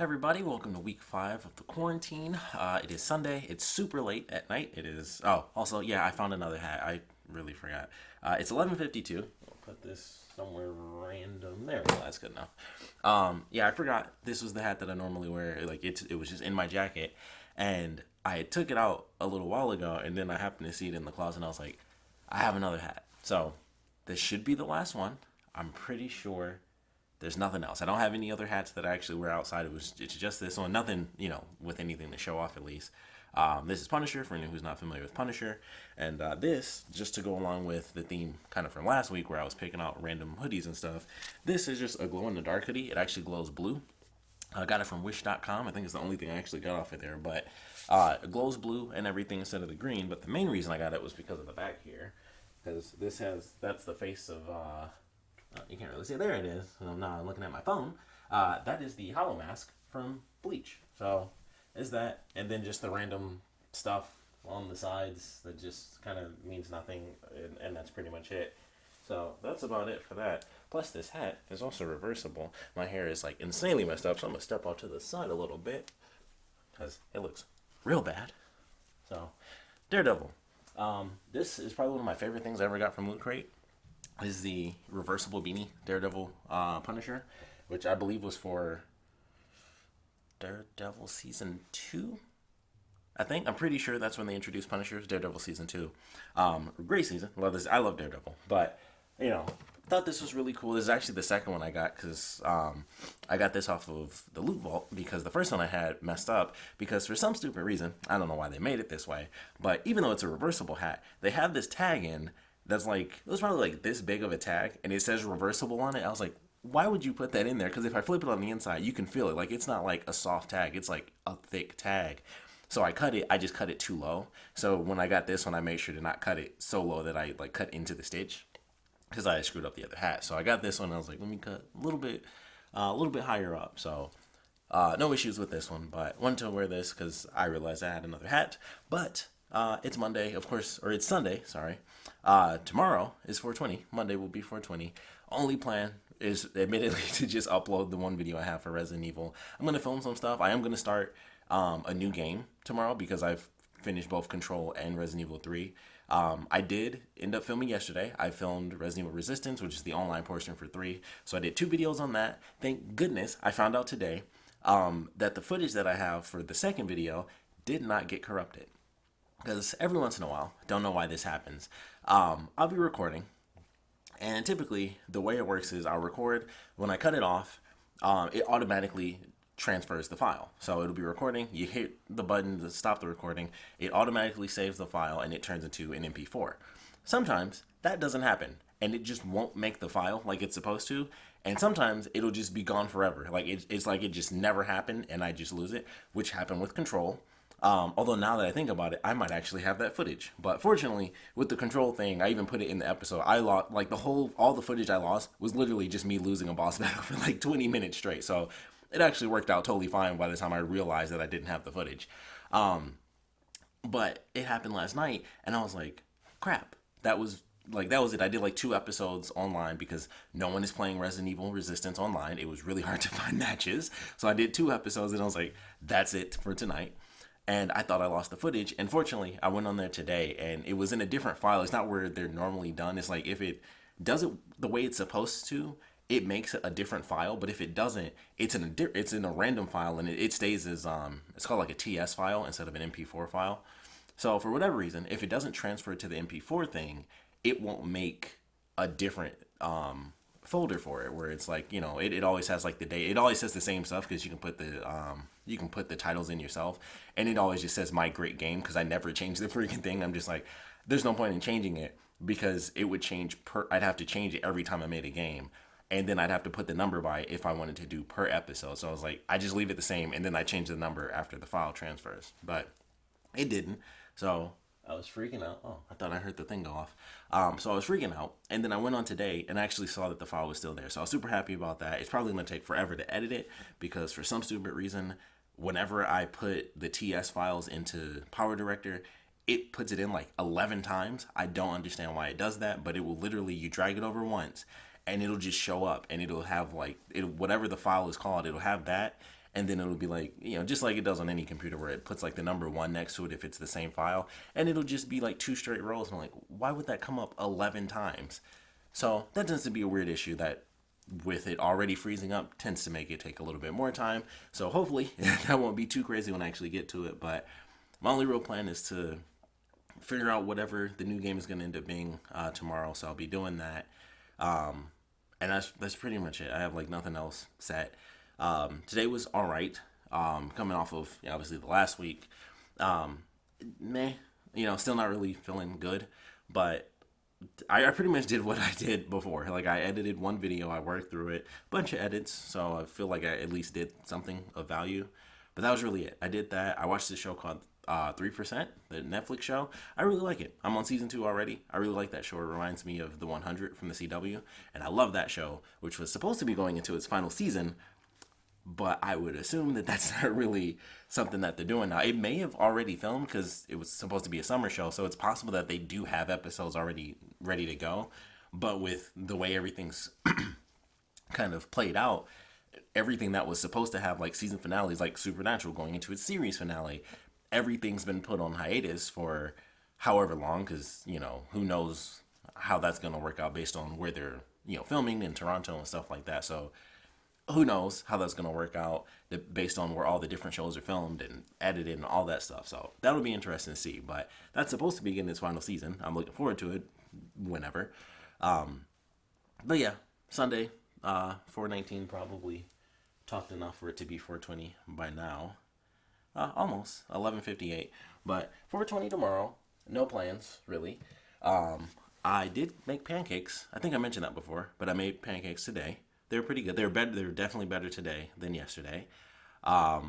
Everybody, welcome to week 5 of the quarantine. It is Sunday. It's super late at night. It is. Oh, also, yeah, I found another hat. I really forgot. It's 11:52. I'll put this somewhere random. There we go. That's good enough. Yeah, I forgot this was the hat that I normally wear. Like it was just in my jacket, and I took it out a little while ago, and then I happened to see it in the closet, and I was like, I have another hat. So this should be the last one. I'm pretty sure there's nothing else. I don't have any other hats that I actually wear outside. It's just this one. Nothing, with anything to show off at least. This is Punisher for anyone who's not familiar with Punisher, and this just to go along with the theme kind of from last week where I was picking out random hoodies and stuff. This is just a glow in the dark hoodie. It actually glows blue. I got it from Wish.com. I think it's the only thing I actually got off of there, but it glows blue and everything instead of the green. But the main reason I got it was because of the back here, because that's the face of. You can't really see it. There it is. I'm now looking at my phone. That is the Hollow Mask from Bleach. So, is that, and then just the random stuff on the sides that just kind of means nothing, and that's pretty much it. So, that's about it for that. Plus, this hat is also reversible. My hair is, like, insanely messed up, so I'm going to step off to the side a little bit, because it looks real bad. So, Daredevil. This is probably one of my favorite things I ever got from Loot Crate. Is the reversible beanie Daredevil Punisher, which I believe was for Daredevil Season 2. I'm pretty sure that's when they introduced Punishers, Daredevil Season 2. Great season. Love this. I love Daredevil. But, thought this was really cool. This is actually the second one I got because I got this off of the Loot Vault because the first one I had messed up because for some stupid reason, I don't know why they made it this way, but even though it's a reversible hat, they have this tag in that's like, it was probably like this big of a tag, and it says reversible on it. I was like, why would you put that in there? Because if I flip it on the inside, you can feel it. Like, it's not like a soft tag. It's like a thick tag. So I just cut it too low. So when I got this one, I made sure to not cut it so low that I like cut into the stitch because I screwed up the other hat. So I got this one, and I was like, let me cut a little bit higher up. So no issues with this one, but wanted to wear this because I realized I had another hat. But it's Monday, of course, or it's Sunday, sorry. Tomorrow is 420. Monday will be 420. Only plan is admittedly to just upload the one video I have for Resident Evil. I'm going to film some stuff. I am going to start a new game tomorrow because I've finished both Control and Resident Evil 3. I did end up filming yesterday. I filmed Resident Evil Resistance, which is the online portion for 3. So I did 2 videos on that. Thank goodness I found out today that the footage that I have for the second video did not get corrupted. Because every once in a while, don't know why this happens, I'll be recording, and typically the way it works is I'll record, when I cut it off, it automatically transfers the file. So it'll be recording, you hit the button to stop the recording, it automatically saves the file, and it turns into an MP4. Sometimes that doesn't happen, and it just won't make the file like it's supposed to, and sometimes it'll just be gone forever. Like it's like it just never happened, and I just lose it, which happened with Control. Although now that I think about it, I might actually have that footage. But fortunately, with the Control thing, I even put it in the episode. I lost, like, all the footage I lost was literally just me losing a boss battle for like 20 minutes straight. So it actually worked out totally fine by the time I realized that I didn't have the footage. But it happened last night, and I was like, crap, that was it. I did like 2 episodes online because no one is playing Resident Evil Resistance online. It was really hard to find matches. So I did 2 episodes, and I was like, that's it for tonight. And I thought I lost the footage. And fortunately, I went on there today, and it was in a different file. It's not where they're normally done. It's like if it does it the way it's supposed to, it makes it a different file. But if it doesn't, it's in a random file, and it stays as it's called like a TS file instead of an MP4 file. So for whatever reason, if it doesn't transfer to the MP4 thing, it won't make a different folder for it, where it's like, it always has like the date. It always says the same stuff because you can put the titles in yourself, and it always just says my great game because I never change the freaking thing. I'm just like, there's no point in changing it because it would change I'd have to change it every time I made a game, and then I'd have to put the number by it if I wanted to do per episode. So I was like, I just leave it the same, and then I change the number after the file transfers, but it didn't. So I was freaking out. Oh, I thought I heard the thing go off. So I was freaking out. And then I went on today and I actually saw that the file was still there. So I was super happy about that. It's probably going to take forever to edit it because for some stupid reason, whenever I put the TS files into Power Director, it puts it in like 11 times. I don't understand why it does that, but it will literally, you drag it over once and it'll just show up, and it'll have like, whatever the file is called, it'll have that. and then it'll be like, just like it does on any computer where it puts like the number one next to it if it's the same file, and it'll just be like two straight rows. And I'm like, why would that come up 11 times? So that tends to be a weird issue that with it already freezing up tends to make it take a little bit more time. So hopefully that won't be too crazy when I actually get to it. But my only real plan is to figure out whatever the new game is going to end up being tomorrow. So I'll be doing that. And that's pretty much it. I have like nothing else set. Today was all right. Coming off of obviously the last week. Meh. Still not really feeling good, but I pretty much did what I did before. Like I edited one video, I worked through it, bunch of edits, so I feel like I at least did something of value. But that was really it. I did that. I watched this show called 3%, the Netflix show. I really like it. I'm on season 2 already. I really like that show. It reminds me of The 100 from the CW, and I love that show, which was supposed to be going into its final season. But I would assume that that's not really something that they're doing now. It may have already filmed because it was supposed to be a summer show, so it's possible that they do have episodes already ready to go. But with the way everything's kind of played out, everything that was supposed to have like season finales, like Supernatural going into its series finale, everything's been put on hiatus for however long, because who knows how that's going to work out based on where they're filming in Toronto and stuff like that. So who knows how that's going to work out based on where all the different shows are filmed and edited and all that stuff. So that'll be interesting to see. But that's supposed to be getting its final season. I'm looking forward to it whenever. But yeah, Sunday, 419 probably talked enough for it to be 420 by now. Almost 11:58, but 420 tomorrow. No plans really. I did make pancakes. I think I mentioned that before, but I made pancakes today. They're pretty good. They're better. They're definitely better today than yesterday. That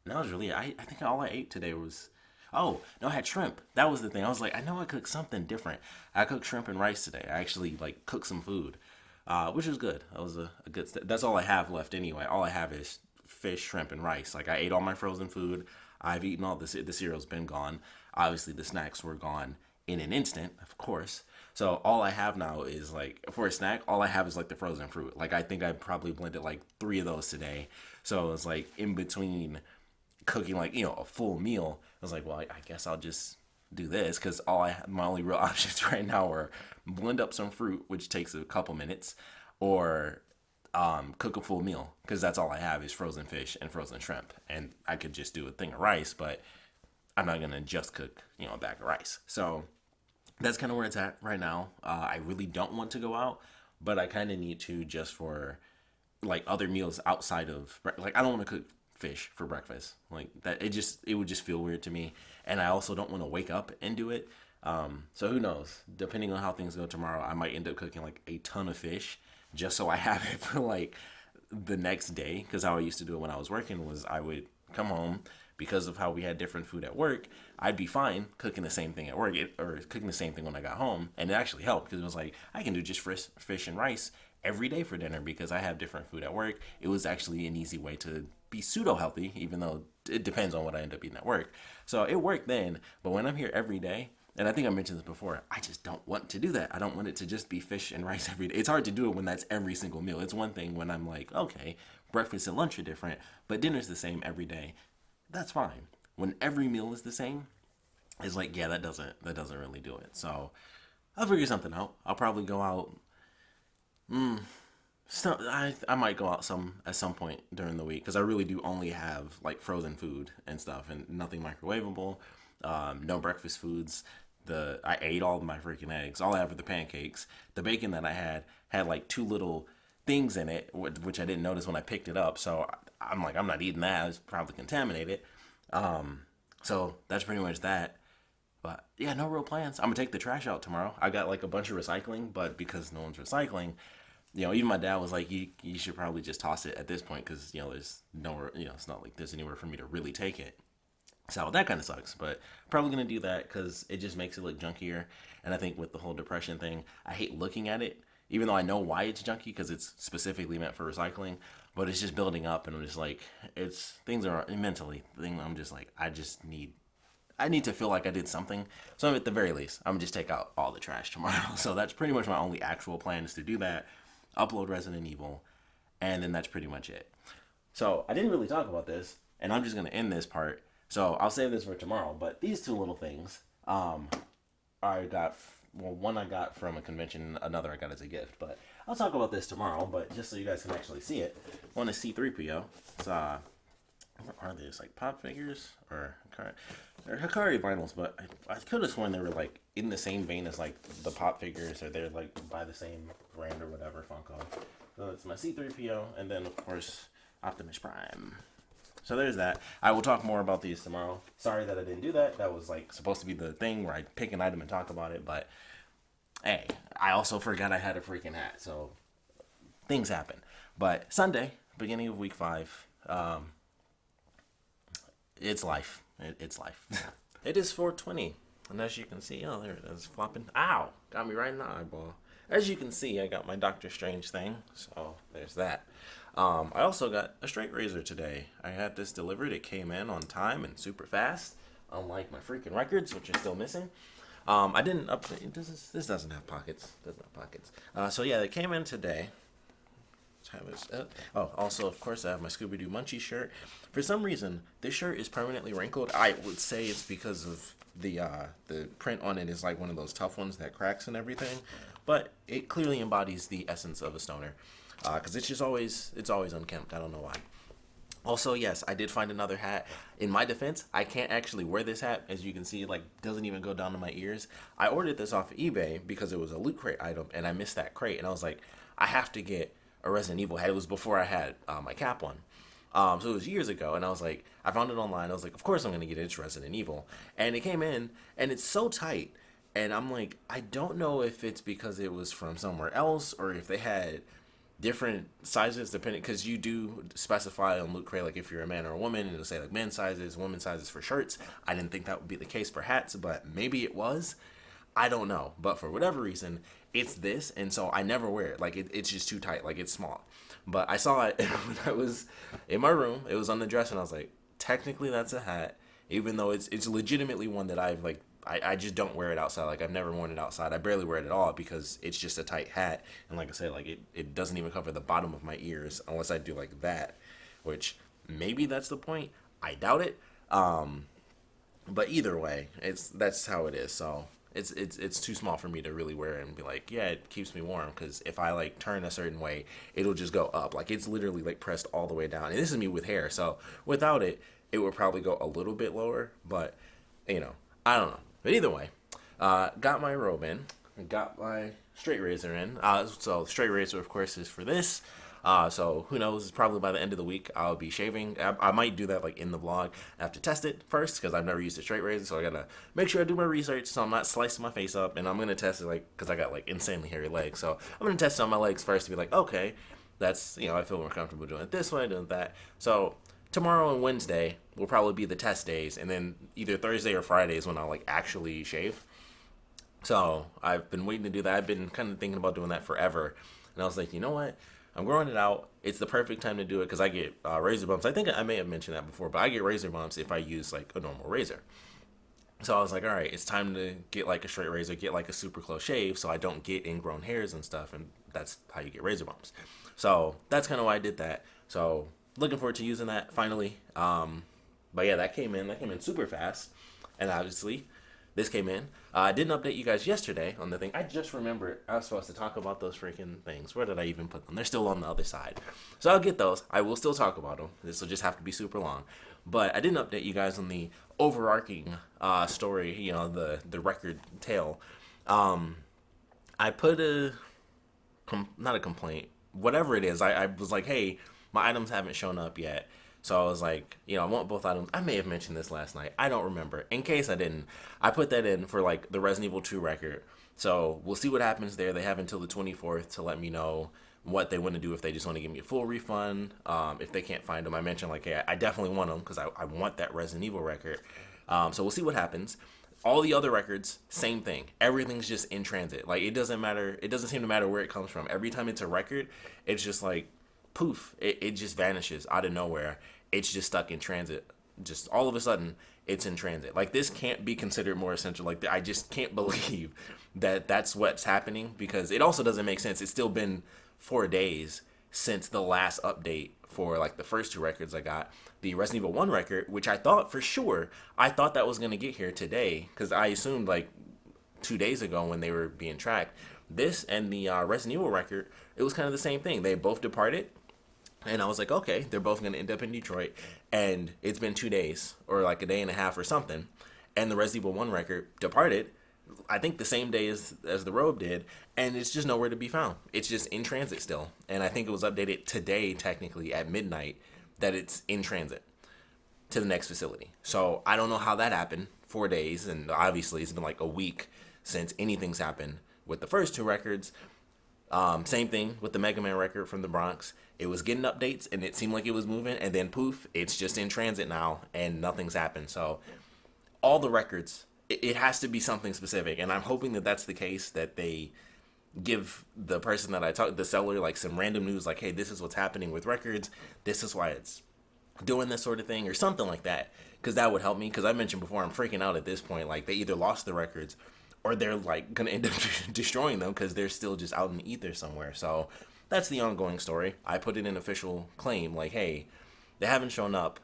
was really. I think all I ate today was. Oh no, I had shrimp. That was the thing. I was like, I know I cooked something different. I cooked shrimp and rice today. I actually like cooked some food, which was good. That was a good. That's all I have left anyway. All I have is fish, shrimp, and rice. Like I ate all my frozen food. I've eaten all the cereal's been gone. Obviously the snacks were gone in an instant, of course. So all I have now is like for a snack, all I have is like the frozen fruit. Like I think I probably blended like 3 of those today. So it's like in between cooking like a full meal. I was like, well, I guess I'll just do this because my only real options right now are blend up some fruit, which takes a couple minutes, or cook a full meal because that's all I have is frozen fish and frozen shrimp, and I could just do a thing of rice, but I'm not gonna just cook a bag of rice. So that's kind of where it's at right now. I really don't want to go out, but I kind of need to just for like other meals outside of like I don't want to cook fish for breakfast like that. It would just feel weird to me, and I also don't want to wake up and do it. So who knows? Depending on how things go tomorrow, I might end up cooking like a ton of fish just so I have it for like the next day. Because how I used to do it when I was working was I would come home because of how we had different food at work. I'd be fine cooking the same thing at work or cooking the same thing when I got home, and it actually helped because it was like I can do just fish and rice every day for dinner because I have different food at work. It was actually an easy way to be pseudo healthy, even though it depends on what I end up eating at work. So it worked then, but when I'm here every day, and I think I mentioned this before, I just don't want to do that. I don't want it to just be fish and rice every day. It's hard to do it when that's every single meal. It's one thing when I'm like, okay, breakfast and lunch are different, but dinner's the same every day. That's fine. When every meal is the same, it's like, yeah, that doesn't really do it. So I'll figure something out. I'll probably go out. So I might go out at some point during the week because I really do only have like frozen food and stuff and nothing microwavable. No breakfast foods. I ate all of my freaking eggs. All I have are the pancakes. The bacon that I had like 2 little things in it, which I didn't notice when I picked it up. So I'm like, I'm not eating that. It's probably contaminated. So that's pretty much that. But yeah, no real plans. I'm gonna take the trash out tomorrow. I got like a bunch of recycling, but because no one's recycling, even my dad was like, you should probably just toss it at this point because there's nowhere, it's not like there's anywhere for me to really take it. So that kind of sucks, but probably gonna do that because it just makes it look junkier. And I think with the whole depression thing, I hate looking at it, even though I know why it's junky because it's specifically meant for recycling. But it's just building up, and I'm just like, things are mentally. I'm just like, I need to feel like I did something. So at the very least, I'm gonna just take out all the trash tomorrow. So that's pretty much my only actual plan is to do that, upload Resident Evil, and then that's pretty much it. So I didn't really talk about this, and I'm just gonna end this part. So I'll save this for tomorrow. But these two little things, I got. Well, one I got from a convention, another I got as a gift. But I'll talk about this tomorrow. But just so you guys can actually see it, one is C3PO. It's what are these, like pop figures or they're Hikari vinyls? But I could have sworn they were like in the same vein as like the pop figures, or they're like by the same brand or whatever, Funko. So it's my C3PO, and then of course Optimus Prime. So there's that. I will talk more about these tomorrow. Sorry that I didn't do that. That was like supposed to be the thing where I pick an item and talk about it, but hey, I also forgot I had a freaking hat, so things happen. But Sunday, beginning of week 5, it's life. It's life. It is 4:20, and as you can see, oh, there it is, flopping. Ow! Got me right in the eyeball. As you can see, I got my Doctor Strange thing, so there's that. I also got a straight razor today. I had this delivered. It came in on time and super fast, unlike my freaking records, which are still missing. I didn't update. This doesn't have pockets. Doesn't have pockets. So yeah, they came in today. Also, of course, I have my Scooby-Doo Munchie shirt. For some reason, this shirt is permanently wrinkled. I would say it's because of the print on it is like one of those tough ones that cracks and everything. But it clearly embodies the essence of a stoner. Because it's always unkempt. I don't know why. Also, yes, I did find another hat. In my defense, I can't actually wear this hat. As you can see, it like doesn't even go down to my ears. I ordered this off of eBay because it was a Loot Crate item, and I missed that crate. And I was like, I have to get a Resident Evil hat. It was before I had my cap one. So it was years ago, and I was like, I found it online. I was like, of course I'm going to get it. It's Resident Evil. And it came in, and it's so tight. And I'm like, I don't know if it's because it was from somewhere else or if they had different sizes depending, because you do specify on Loot Crate like if you're a man or a woman, and it'll say like men's sizes, women's sizes for shirts. I didn't think that would be the case for hats, but maybe it was. I don't know, but for whatever reason, it's this, and so I never wear it. Like it's just too tight, like it's small. But I saw it when I was in my room. It was on the dresser, and I was like, technically that's a hat, even though it's legitimately one that I've like. I just don't wear it outside. Like, I've never worn it outside. I barely wear it at all because it's just a tight hat. And like I said, like it doesn't even cover the bottom of my ears unless I do like that, which maybe that's the point. I doubt it. But either way, that's how it is. So it's too small for me to really wear it and be like, yeah, it keeps me warm. Because if I like turn a certain way, it'll just go up. Like it's literally like pressed all the way down. And this is me with hair. So without it, it would probably go a little bit lower. But I don't know. But either way, got my robe in, got my straight razor in. So the straight razor, of course, is for this. So who knows? Probably by the end of the week, I'll be shaving. I might do that like in the vlog. I have to test it first because I've never used a straight razor. So I gotta make sure I do my research so I'm not slicing my face up. And I'm gonna test it like because I got like insanely hairy legs. So I'm gonna test it on my legs first to be like, okay, that's I feel more comfortable doing it this way, doing that. So tomorrow and Wednesday will probably be the test days, and then either Thursday or Friday is when I'll like actually shave. So I've been waiting to do that. I've been kind of thinking about doing that forever, and I was like, you know what? I'm growing it out. It's the perfect time to do it because I get razor bumps. I think I may have mentioned that before, but I get razor bumps if I use like a normal razor. So I was like, all right, it's time to get like a straight razor, get like a super close shave so I don't get ingrown hairs and stuff, and that's how you get razor bumps. So that's kind of why I did that. So looking forward to using that finally. But yeah, that came in super fast, and obviously this came in. I didn't update you guys yesterday on the thing. I just remembered I was supposed to talk about those freaking things. Where did I even put them? They're still on the other side. So I'll get those. I will still talk about them. This will just have to be super long. But I didn't update you guys on the overarching story, the record tale. I put not a complaint, whatever it is. I was like, hey, my items haven't shown up yet. So I was like, I want both items. I may have mentioned this last night. I don't remember. In case I didn't, I put that in for like the Resident Evil 2 record. So we'll see what happens there. They have until the 24th to let me know what they want to do, if they just want to give me a full refund. If they can't find them, I mentioned like, hey, I definitely want them because I want that Resident Evil record. So we'll see what happens. All the other records, same thing. Everything's just in transit. Like it doesn't matter. It doesn't seem to matter where it comes from. Every time it's a record, it's just like poof. It just vanishes out of nowhere. It's just stuck in transit. Just all of a sudden, it's in transit. Like this can't be considered more essential. Like I just can't believe that that's what's happening because it also doesn't make sense. It's still been 4 days since the last update for like the first two records I got. The Resident Evil 1 record, which I thought for sure, I thought that was going to get here today because I assumed like 2 days ago when they were being tracked. This and the Resident Evil record, it was kind of the same thing. They both departed. And I was like, okay, they're both going to end up in Detroit. And it's been 2 days or like a day and a half or something. And the Resident Evil 1 record departed, I think the same day as the Robe did. And it's just nowhere to be found. It's just in transit still. And I think it was updated today, technically, at midnight, that it's in transit to the next facility. So I don't know how that happened. 4 days. And obviously it's been like a week since anything's happened with the first two records. Same thing with the Mega Man record from the Bronx. It was getting updates and it seemed like it was moving, and then poof, it's just in transit now and nothing's happened. So all the records, it has to be something specific, and I'm hoping that that's the case, that they give the person that I talked, the seller, like some random news like, hey, this is what's happening with records, this is why it's doing this sort of thing or something like that, because that would help me. Because I mentioned before, I'm freaking out at this point. Like, they either lost the records or they're like gonna end up destroying them because they're still just out in the ether somewhere. So that's the ongoing story. I put in an official claim like, hey, they haven't shown up.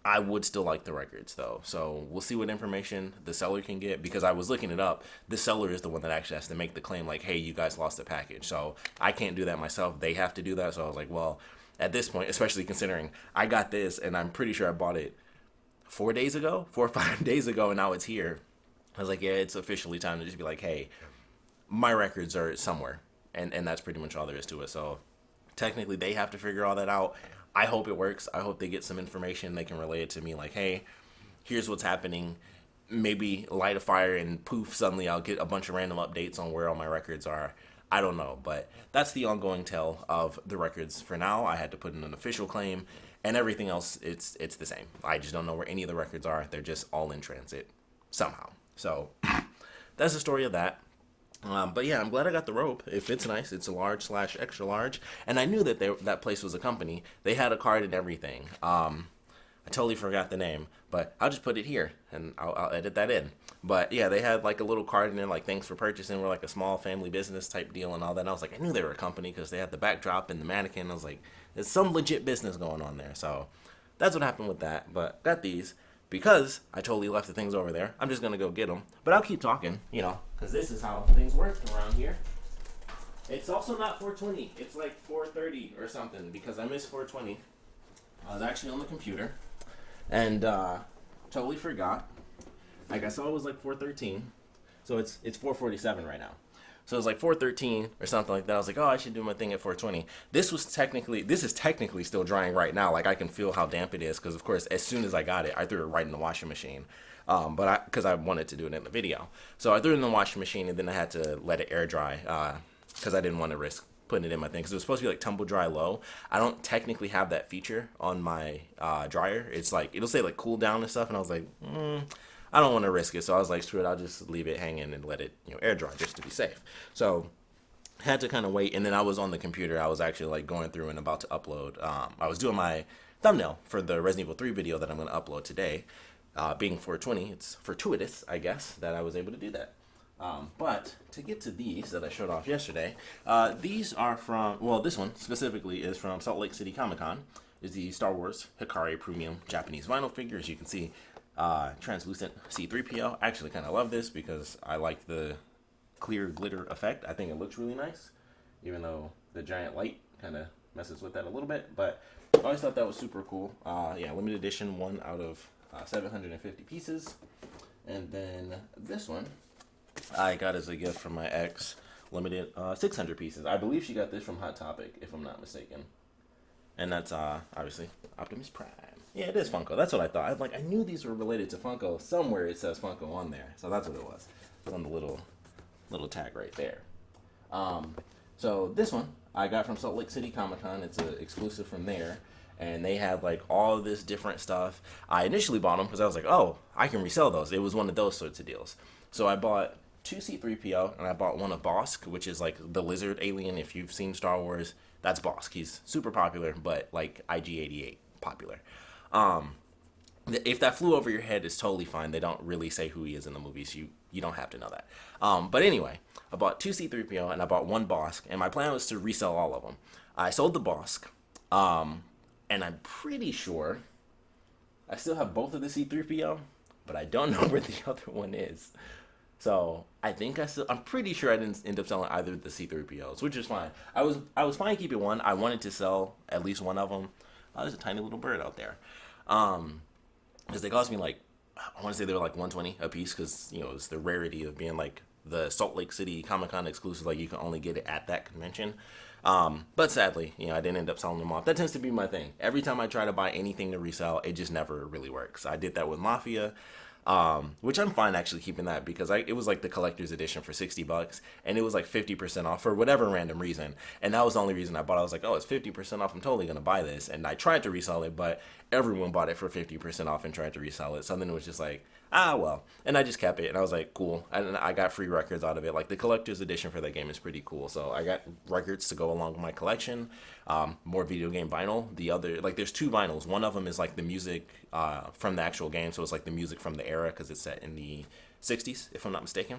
I would still like the records though. So we'll see what information the seller can get, because I was looking it up. The seller is the one that actually has to make the claim like, hey, you guys lost the package. So I can't do that myself. They have to do that. So I was like, well, at this point, especially considering I got this and I'm pretty sure I bought it 4 or 5 days ago, and now it's here. I was like, yeah, it's officially time to just be like, hey, my records are somewhere. And that's pretty much all there is to it. So technically they have to figure all that out. I hope it works. I hope they get some information they can relay it to me like, hey, here's what's happening. Maybe light a fire and poof, suddenly I'll get a bunch of random updates on where all my records are. I don't know, but that's the ongoing tale of the records for now. I had to put in an official claim, and everything else, it's the same. I just don't know where any of the records are. They're just all in transit somehow. So that's the story of that. But yeah, I'm glad I got the Robe. It fits nice. It's a large/extra large. And I knew that that place was a company. They had a card and everything. I totally forgot the name, but I'll just put it here and I'll edit that in. But yeah, they had like a little card in there, like, thanks for purchasing. We're like a small family business type deal and all that. And I was like, I knew they were a company because they had the backdrop and the mannequin. I was like, there's some legit business going on there. So that's what happened with that. But got these. Because I totally left the things over there, I'm just going to go get them. But I'll keep talking, because this is how things work around here. It's also not 4:20. It's like 4:30 or something, because I missed 4:20. I was actually on the computer and totally forgot. Like, I saw it was like 4:13. So it's 4:47 right now. So it was like 4:13 or something like that. I was like, oh, I should do my thing at 4:20. This is technically still drying right now. Like, I can feel how damp it is because, of course, as soon as I got it, I threw it right in the washing machine. Because I wanted to do it in the video. So I threw it in the washing machine, and then I had to let it air dry because I didn't want to risk putting it in my thing, because it was supposed to be like tumble dry low. I don't technically have that feature on my dryer. It's like, it'll say like cool down and stuff, and I was like, I don't want to risk it. So I was like, screw it, I'll just leave it hanging and let it air dry just to be safe. So had to kind of wait, and then I was on the computer. I was actually like going through and about to upload. I was doing my thumbnail for the Resident Evil 3 video that I'm going to upload today. Being 4:20, it's fortuitous, I guess, that I was able to do that. But to get to these that I showed off yesterday, these are from, well, this one specifically is from Salt Lake City Comic-Con. Is the Star Wars Hikari Premium Japanese vinyl figure. As you can see, translucent C-3PO. I actually kind of love this because I like the clear glitter effect. I think it looks really nice, even though the giant light kind of messes with that a little bit. But I always thought that was super cool. Yeah, limited edition, 1 out of 750 pieces. And then this one I got as a gift from my ex, limited 600 pieces. I believe she got this from Hot Topic, if I'm not mistaken. And that's obviously Optimus Prime. Yeah, it is Funko. That's what I thought. I knew these were related to Funko. Somewhere it says Funko on there, so that's what it was. It's on the little tag right there. So this one I got from Salt Lake City Comic-Con. It's an exclusive from there. And they had like all this different stuff. I initially bought them because I was like, oh, I can resell those. It was one of those sorts of deals. So I bought 2 C-3PO and I bought one of Bosk, which is like the lizard alien. If you've seen Star Wars, that's Bosk. He's super popular, but like IG-88 popular. If that flew over your head, it's totally fine. They don't really say who he is in the movies. You don't have to know that. But anyway, I bought 2 C-3PO and I bought 1 Bosk, and my plan was to resell all of them. I sold the Bosk, and I'm pretty sure I still have both of the C3PO, but I don't know where the other one is. So I think I'm pretty sure I didn't end up selling either of the C3POs, which is fine. I was fine keeping one. I wanted to sell at least one of them. There's a tiny little bird out there. Because they cost me like, I want to say they were like 120 a piece, because it's the rarity of being like the Salt Lake City Comic Con exclusive. Like you can only get it at that convention. But sadly, I didn't end up selling them off. That tends to be my thing. Every time I try to buy anything to resell, it just never really works. I did that with Mafia. Which I'm fine actually keeping that, because it was like the collector's edition for $60, and it was like 50% off for whatever random reason, and that was the only reason I bought it. I was like, oh, it's 50% off, I'm totally gonna buy this. And I tried to resell it, but everyone bought it for 50% off and tried to resell it, so then it was just like, well. And I just kept it, and I was like, cool. And I got free records out of it. Like the collector's edition for that game is pretty cool, so I got records to go along with my collection. More video game vinyl. The other, like, there's two vinyls. One of them is like the music from the actual game, so it's like the music from the era, because it's set in the 60s, if I'm not mistaken.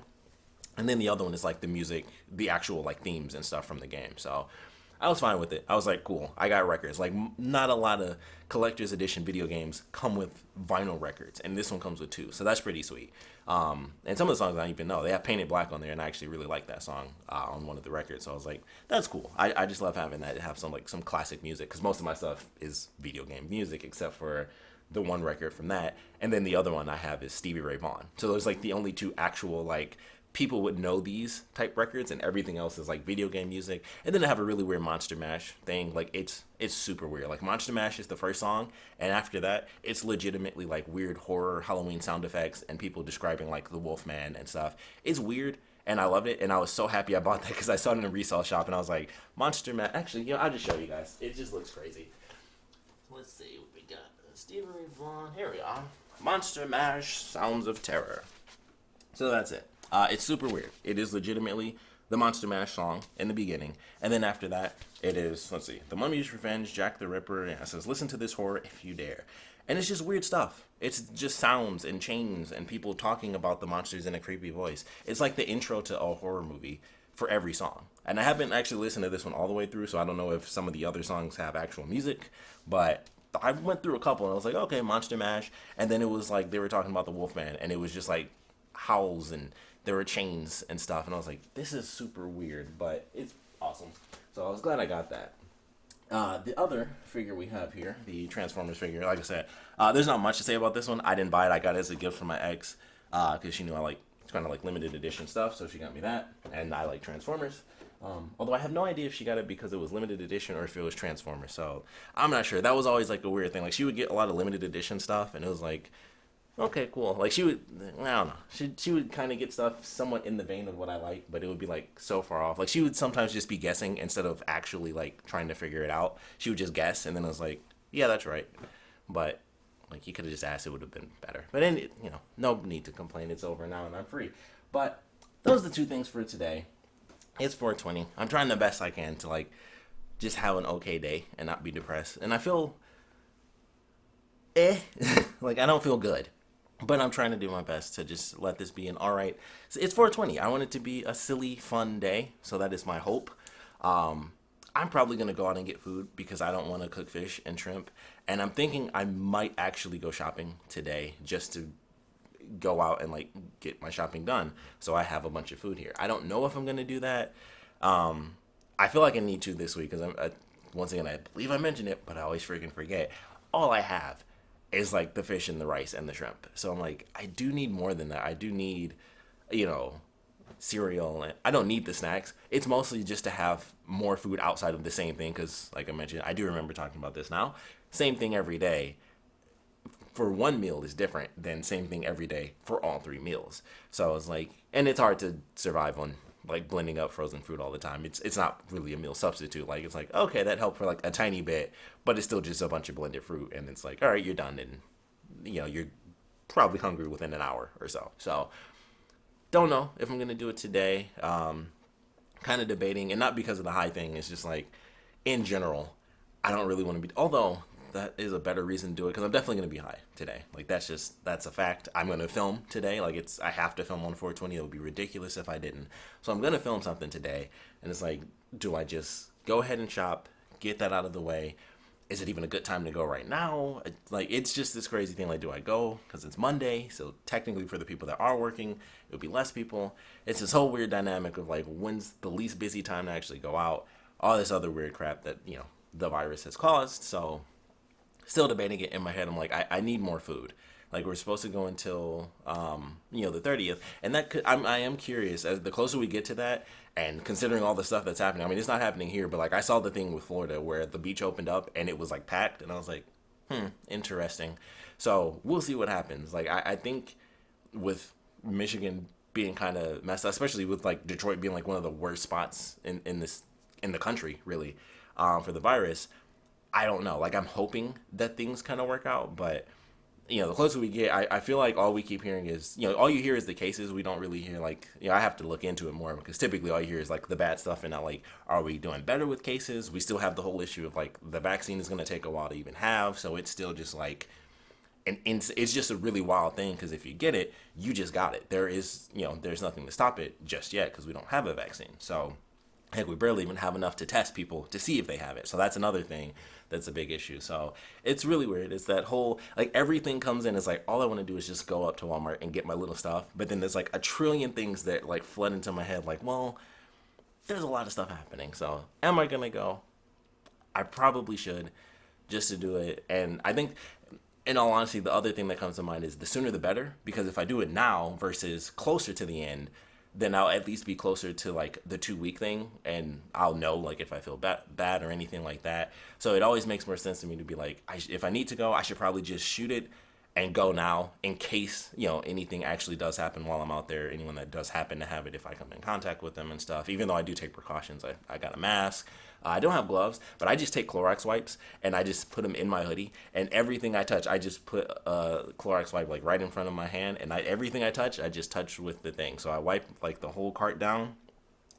And then the other one is like the music, the actual like themes and stuff from the game. So I was fine with it. I was like, cool, I got records. Like, not a lot of collector's edition video games come with vinyl records, and this one comes with two, so that's pretty sweet. And some of the songs I don't even know. They have Painted Black on there, and I actually really like that song on one of the records, so I was like, that's cool. I just love having that, to have some classic music, because most of my stuff is video game music, except for the one record from that, and then the other one I have is Stevie Ray Vaughan. So those like the only two actual like people would know these type records, and everything else is like video game music. And then I have a really weird Monster Mash thing. Like it's super weird. Like Monster Mash is the first song, and after that it's legitimately like weird horror Halloween sound effects and people describing like the Wolfman and stuff. It's weird, and I loved it, and I was so happy I bought that, because I saw it in a resale shop, and I was like, Monster Mash. Actually, I'll just show you guys. It just looks crazy. Let's see what we got. Stevie Ray Vaughan. Here we are. Monster Mash Sounds of Terror. So that's it. It's super weird. It is legitimately the Monster Mash song in the beginning, and then after that, it is, let's see, The Mummy's Revenge, Jack the Ripper. Yeah, it says, listen to this horror if you dare. And it's just weird stuff. It's just sounds and chains and people talking about the monsters in a creepy voice. It's like the intro to a horror movie for every song. And I haven't actually listened to this one all the way through, so I don't know if some of the other songs have actual music, but I went through a couple, and I was like, okay, Monster Mash. And then it was like they were talking about the Wolfman, and it was just like howls, and there were chains and stuff, and I was like, this is super weird, but it's awesome. So I was glad I got that. The other figure we have here, the Transformers figure, like I said, there's not much to say about this one. I didn't buy it. I got it as a gift from my ex, because she knew I like kind of like limited edition stuff, so she got me that, and I like Transformers. Although I have no idea if she got it because it was limited edition or if it was Transformers, so I'm not sure. That was always like a weird thing. Like, she would get a lot of limited edition stuff, and it was like, okay, cool. Like, she would, I don't know. She would kind of get stuff somewhat in the vein of what I like, but it would be, like, so far off. Like, she would sometimes just be guessing instead of actually, like, trying to figure it out. She would just guess, and then I was like, yeah, that's right. But, like, you could have just asked. It would have been better. But then, no need to complain. It's over now, and I'm free. But those are the two things for today. It's 4:20. I'm trying the best I can to, like, just have an okay day and not be depressed. And I feel, like, I don't feel good. But I'm trying to do my best to just let this be an alright. It's 4:20. I want it to be a silly, fun day. So that is my hope. I'm probably going to go out and get food because I don't want to cook fish and shrimp. And I'm thinking I might actually go shopping today just to go out and like get my shopping done. So I have a bunch of food here. I don't know if I'm going to do that. I feel like I need to this week because once again, I believe I mentioned it, but I always freaking forget. All I have is like the fish and the rice and the shrimp. So I'm like, I do need more than that. I do need, cereal. And I don't need the snacks. It's mostly just to have more food outside of the same thing. Because like I mentioned, I do remember talking about this now. Same thing every day for one meal is different than same thing every day for all three meals. So it's like, and it's hard to survive on like blending up frozen fruit all the time. It's not really a meal substitute. Like, it's like, okay, that helped for like a tiny bit, but it's still just a bunch of blended fruit, and it's like, all right, you're done, and you're probably hungry within an hour or so. So don't know if I'm gonna do it today. Kind of debating, and not because of the high thing. It's just like, in general, I don't really want to be, although that is a better reason to do it, because I'm definitely going to be high today. Like, that's a fact. I'm going to film today. Like, I have to film on 420. It would be ridiculous if I didn't. So I'm going to film something today, and it's like, do I just go ahead and shop, get that out of the way. Is it even a good time to go right now? Like, it's just this crazy thing. Like, do I go because it's Monday? So technically, for the people that are working, it would be less people. It's this whole weird dynamic of like, when's the least busy time to actually go out? All this other weird crap that the virus has caused. So still debating it in my head. I'm like, I need more food. Like, we're supposed to go until the 30th, and that I am curious as the closer we get to that, and considering all the stuff that's happening. I mean, it's not happening here, but like I saw the thing with Florida where the beach opened up and it was like packed, and I was like, interesting. So we'll see what happens. Like, I think with Michigan being kind of messed up, especially with like Detroit being like one of the worst spots in the country, really, for the virus. I don't know. Like, I'm hoping that things kind of work out, but the closer we get, I feel like all we keep hearing is, all you hear is the cases. We don't really hear, like, I have to look into it more, because typically all you hear is, like, the bad stuff, and not, like, are we doing better with cases? We still have the whole issue of, like, the vaccine is going to take a while to even have, so it's still just, like, it's just a really wild thing, because if you get it, you just got it. There is, there's nothing to stop it just yet, because we don't have a vaccine, so heck, we barely even have enough to test people to see if they have it. So that's another thing that's a big issue. So it's really weird. It's that whole, like, everything comes in. It's like, all I want to do is just go up to Walmart and get my little stuff. But then there's like a trillion things that like flood into my head. Like, well, there's a lot of stuff happening. So am I going to go? I probably should, just to do it. And I think, in all honesty, the other thing that comes to mind is the sooner the better. Because if I do it now versus closer to the end, then I'll at least be closer to like the 2-week thing, and I'll know like if I feel bad or anything like that. So it always makes more sense to me to be like, if I need to go, I should probably just shoot it and go now, in case anything actually does happen while I'm out there. Anyone that does happen to have it, if I come in contact with them and stuff. Even though I do take precautions, I got a mask. I don't have gloves, but I just take Clorox wipes and I just put them in my hoodie. And everything I touch, I just put a Clorox wipe like right in front of my hand. And everything I touch, I just touch with the thing. So I wipe like the whole cart down.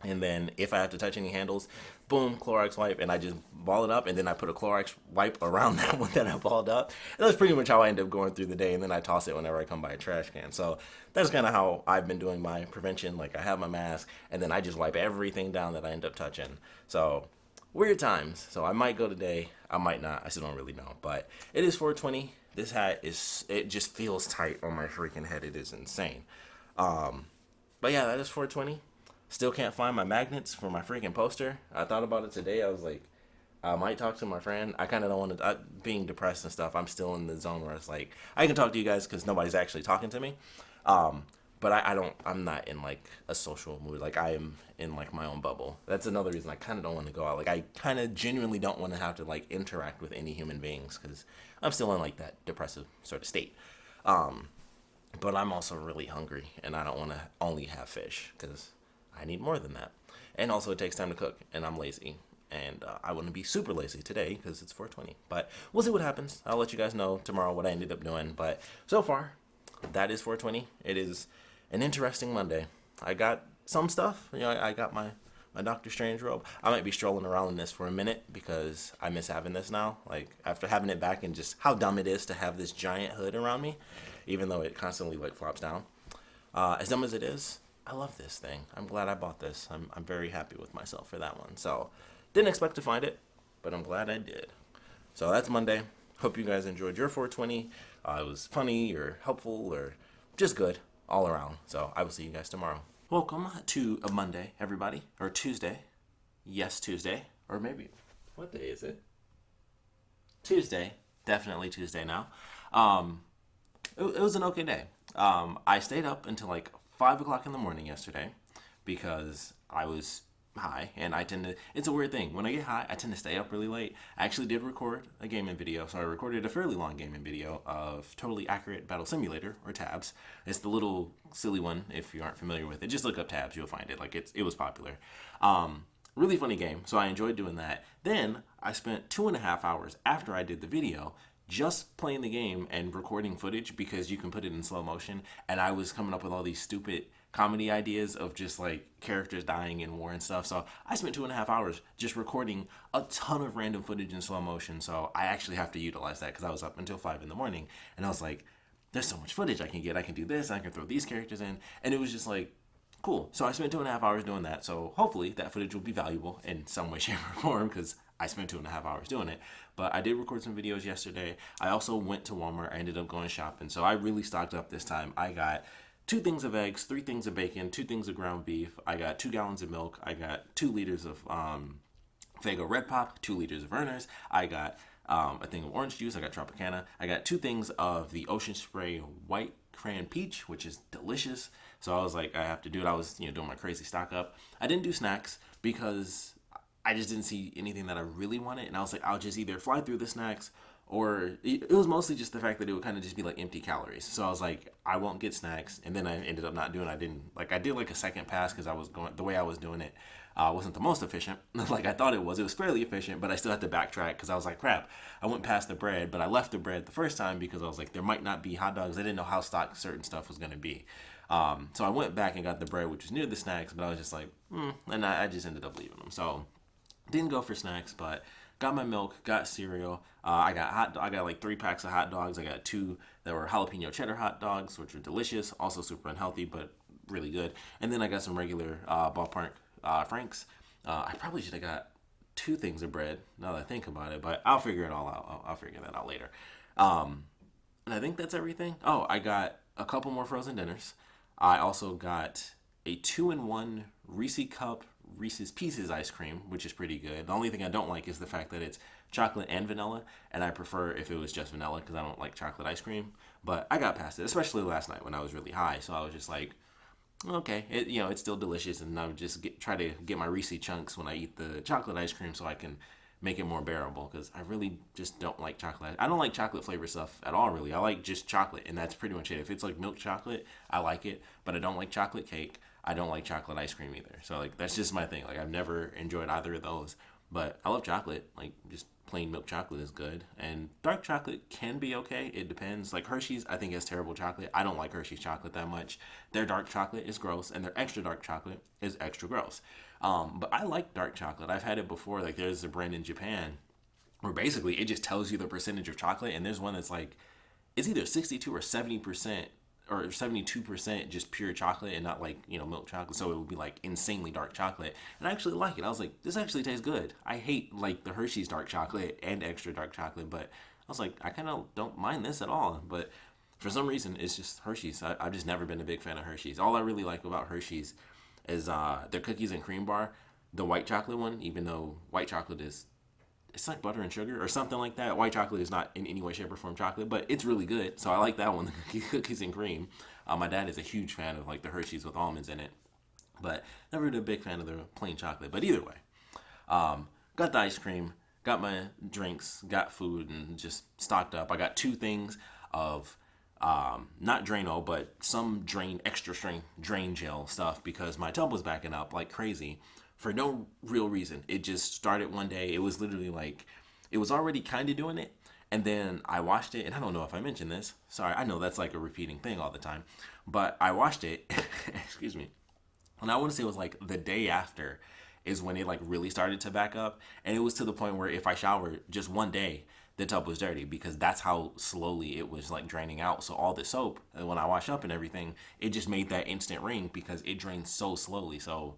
And then if I have to touch any handles, boom, Clorox wipe, and I just ball it up, and then I put a Clorox wipe around that one that I balled up. And that's pretty much how I end up going through the day, and then I toss it whenever I come by a trash can. So that's kind of how I've been doing my prevention. Like, I have my mask, and then I just wipe everything down that I end up touching. So weird times. So I might go today. I might not. I still don't really know. But it is 420. This hat it just feels tight on my freaking head. It is insane. But yeah, that is 420. Still can't find my magnets for my freaking poster. I thought about it today. I was like, I might talk to my friend. I kind of don't want to, being depressed and stuff, I'm still in the zone where it's like, I can talk to you guys because nobody's actually talking to me. But I'm not in like a social mood. Like, I am in like my own bubble. That's another reason I kind of don't want to go out. Like, I kind of genuinely don't want to have to like interact with any human beings, because I'm still in like that depressive sort of state. But I'm also really hungry, and I don't want to only have fish, because I need more than that. And also it takes time to cook, and I'm lazy. And I want to be super lazy today because it's 420. But we'll see what happens. I'll let you guys know tomorrow what I ended up doing. But so far, that is 420. It is an interesting Monday. I got some stuff. I got my Doctor Strange robe. I might be strolling around in this for a minute because I miss having this now. Like, after having it back, and just how dumb it is to have this giant hood around me, even though it constantly like flops down. As dumb as it is, I love this thing. I'm glad I bought this. I'm very happy with myself for that one. So, didn't expect to find it, but I'm glad I did. So that's Monday. Hope you guys enjoyed your 420. It was funny or helpful or just good all around. So I will see you guys tomorrow. Welcome to a Monday, everybody. Or Tuesday. Yes, Tuesday. Or maybe, what day is it? Tuesday. Definitely Tuesday now. It was an okay day. I stayed up until like 5 o'clock in the morning yesterday because I was high, and I tend to, it's a weird thing. When I get high, I tend to stay up really late. I actually did record a gaming video, so I recorded a fairly long gaming video of Totally Accurate Battle Simulator, or Tabs. It's the little silly one, if you aren't familiar with it. Just look up Tabs, you'll find it. Like, it was popular. Really funny game, so I enjoyed doing that. Then, I spent 2.5 hours after I did the video just playing the game and recording footage, because you can put it in slow motion, and I was coming up with all these stupid comedy ideas of just like characters dying in war and stuff. So I spent 2.5 hours just recording a ton of random footage in slow motion. So I actually have to utilize that because I was up until 5 in the morning, and I was like, there's so much footage I can get. I can do this. I can throw these characters in. And it was just like, cool. So I spent 2.5 hours doing that. So hopefully that footage will be valuable in some way, shape, or form, because I spent 2.5 hours doing it. But I did record some videos yesterday. I also went to Walmart. I ended up going shopping. So I really stocked up this time. I got 2 things of eggs, 3 things of bacon, 2 things of ground beef. I got 2 gallons of milk. I got 2 liters of Fago Red Pop, 2 liters of Vernors. I got a thing of orange juice. I got Tropicana. I got 2 things of the Ocean Spray White Crayon Peach, which is delicious. So I was like, I have to do it. I was, doing my crazy stock up. I didn't do snacks because I just didn't see anything that I really wanted. And I was like, I'll just either fly through the snacks, or it was mostly just the fact that it would kind of just be like empty calories. So I was like, I won't get snacks. And then I ended up not doing, I did like a second pass because I was going, the way I was doing it wasn't the most efficient. Like I thought it was. It was fairly efficient, but I still had to backtrack because I was like, crap, I went past the bread, but I left the bread the first time because I was like, there might not be hot dogs. I didn't know how stocked certain stuff was going to be. So I went back and got the bread, which was near the snacks, but I was just like, and I just ended up leaving them. So didn't go for snacks, but got my milk, got cereal. I got like 3 packs of hot dogs. I got 2 that were jalapeno cheddar hot dogs, which are delicious, also super unhealthy, but really good. And then I got some regular ballpark Franks. I probably should have got 2 things of bread now that I think about it, but I'll figure it all out. I'll figure that out later. And I think that's everything. Oh, I got a couple more frozen dinners. I also got a 2-in-1 Reese Cup Reese's Pieces ice cream, which is pretty good. The only thing I don't like is the fact that it's chocolate and vanilla, and I prefer if it was just vanilla because I don't like chocolate ice cream. But I got past it, especially last night when I was really high. So I was just like, okay, it's still delicious, and I would just try to get my Reese chunks when I eat the chocolate ice cream so I can make it more bearable, because I really just don't like chocolate. I don't like chocolate flavored stuff at all, really. I like just chocolate, and that's pretty much it. If it's like milk chocolate, I like it, but I don't like chocolate cake. I don't like chocolate ice cream either. So like that's just my thing. Like I've never enjoyed either of those, but I love chocolate. Like just plain milk chocolate is good, and dark chocolate can be okay. It depends. Like Hershey's, I think has terrible chocolate. I don't like Hershey's chocolate that much. Their dark chocolate is gross, and their extra dark chocolate is extra gross. But I like dark chocolate. I've had it before. Like there's a brand in Japan where basically it just tells you the percentage of chocolate, and there's one that's like it's either 62 or 70% or 72% just pure chocolate and not like milk chocolate, so it would be like insanely dark chocolate, and I actually like it. I was like, this actually tastes good. I hate like the Hershey's dark chocolate and extra dark chocolate, but I was like, I kind of don't mind this at all. But for some reason it's just Hershey's. I've just never been a big fan of Hershey's. All I really like about Hershey's is their cookies and cream bar, the white chocolate one, even though white chocolate is it's like butter and sugar or something like that. White chocolate is not in any way, shape, or form chocolate, but it's really good. So I like that one, the cookies and cream. My dad is a huge fan of like the Hershey's with almonds in it, but never been a big fan of the plain chocolate. But either way, got the ice cream, got my drinks, got food, and just stocked up. I got 2 things of not Drano, but some extra strength drain gel stuff because my tub was backing up like crazy for no real reason. It just started one day. It was literally like, it was already kind of doing it. And then I washed it, and I don't know if I mentioned this. Sorry, I know that's like a repeating thing all the time. But I washed it, excuse me. And I want to say it was like the day after is when it like really started to back up. And it was to the point where if I showered just one day, the tub was dirty because that's how slowly it was like draining out. So all the soap, when I wash up and everything, it just made that instant ring because it drained so slowly. So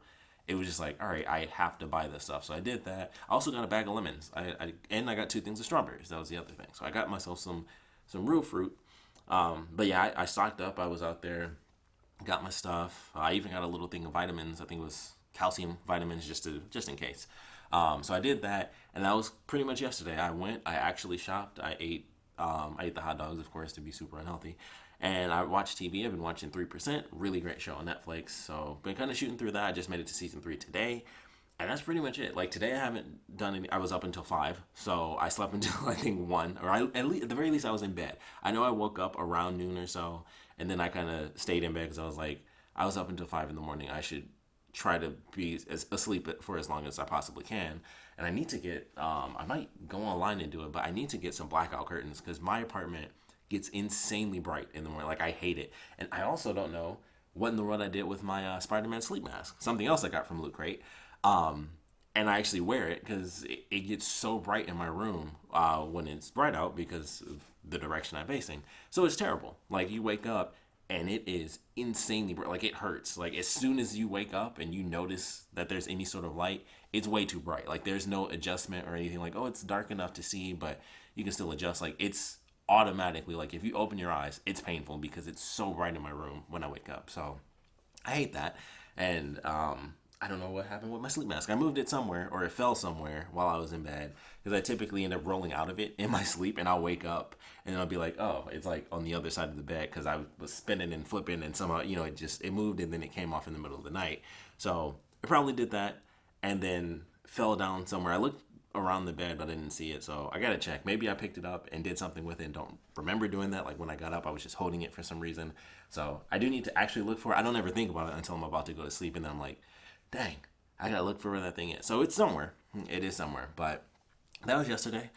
it was just like, all right, I have to buy this stuff. So I did that. I also got a bag of lemons. I got 2 things of strawberries. That was the other thing. So I got myself some real fruit. But yeah, I stocked up. I was out there, got my stuff. I even got a little thing of vitamins. I think it was calcium vitamins just in case. So I did that, and that was pretty much yesterday. I actually shopped. I ate the hot dogs, of course, to be super unhealthy. And I watched TV. I've been watching 3%, really great show on Netflix. So been kind of shooting through that. I just made it to season 3 today, and that's pretty much it. Like today, I haven't done any. I was up until 5, so I slept until I think 1, or at the very least, I was in bed. I know I woke up around noon or so, and then I kind of stayed in bed because I was like, I was up until 5 in the morning. I should try to be asleep for as long as I possibly can. And I need to get. I might go online and do it, but I need to get some blackout curtains because my apartment gets insanely bright in the morning. Like I hate it, and I also don't know what in the world I did with my Spider-Man sleep mask. Something else I got from Loot Crate, and I actually wear it because it gets so bright in my room when it's bright out because of the direction I'm facing. So it's terrible. Like you wake up and it is insanely bright. Like, it hurts. Like, as soon as you wake up and you notice that there's any sort of light, it's way too bright. Like, there's no adjustment or anything like, oh, it's dark enough to see, but you can still adjust. Like, it's automatically, like, if you open your eyes, it's painful because it's so bright in my room when I wake up. So I hate that. And I don't know what happened with my sleep mask. I moved it somewhere, or it fell somewhere while I was in bed, because I typically end up rolling out of it in my sleep, and I'll wake up and I'll be like, oh, it's like on the other side of the bed, because I was spinning and flipping, and somehow, it moved, and then it came off in the middle of the night. So it probably did that, and then fell down somewhere. I looked around the bed, but I didn't see it, so I gotta check. Maybe I picked it up and did something with it and don't remember doing that. Like, when I got up, I was just holding it for some reason. So I do need to actually look for it. I don't ever think about it until I'm about to go to sleep, and then I'm like, dang, I gotta look for where that thing is. So it's somewhere. It is somewhere. But that was yesterday.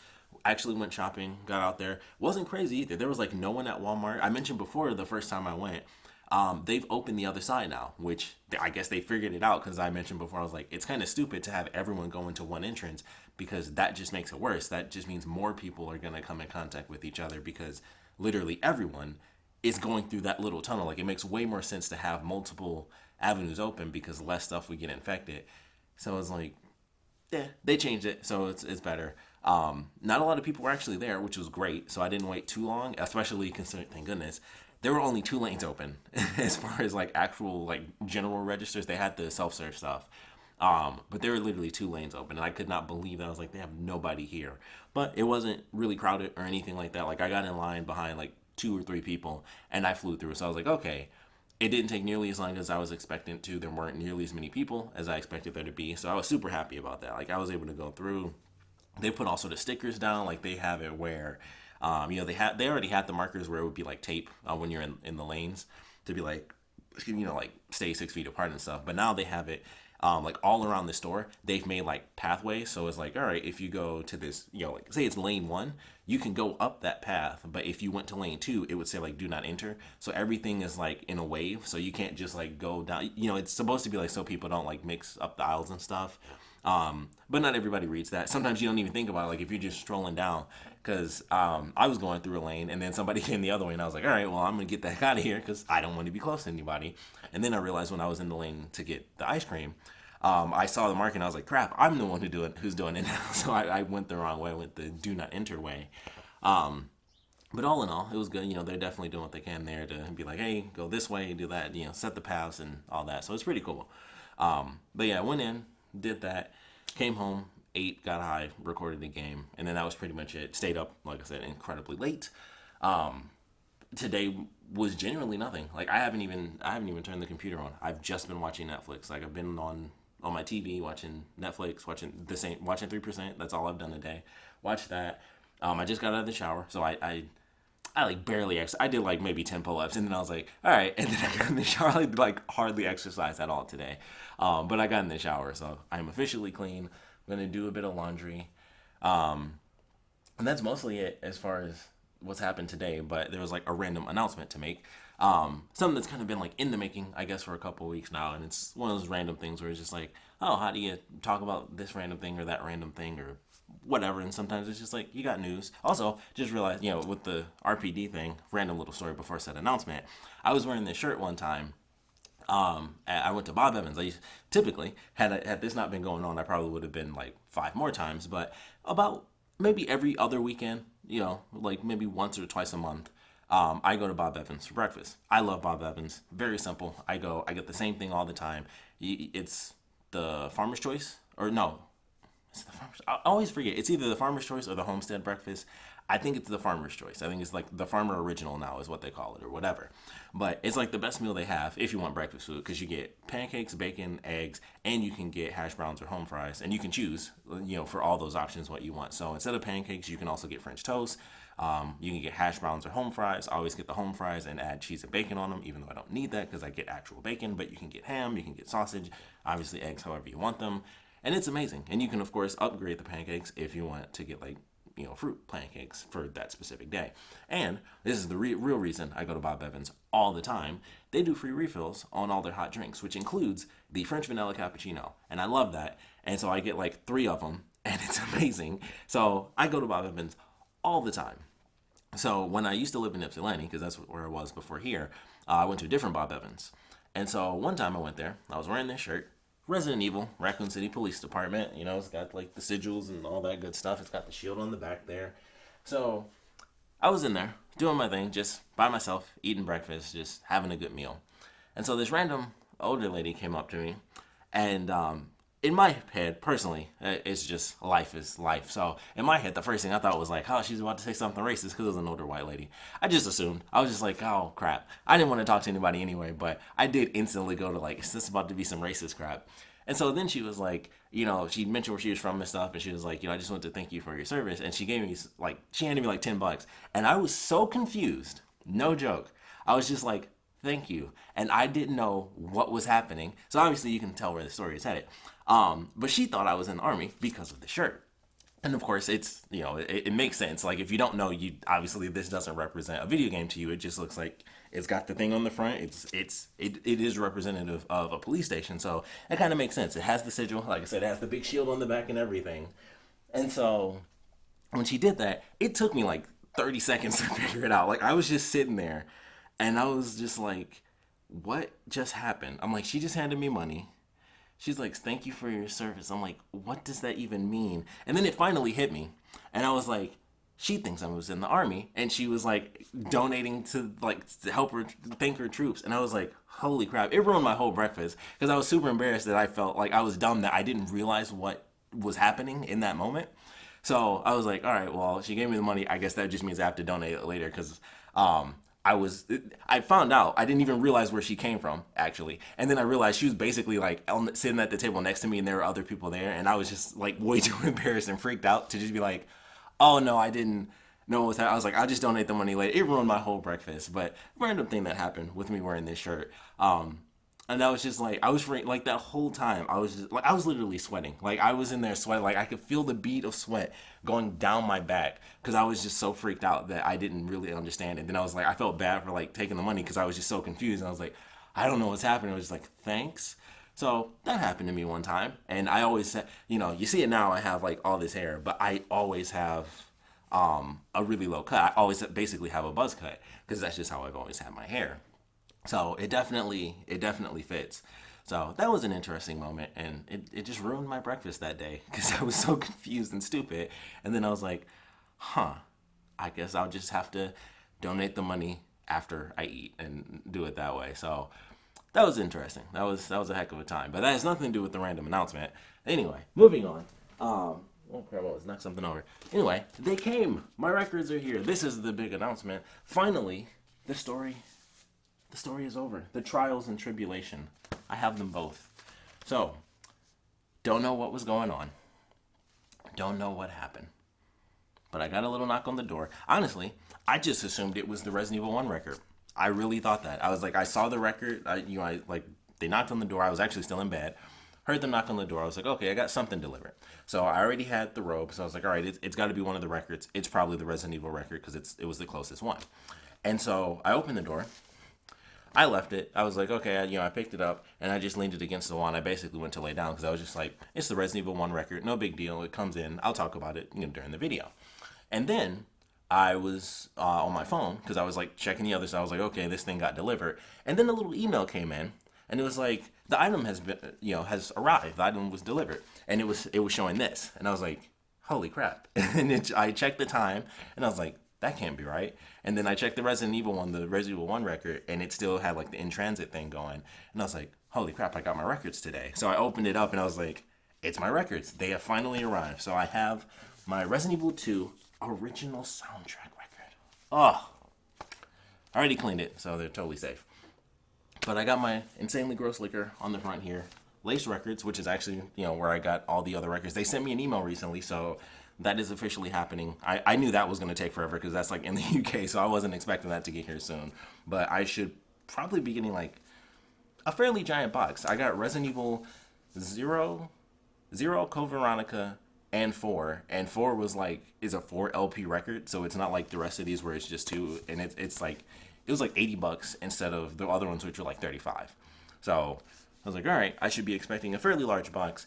Actually went shopping, got out there. Wasn't crazy either. There was like no one at Walmart. I mentioned before, the first time I went, they've opened the other side now, which I guess they figured it out, because I mentioned before, I was like, it's kind of stupid to have everyone go into one entrance, because that just makes it worse. That just means more people are going to come in contact with each other, because literally everyone is going through that little tunnel. Like, it makes way more sense to have multiple avenues open, because less stuff would get infected. So it's like, yeah, they changed it, so it's better. Not a lot of people were actually there, which was great. So I didn't wait too long, especially considering, thank goodness, there were only 2 lanes open as far as like actual like general registers. They had the self-serve stuff, but there were literally 2 lanes open, and I could not believe that. I was like, they have nobody here. But it wasn't really crowded or anything like that. Like, I got in line behind like 2 or 3 people, and I flew through. So I was like, okay. It didn't take nearly as long as I was expecting it to. There weren't nearly as many people as I expected there to be. So I was super happy about that. Like, I was able to go through. They put all sort of stickers down. Like, they have it where, they already had the markers where it would be like tape when you're in the lanes, to be like, like stay 6 feet apart and stuff. But now they have it like all around the store. They've made like pathways. So it's like, all right, if you go to this, like say it's lane 1, you can go up that path. But if you went to lane 2, it would say like do not enter. So everything is like in a wave. So you can't just like go down. It's supposed to be like so people don't like mix up the aisles and stuff. But not everybody reads that. Sometimes you don't even think about it, like if you're just strolling down, because I was going through a lane, and then somebody came the other way, and I was like, all right, well, I'm gonna get the heck out of here, because I don't want to be close to anybody. And then I realized when I was in the lane to get the ice cream, I saw the mark, and I was like, crap, I'm the one who's doing it now. So I went the wrong way. I went the do not enter way. But all in all, it was good. They're definitely doing what they can there to be like, hey, go this way, do that, set the paths and all that. So it's pretty cool. But yeah, I went in, did that, came home, ate, got high, recorded the game, and then that was pretty much it. Stayed up, like I said, incredibly late. Today was genuinely nothing. Like, I haven't even turned the computer on. I've just been watching Netflix. Like, I've been on my TV watching Netflix, watching 3%. That's all I've done today. Watch that. I just got out of the shower, so I like barely I did like maybe 10 pull-ups, and then I was like, all right, and then I got in the shower. I like hardly exercised at all today, but I got in the shower, so I'm officially clean. I'm gonna do a bit of laundry, and that's mostly it as far as what's happened today. But there was like a random announcement to make, something that's kind of been like in the making, I guess, for a couple of weeks now, and it's one of those random things where it's just like, oh, how do you talk about this random thing or that random thing or whatever, and sometimes it's just like, you got news. Also, just realized, with the RPD thing, random little story before said announcement, I was wearing this shirt one time. I went to Bob Evans. Typically, had this not been going on, I probably would have been like 5 more times, but about maybe every other weekend, like maybe once or twice a month, I go to Bob Evans for breakfast. I love Bob Evans. Very simple. I get the same thing all the time. It's the Farmer's Choice, or no, I always forget. It's either the Farmer's Choice or the Homestead Breakfast. I think it's the Farmer's Choice. I think it's like the Farmer Original now is what they call it, or whatever. But it's like the best meal they have if you want breakfast food, because you get pancakes, bacon, eggs, and you can get hash browns or home fries, and you can choose, for all those options what you want. So instead of pancakes, you can also get French toast. You can get hash browns or home fries. I always get the home fries and add cheese and bacon on them, even though I don't need that because I get actual bacon. But you can get ham, you can get sausage, obviously eggs, however you want them. And it's amazing. And you can, of course, upgrade the pancakes if you want to get, like, fruit pancakes for that specific day. And this is the real reason I go to Bob Evans all the time. They do free refills on all their hot drinks, which includes the French vanilla cappuccino. And I love that. And so I get, like, 3 of them, and it's amazing. So I go to Bob Evans all the time. So when I used to live in Ypsilanti, because that's where I was before here, I went to a different Bob Evans. And so one time I went there, I was wearing this shirt, Resident Evil, Raccoon City Police Department. You know, it's got like the sigils and all that good stuff. It's got the shield on the back there. So I was in there doing my thing, just by myself, eating breakfast, just having a good meal. And so this random older lady came up to me, and in my head, personally, it's just life is life. So in my head, the first thing I thought was like, oh, she's about to say something racist because it was an older white lady. I just assumed. I was just like, oh, crap. I didn't want to talk to anybody anyway, but I did instantly go to like, is this about to be some racist crap? And so then she was like, you know, she mentioned where she was from and stuff, and she was like, you know, I just wanted to thank you for your service. And she gave me like, she handed me like $10, and I was so confused, no joke. I was just like, thank you, and I didn't know what was happening. So obviously, you can tell where the story is headed. But she thought I was in the army because of the shirt. And of course, it's, you know, it makes sense. Like, if you don't know, you obviously this doesn't represent a video game to you. It just looks like it's got the thing on the front. It is representative of a police station, so it kind of makes sense. It has the sigil, like I said, it has the big shield on the back and everything. And so when she did that, it took me like 30 seconds to figure it out. Like, I was just sitting there, and I was just like, what just happened? I'm like, she just handed me money. She's like, thank you for your service. I'm like, what does that even mean? And then it finally hit me. And I was like, she thinks I was in the army. And she was like donating to like to help her thank her troops. And I was like, holy crap. It ruined my whole breakfast because I was super embarrassed that I felt like I was dumb that I didn't realize what was happening in that moment. So I was like, all right, well, she gave me the money. I guess that just means I have to donate it later because I found out, I didn't even realize where she came from, actually. And then I realized she was basically like sitting at the table next to me and there were other people there. And I was just like way too embarrassed and freaked out to just be like, oh no, I didn't know what was happening. I was like, I'll just donate the money later. It ruined my whole breakfast. But random thing that happened with me wearing this shirt. And I was just like, I was free, like that whole time. I was just like, I was literally sweating. Like I was in there sweating. Like I could feel the bead of sweat going down my back because I was just so freaked out that I didn't really understand it. Then I was like, I felt bad for like taking the money because I was just so confused. And I was like, I don't know what's happening. I was just like, thanks. So that happened to me one time. And I always said, you know, you see it now, I have like all this hair, but I always have a really low cut. I always basically have a buzz cut because that's just how I've always had my hair. So it definitely fits. So that was an interesting moment, and it just ruined my breakfast that day because I was so confused and stupid. And then I was like, huh, I guess I'll just have to donate the money after I eat and do it that way. So that was interesting. That was a heck of a time. But that has nothing to do with the random announcement. Anyway, moving on. Oh crap, I was knocked something over. Anyway, they came. My records are here. This is the big announcement. Finally, the story is over. The trials and tribulation. I have them both. So, don't know what was going on. Don't know what happened. But I got a little knock on the door. Honestly, I just assumed it was the Resident Evil 1 record. I really thought that. I was like, I saw the record. They knocked on the door. I was actually still in bed. Heard them knock on the door. I was like, okay, I got something delivered. So I already had the robe. So I was like, all right, it's got to be one of the records. It's probably the Resident Evil record because it was the closest one. And so I opened the door. I left it. I was like, okay, I picked it up and I just leaned it against the wall. And I basically went to lay down because I was just like, it's the Resident Evil 1 record. No big deal. It comes in. I'll talk about it during the video. And then I was on my phone because I was like checking the other side. I was like, okay, this thing got delivered. And then a little email came in and it was like, the item has been, has arrived. The item was delivered. And it was showing this. And I was like, holy crap. And I checked the time and I was like, that can't be right. And then I checked the Resident Evil Resident Evil 1 record, and it still had like the in transit thing going. And I was like, holy crap, I got my records today. So I opened it up and I was like, it's my records. They have finally arrived. So I have my Resident Evil 2 original soundtrack record. Oh, I already cleaned it, so they're totally safe. But I got my Insanely Gross Liquor on the front here. Lace Records, which is actually, where I got all the other records. They sent me an email recently, so that is officially happening. I knew that was going to take forever because that's like in the UK, so I wasn't expecting that to get here soon. But I should probably be getting like a fairly giant box. I got Resident Evil 0, Code Veronica, and 4. And 4 is a 4 LP record, so it's not like the rest of these where it's just 2. And it's like, it was like $80 instead of the other ones, which were like 35. So I was like, all right, I should be expecting a fairly large box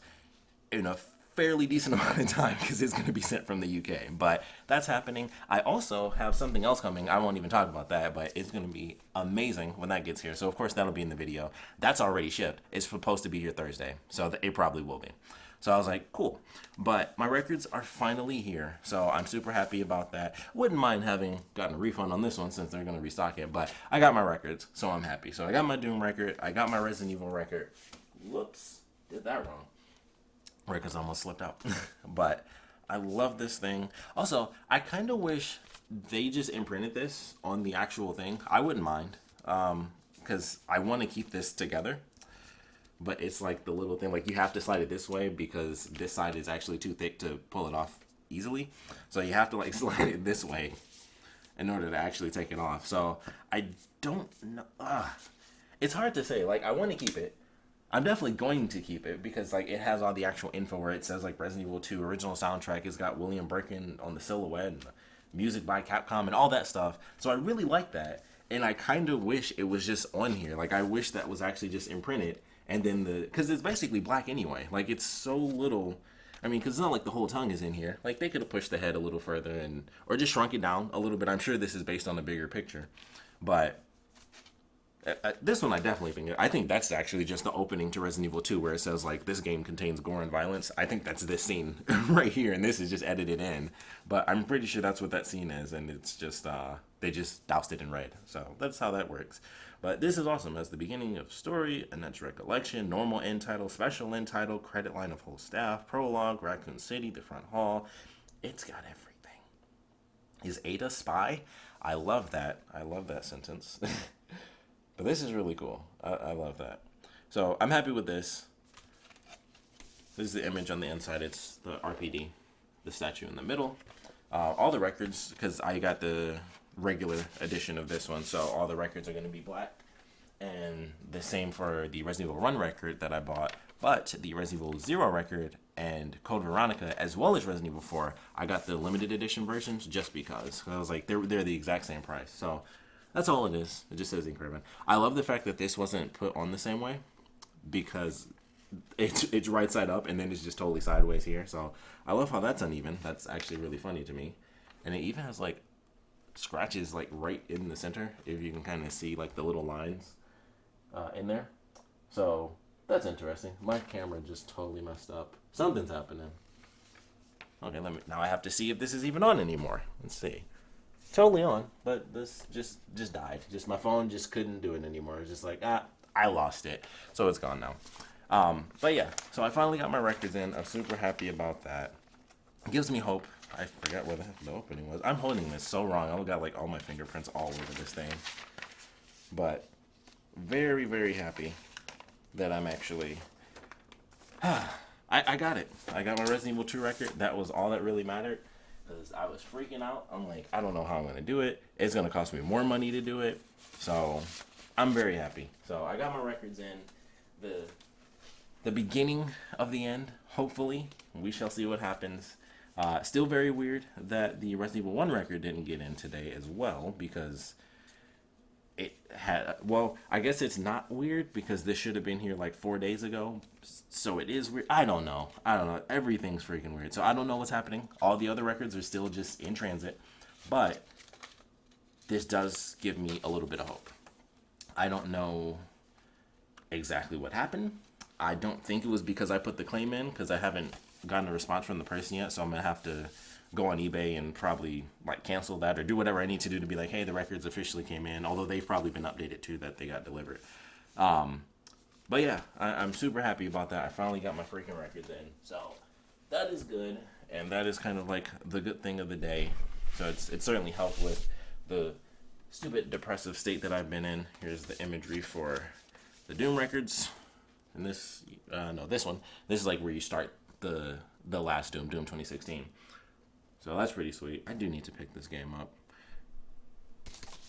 in a fairly decent amount of time because it's going to be sent from the UK. But that's happening. I also have something else coming. I won't even talk about that, but it's going to be amazing when that gets here. So, of course, that'll be in the video. That's already shipped. It's supposed to be here Thursday, so it probably will be. So I was like, cool. But my records are finally here, so I'm super happy about that. Wouldn't mind having gotten a refund on this one since they're going to restock it, but I got my records, so I'm happy. So I got my Doom record. I got my Resident Evil record. Whoops, did that wrong. Records almost slipped out. But I love this thing. Also, I kind of wish they just imprinted this on the actual thing. I wouldn't mind, because I want to keep this together. But it's like the little thing, like you have to slide it this way because this side is actually too thick to pull it off easily. So you have to like slide it this way in order to actually take it off. So I don't know. It's hard to say. Like, I want to keep it. I'm definitely going to keep it because like it has all the actual info where it says like Resident Evil 2 original soundtrack. It's got William Birkin on the silhouette and music by Capcom and all that stuff. So I really like that. And I kind of wish it was just on here. Like, I wish that was actually just imprinted. And then because it's basically black anyway. Like, it's so little. I mean, because it's not like the whole tongue is in here. Like, they could have pushed the head a little further or just shrunk it down a little bit. I'm sure this is based on a bigger picture. But this one I definitely think. I think that's actually just the opening to Resident Evil 2 where it says, like, this game contains gore and violence. I think that's this scene right here. And this is just edited in. But I'm pretty sure that's what that scene is. And it's just, they just doused it in red. So that's how that works. But this is awesome. As the beginning of story, Annette's recollection, normal end title, special end title, credit line of whole staff, prologue, Raccoon City, the front hall. It's got everything. Is Ada spy? I love that. I love that sentence. But this is really cool. I love that. So I'm happy with this. This is the image on the inside. It's the RPD, the statue in the middle. All the records, because I got the regular edition of this one, so all the records are going to be black. And the same for the Resident Evil 1 record that I bought. But the Resident Evil 0 record and Code Veronica, as well as Resident Evil 4, I got the limited edition versions just because. I was like, they're the exact same price. So that's all it is. It just says Incredible. I love the fact that this wasn't put on the same way because it's right side up and then it's just totally sideways here. So I love how that's uneven. That's actually really funny to me. And it even has like scratches like right in the center, if you can kind of see like the little lines in there. So that's interesting. My camera just totally messed up. Something's happening. Okay, now I have to see if this is even on anymore. Let's see. Totally on, but this just died. Just my phone just couldn't do it anymore. It's just like, I lost it. So it's gone now. But yeah, so I finally got my records in. I'm super happy about that. It gives me hope. I forgot where the opening was. I'm holding this so wrong. I've got like all my fingerprints all over this thing. But very, very happy that I'm actually... I got it. I got my Resident Evil 2 record. That was all that really mattered. Because I was freaking out. I'm like, I don't know how I'm going to do it. It's going to cost me more money to do it. So I'm very happy. So I got my records in. The beginning of the end, hopefully. We shall see what happens. Still very weird that the Resident Evil 1 record didn't get in today as well, because it had, well, I guess it's not weird because this should have been here like 4 days ago. So it is weird. I don't know. Everything's freaking weird. So I don't know what's happening. All the other records are still just in transit, but this does give me a little bit of hope. I don't know exactly what happened. I don't think it was because I put the claim in, because I haven't gotten a response from the person yet, so I'm gonna have to go on eBay and probably like cancel that or do whatever I need to do to be like, hey, the records officially came in, although they've probably been updated too that they got delivered. But yeah, I'm super happy about that. I finally got my freaking records in, so that is good, and that is kind of like the good thing of the day. So it certainly helped with the stupid depressive state that I've been in. Here's the imagery for the Doom records, and this one. This is like where you start the last Doom 2016. So that's pretty sweet. I do need to pick this game up.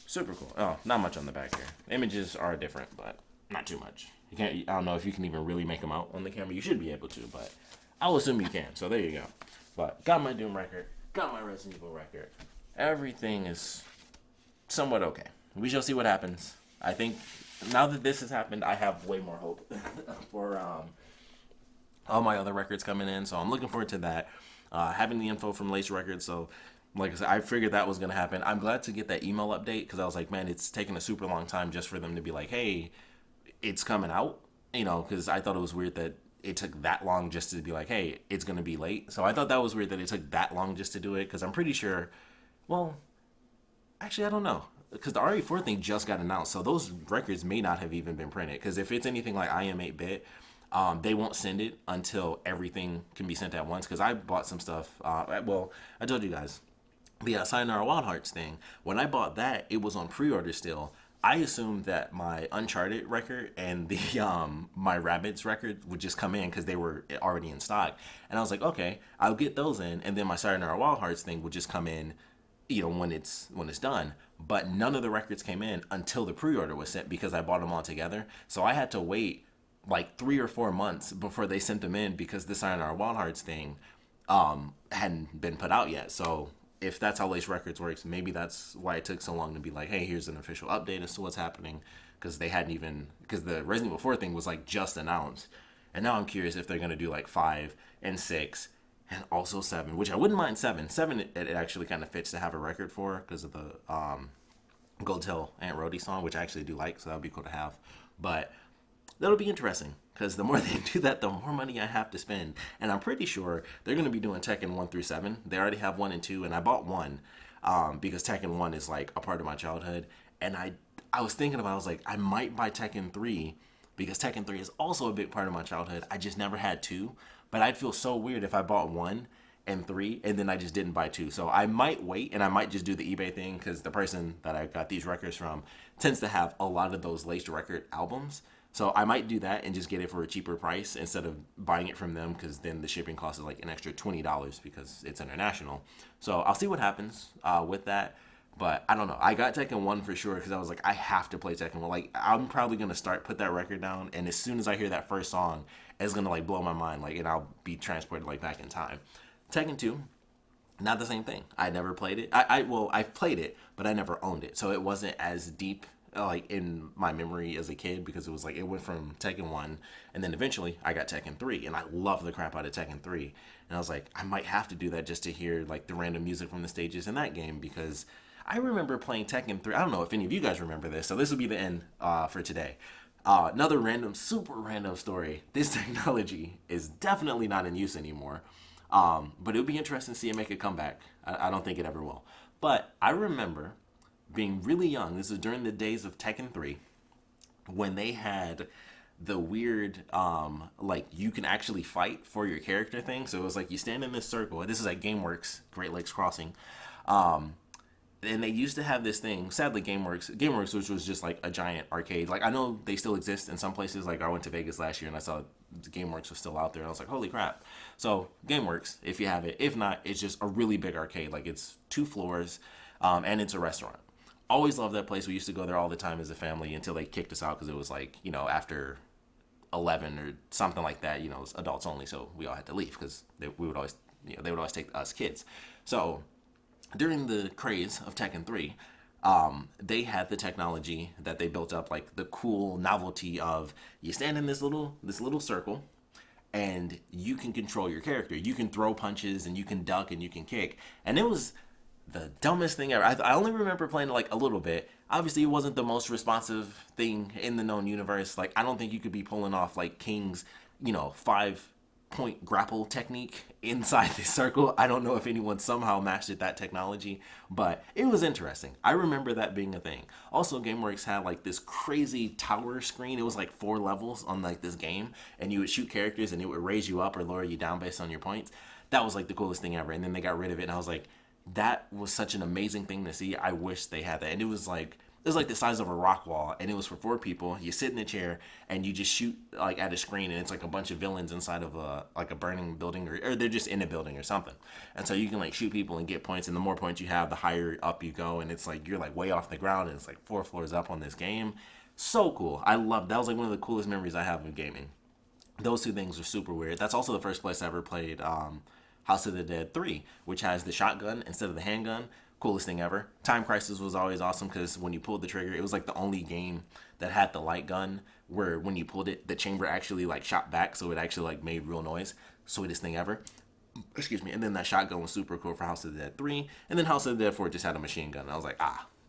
Super cool. Oh, not much on the back here. The images are different, but not too much. You can't. I don't know if you can even really make them out on the camera. You should be able to, but I'll assume you can. So there you go. But got my Doom record. Got my Resident Evil record. Everything is somewhat okay. We shall see what happens. I think now that this has happened, I have way more hope all my other records coming in. So I'm looking forward to that. Having the info from Lace Records. So, like I said, I figured that was going to happen. I'm glad to get that email update because I was like, man, it's taken a super long time just for them to be like, hey, it's coming out. Because I thought it was weird that it took that long just to be like, hey, it's going to be late. So I thought that was weird that it took that long just to do it because I'm pretty sure, well, actually, I don't know. Because the RE4 thing just got announced, so those records may not have even been printed. Because if it's anything like I Am 8-Bit, they won't send it until everything can be sent at once. Because I bought some stuff. Well, I told you guys the Sayonara Wild Hearts thing. When I bought that, it was on pre-order still. I assumed that my Uncharted record and the my Rabbids record would just come in because they were already in stock, and I was like, okay, I'll get those in, and then my Sayonara Wild Hearts thing would just come in, when it's done. But none of the records came in until the pre-order was sent because I bought them all together. So I had to wait like 3 or 4 months before they sent them in because the Sayonara Wild Hearts thing hadn't been put out yet. So if that's how Lace Records works, maybe that's why it took so long to be like, hey, here's an official update as to what's happening, because they hadn't even, because the Resident Evil 4 thing was like just announced. And now I'm curious if they're going to do like 5 and 6 and also 7, which I wouldn't mind 7. 7, it actually kind of fits to have a record for because of the Gold Tail Aunt Rhodey song, which I actually do like, so that would be cool to have. But that'll be interesting because the more they do that, the more money I have to spend. And I'm pretty sure they're going to be doing Tekken 1 through 7. They already have 1 and 2, and I bought 1 because Tekken 1 is like a part of my childhood. And I was thinking about, I was like, I might buy Tekken 3 because Tekken 3 is also a big part of my childhood. I just never had 2, but I'd feel so weird if I bought 1 and 3 and then I just didn't buy 2. So I might wait, and I might just do the eBay thing because the person that I got these records from tends to have a lot of those Laced record albums. So I might do that and just get it for a cheaper price instead of buying it from them, because then the shipping cost is like an extra $20 because it's international. So I'll see what happens with that. But I don't know. I got Tekken 1 for sure because I was like, I have to play Tekken 1. Like, I'm probably going to put that record down, and as soon as I hear that first song, it's going to like blow my mind, like, and I'll be transported like back in time. Tekken 2, not the same thing. I never played it. I played it, but I never owned it. So it wasn't as deep like in my memory as a kid, because it was like it went from Tekken 1 and then eventually I got Tekken 3, and I love the crap out of Tekken 3. And I was like, I might have to do that just to hear like the random music from the stages in that game, because I remember playing Tekken 3. I don't know if any of you guys remember this, so this will be the end for today. Another random, super random story. This technology is definitely not in use anymore, but it would be interesting to see it make a comeback. I don't think it ever will. But I remember being really young. This is during the days of Tekken 3, when they had the weird, like, you can actually fight for your character thing. So it was like you stand in this circle. This is at GameWorks, Great Lakes Crossing. And they used to have this thing. Sadly, GameWorks, which was just like a giant arcade. Like, I know they still exist in some places. Like, I went to Vegas last year and I saw GameWorks was still out there. And I was like, holy crap. So GameWorks, if you have it. If not, it's just a really big arcade. Like, it's 2 floors, and it's a restaurant. Always loved that place. We used to go there all the time as a family until they kicked us out because it was like, after 11 or something like that, it was adults only. So we all had to leave because they would always take us kids. So during the craze of Tekken 3, they had the technology that they built up, like the cool novelty of you stand in this little circle and you can control your character. You can throw punches and you can duck and you can kick. And it was the dumbest thing ever. I only remember playing it like a little bit. Obviously, it wasn't the most responsive thing in the known universe. Like, I don't think you could be pulling off like King's, 5-point grapple technique inside this circle. I don't know if anyone somehow mastered that technology, but it was interesting. I remember that being a thing. Also, GameWorks had like this crazy tower screen. It was like 4 levels on like this game, and you would shoot characters and it would raise you up or lower you down based on your points. That was like the coolest thing ever. And then they got rid of it, and I was like, that was such an amazing thing to see. I wish they had that. And it was like the size of a rock wall, and it was for 4 people. You sit in a chair and you just shoot like at a screen, and it's like a bunch of villains inside of a burning building, or they're just in a building or something. And so you can like shoot people and get points, and the more points you have, the higher up you go. And it's like you're like way off the ground, and it's like 4 floors up on this game. So cool. I love that. Was like one of the coolest memories I have of gaming. Those 2 things are super weird. That's also the first place I ever played House of the Dead 3, which has the shotgun instead of the handgun, coolest thing ever. Time Crisis was always awesome because when you pulled the trigger, it was like the only game that had the light gun where when you pulled it, the chamber actually like shot back, so it actually like made real noise. Sweetest thing ever. Excuse me. And then that shotgun was super cool for House of the Dead 3, and then House of the Dead 4 just had a machine gun. And I was like,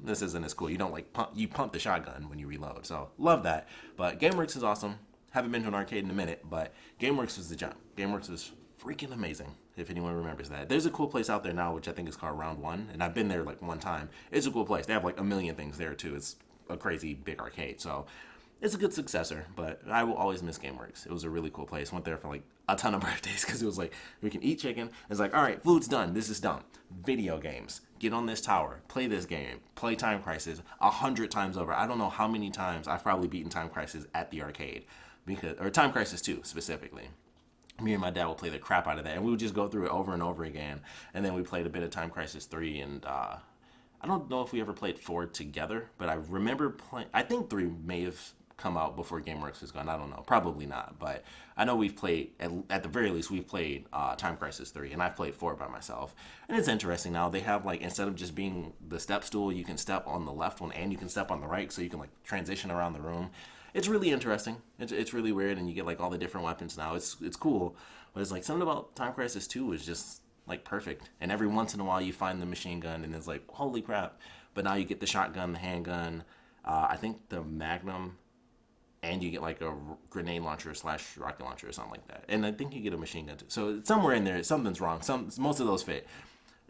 this isn't as cool. You don't like pump the shotgun when you reload. So love that. But GameWorks is awesome. Haven't been to an arcade in a minute, but GameWorks was the jump. GameWorks was freaking amazing, if anyone remembers that. There's a cool place out there now, which I think is called Round One, and I've been there like one time. It's a cool place. They have like a million things there too. It's a crazy big arcade, so it's a good successor. But I will always miss GameWorks. It was a really cool place. Went there for like a ton of birthdays because it was like we can eat chicken. It's like, all right, food's done. This is done. Video games. Get on this tower. Play this game. Play Time Crisis 100 times over. I don't know how many times I've probably beaten Time Crisis at the arcade, or Time Crisis 2 specifically. Me and my dad would play the crap out of that, and we would just go through it over and over again. And then we played a bit of Time Crisis 3, and I don't know if we ever played 4 together, but I remember playing. I think 3 may have come out before GameWorks was gone. I don't know, probably not, but I know we've played at the very least we've played Time Crisis 3, and I've played 4 by myself. And it's interesting now. They have like, instead of just being the step stool, you can step on the left one and you can step on the right, so you can like transition around the room. It's really interesting. It's really weird, and you get like all the different weapons now. It's cool, but it's like something about Time Crisis 2 is just like perfect. And every once in a while you find the machine gun, and it's like, holy crap! But now you get the shotgun, the handgun, I think the Magnum, and you get like a grenade launcher / rocket launcher or something like that. And I think you get a machine gun too. So somewhere in there, something's wrong. Most of those fit.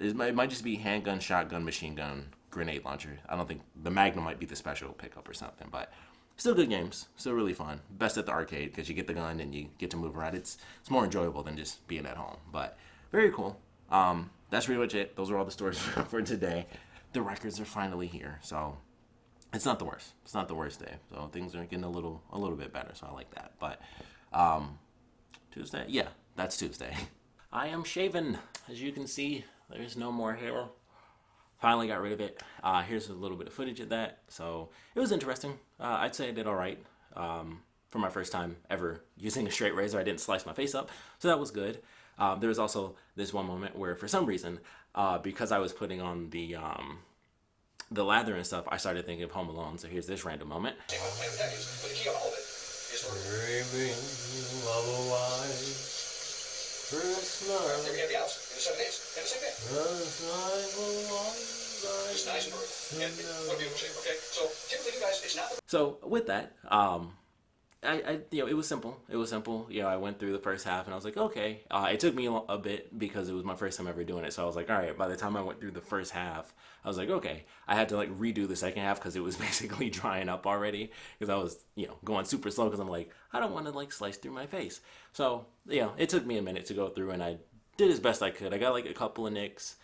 It might just be handgun, shotgun, machine gun, grenade launcher. I don't think the Magnum might be the special pickup or something, but still good games. Still really fun. Best at the arcade because you get the gun and you get to move around. It's more enjoyable than just being at home. But very cool. That's pretty much it. Those are all the stories for today. The records are finally here, so it's not the worst. It's not the worst day. So things are getting a little bit better. So I like that. But Tuesday, yeah, that's Tuesday. I am shaven, as you can see. There's no more hair. Finally got rid of it. Here's a little bit of footage of that. So it was interesting. I'd say I did all right. For my first time ever using a straight razor, I didn't slice my face up, so that was good. There was also this one moment where, for some reason, because I was putting on the lather and stuff, I started thinking of Home Alone. So here's this random moment. So with that, I it was simple. It was simple. I went through the first half and I was like, okay. It took me a bit because it was my first time ever doing it. So I was like, all right. By the time I went through the first half, I was like, okay. I had to like redo the second half because it was basically drying up already because I was going super slow because I'm like, I don't want to like slice through my face. So it took me a minute to go through and I did as best I could. I got like a couple of nicks.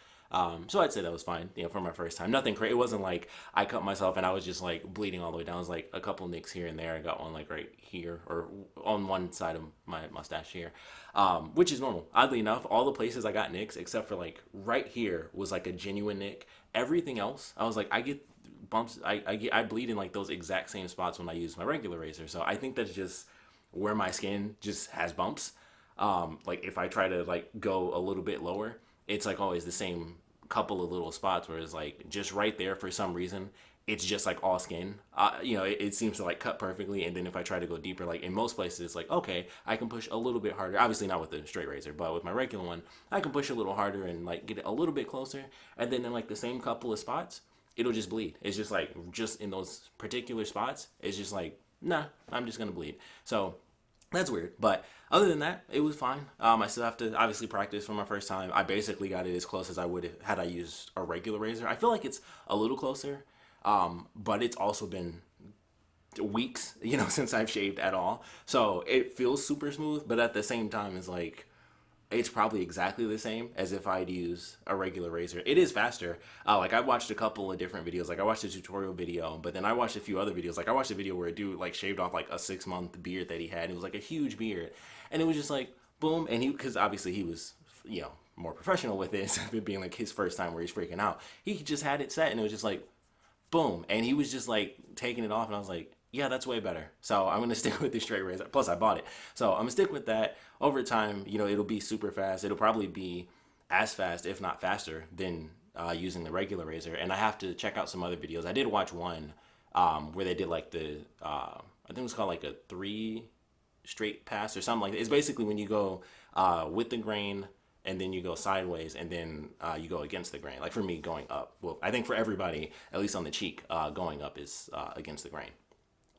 So I'd say that was fine, for my first time. Nothing crazy. It wasn't like I cut myself and I was just like bleeding all the way down. It was like a couple nicks here and there. I got one like right here or on one side of my mustache here, which is normal. Oddly enough, all the places I got nicks except for like right here was like a genuine nick. Everything else, I was like, I get bumps. I bleed in like those exact same spots when I use my regular razor. So I think that's just where my skin just has bumps. Like if I try to like go a little bit lower, it's like always the same couple of little spots where it's like just right there for some reason it's just like all skin. It seems to like cut perfectly, and then if I try to go deeper, like in most places it's like, okay, I can push a little bit harder, obviously not with the straight razor, but with my regular one I can push a little harder and like get it a little bit closer, and then in like the same couple of spots it'll just bleed. It's just like just in those particular spots it's just like, nah, I'm just gonna bleed. So that's weird, but other than that, it was fine. I still have to obviously practice for my first time. I basically got it as close as I would had I used a regular razor. I feel like it's a little closer, but it's also been weeks, since I've shaved at all. So it feels super smooth, but at the same time, it's like it's probably exactly the same as if I'd use a regular razor. It is faster. Like I watched a couple of different videos. Like I watched a tutorial video, but then I watched a few other videos. Like I watched a video where a dude like shaved off like a 6-month beard that he had. It was like a huge beard, and it was just like boom. And because obviously he was more professional with it, instead of it being like his first time where he's freaking out. He just had it set, and it was just like boom. And he was just like taking it off, and I was like, yeah, that's way better. So I'm going to stick with the straight razor. Plus, I bought it. So I'm going to stick with that. Over time, it'll be super fast. It'll probably be as fast, if not faster, than using the regular razor, and I have to check out some other videos. I did watch one where they did like I think it was called like a three straight pass or something like that. It's basically when you go with the grain and then you go sideways and then you go against the grain. Like for me, going up. Well, I think for everybody, at least on the cheek, going up is against the grain.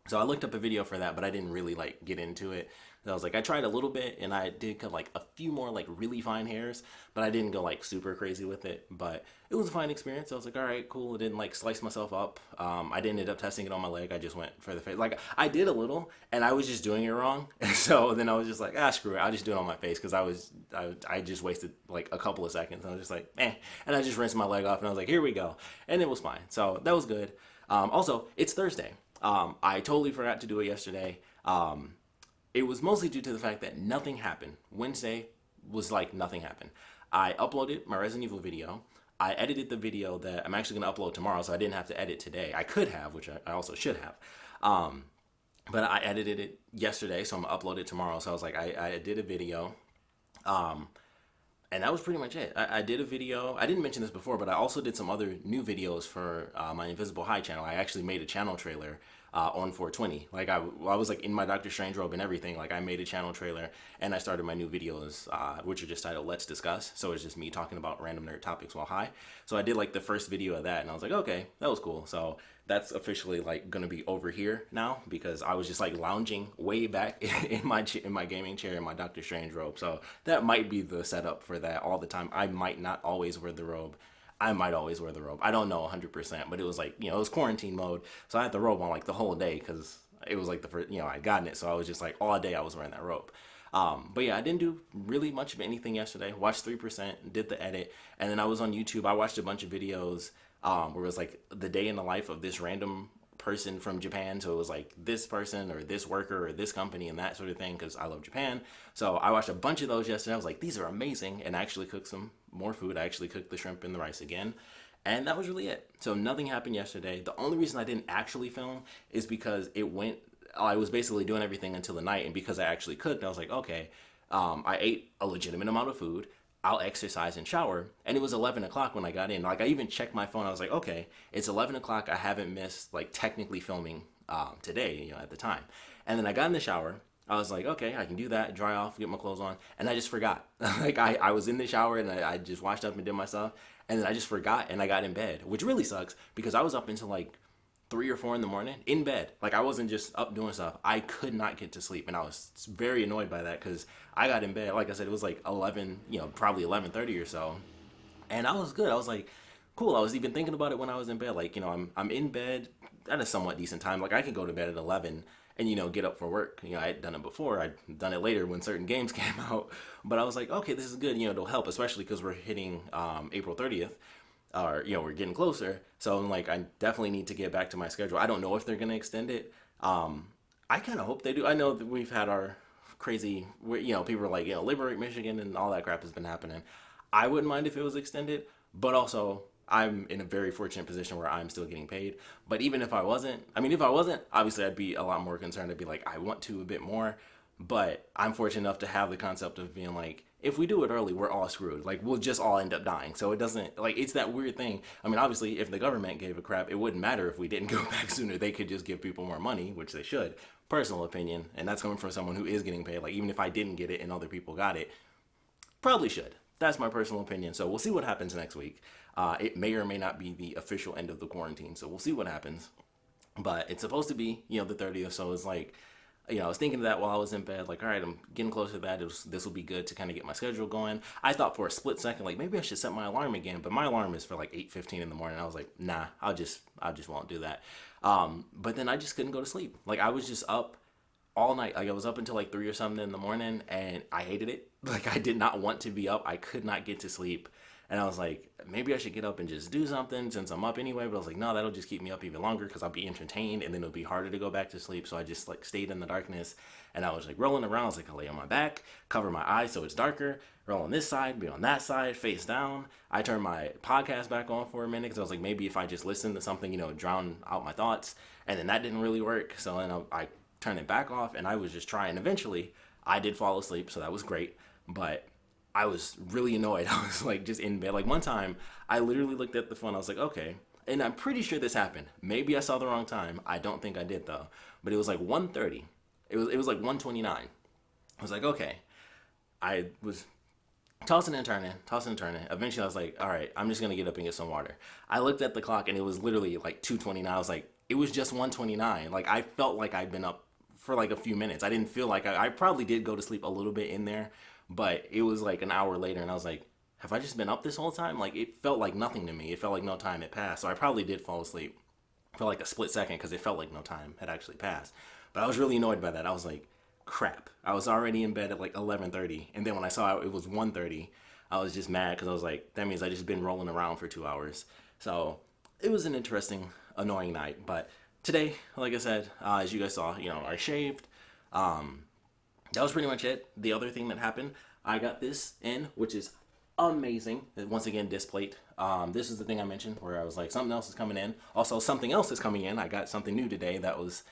So I looked up a video for that, but I didn't really like get into it. I was like, I tried a little bit and I did cut like a few more like really fine hairs, but I didn't go like super crazy with it. But it was a fine experience. I was like, all right, cool. I didn't like slice myself up. I didn't end up testing it on my leg. I just went for the face. Like I did a little and I was just doing it wrong. And so then I was just like, screw it. I'll just do it on my face because I just wasted like a couple of seconds. I was just like, and I just rinsed my leg off and I was like, here we go. And it was fine. So that was good. Also, it's Thursday. I totally forgot to do it yesterday. It was mostly due to the fact that nothing happened. Wednesday was like nothing happened. I uploaded my Resident Evil video. I edited the video that I'm actually going to upload tomorrow, so I didn't have to edit today. I could have, which I also should have. But I edited it yesterday, so I'm going to upload it tomorrow. So I was like, I did a video. And that was pretty much it. I did a video. I didn't mention this before, but I also did some other new videos for my Invisible High channel. I actually made a channel trailer on 420. Like I was like in my Doctor Strange robe and everything. Like I made a channel trailer and I started my new videos, which are just titled Let's Discuss. So it's just me talking about random nerd topics while high. So I did like the first video of that and I was like, okay, that was cool. So that's officially like gonna be over here now because I was just like lounging way back in my gaming chair in my Doctor Strange robe. So that might be the setup for that all the time. I might not always wear the robe. I might always wear the robe. I don't know 100%, but it was like, it was quarantine mode. So I had the robe on like the whole day because it was like the first, I'd gotten it. So I was just like all day I was wearing that robe. But yeah, I didn't do really much of anything yesterday. Watched 3%, did the edit. And then I was on YouTube. I watched a bunch of videos where it was like the day in the life of this random person from Japan. So it was like this person or this worker or this company and that sort of thing because I love Japan. So I watched a bunch of those yesterday. I was like, these are amazing. And I actually cooked some more food. I actually cooked the shrimp and the rice again. And that was really it. So nothing happened yesterday. The only reason I didn't actually film is because I was basically doing everything until the night. And because I actually cooked, I was like, okay, I ate a legitimate amount of food. I'll exercise and shower. And it was 11 o'clock when I got in. Like I even checked my phone. I was like, okay, it's 11 o'clock. I haven't missed like technically filming today, at the time. And then I got in the shower. I was like, okay, I can do that, dry off, get my clothes on. And I just forgot. Like I was in the shower and I just washed up and did my stuff. And then I just forgot and I got in bed, which really sucks because I was up until like 3 or 4 in the morning in bed. Like I wasn't just up doing stuff. I could not get to sleep. And I was very annoyed by that because I got in bed. Like I said, it was like 11, probably 11:30 or so. And I was good. I was like, cool. I was even thinking about it when I was in bed. Like, I'm in bed at a somewhat decent time. Like I could go to bed at 11 and, get up for work. I had done it before. I'd done it later when certain games came out. But I was like, okay, this is good. It'll help, especially because we're hitting April 30th. Or, we're getting closer. So I'm like, I definitely need to get back to my schedule. I don't know if they're going to extend it. I kind of hope they do. I know that we've had our crazy, people are like, liberate Michigan and all that crap has been happening. I wouldn't mind if it was extended, but also I'm in a very fortunate position where I'm still getting paid. But even if I wasn't, obviously I'd be a lot more concerned. I'd be like, I want to a bit more, but I'm fortunate enough to have the concept of being like, if we do it early, we're all screwed. Like, we'll just all end up dying. So it doesn't, like, it's that weird thing. Obviously, if the government gave a crap, it wouldn't matter if we didn't go back sooner. They could just give people more money, which they should. Personal opinion, and that's coming from someone who is getting paid. Like, even if I didn't get it and other people got it, probably should. That's my personal opinion. So we'll see what happens next week. It may or may not be the official end of the quarantine. So we'll see what happens. But it's supposed to be, the 30th. So it's like, I was thinking of that while I was in bed, like, all right, I'm getting closer to that. This will be good to kind of get my schedule going. I thought for a split second, like, maybe I should set my alarm again, but my alarm is for like 8:15 in the morning. I was like, nah, I just won't do that. But then I just couldn't go to sleep. Like, I was just up all night. Like, I was up until like 3 or something in the morning, and I hated it. Like, I did not want to be up. I could not get to sleep. And I was like, maybe I should get up and just do something since I'm up anyway. But I was like, no, that'll just keep me up even longer because I'll be entertained and then it'll be harder to go back to sleep. So I just like stayed in the darkness and I was like rolling around. I was like, I'll lay on my back, cover my eyes so it's darker, roll on this side, be on that side, face down. I turned my podcast back on for a minute because I was like, maybe if I just listen to something, drown out my thoughts. And then that didn't really work. So then I turned it back off and I was just trying. Eventually, I did fall asleep. So that was great. But I was really annoyed. I was like just in bed. Like one time, I literally looked at the phone. I was like, okay. And I'm pretty sure this happened. Maybe I saw the wrong time. I don't think I did though. But it was like 1:30. It was like 1:29. I was like, okay. I was tossing and turning. Eventually, I was like, all right, I'm just gonna get up and get some water. I looked at the clock and it was literally like 2:29. I was like, it was just 1:29. Like I felt like I'd been up for like a few minutes. I didn't feel like I probably did go to sleep a little bit in there, but it was like an hour later, and I was like, have I just been up this whole time? Like it felt like nothing to me. It felt like no time had passed. So I probably did fall asleep for like a split second because it felt like no time had actually passed. But I was really annoyed by that. I was like, crap. I was already in bed at like 11:30, and then when I saw it was 1:30, I was just mad because I was like, that means I just been rolling around for 2 hours. So it was an interesting, annoying night. But today, like I said, as you guys saw, I shaved. That was pretty much it. The other thing that happened, I got this in, which is amazing. Once again, disc plate. This is the thing I mentioned where I was like, something else is coming in. Also, something else is coming in. I got something new today that was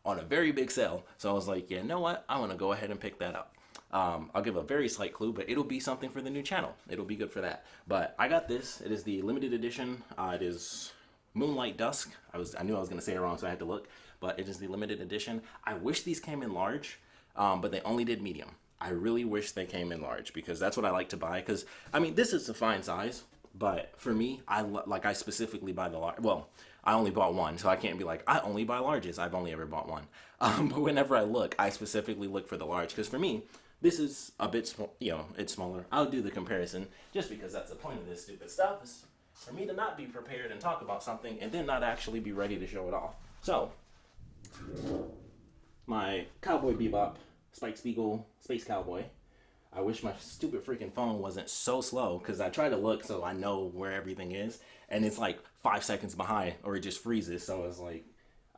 on a very big sale. So I was like, yeah, you know what? I'm going to go ahead and pick that up. I'll give a very slight clue, but it'll be something for the new channel. It'll be good for that. But I got this. It is the limited edition. It is Moonlight Dusk. I knew I was going to say it wrong, so I had to look. But it is the limited edition. I wish these came in large, but they only did medium. I really wish they came in large because that's what I like to buy. Because, I mean, this is a fine size, but for me, I specifically buy the large. Well, I only bought one, so I can't be like, I only buy larges. I've only ever bought one. But whenever I look, I specifically look for the large because for me, this is a bit small, it's smaller. I'll do the comparison just because that's the point of this stupid stuff is for me to not be prepared and talk about something and then not actually be ready to show it off. So, my Cowboy Bebop Spike Spiegel Space Cowboy. I wish my stupid freaking phone wasn't so slow because I try to look so I know where everything is and it's like 5 seconds behind or it just freezes, so it's like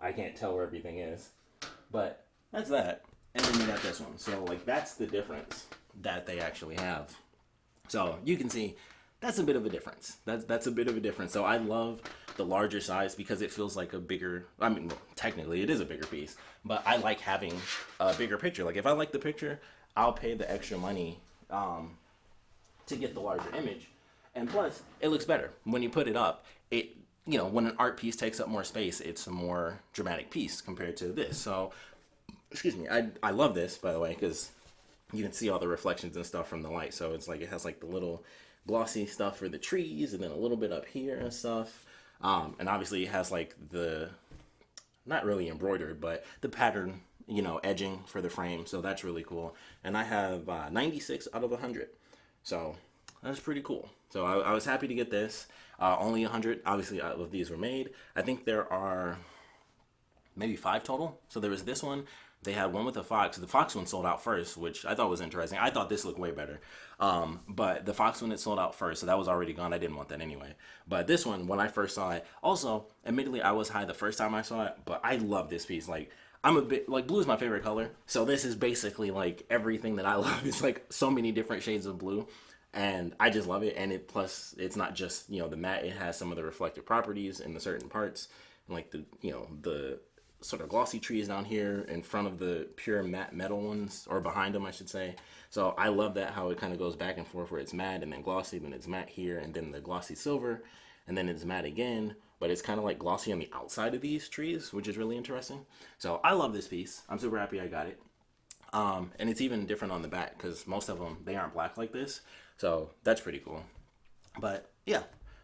I can't tell where everything is. But that's that. And then you got this one. So like that's the difference that they actually have. So you can see that's a bit of a difference. That's a bit of a difference. So I love the larger size because it feels like a bigger, I mean, well, technically it is a bigger piece, but I like having a bigger picture. Like if I like the picture, I'll pay the extra money to get the larger image. And plus, it looks better. When you put it up, when an art piece takes up more space, it's a more dramatic piece compared to this. So, excuse me, I love this, by the way, because you can see all the reflections and stuff from the light. So it's like it has like the little glossy stuff for the trees and then a little bit up here and stuff. And obviously it has like the, not really embroidered, but the pattern, edging for the frame. So that's really cool. And I have 96 out of 100. So that's pretty cool. So I was happy to get this. Only 100, obviously, of these were made. I think there are maybe 5 total. So there was this one. They had one with a fox. The fox one sold out first, which I thought was interesting. I thought this looked way better. But the fox one, it sold out first, so that was already gone. I didn't want that anyway. But this one, when I first saw it, also, admittedly, I was high the first time I saw it, but I love this piece. Like, I'm a bit, like, blue is my favorite color. So this is basically, like, everything that I love. It's, like, so many different shades of blue. And I just love it. And plus, it's not just, the matte. It has some of the reflective properties in the certain parts. And, like, the sort of glossy trees down here in front of the pure matte metal ones, or behind them I should say. So I love that how it kind of goes back and forth where it's matte and then glossy, then it's matte here and then the glossy silver and then it's matte again, but it's kind of like glossy on the outside of these trees, which is really interesting. So I love this piece. I'm super happy I got it. And it's even different on the back because most of them, they aren't black like this. So that's pretty cool. But yeah,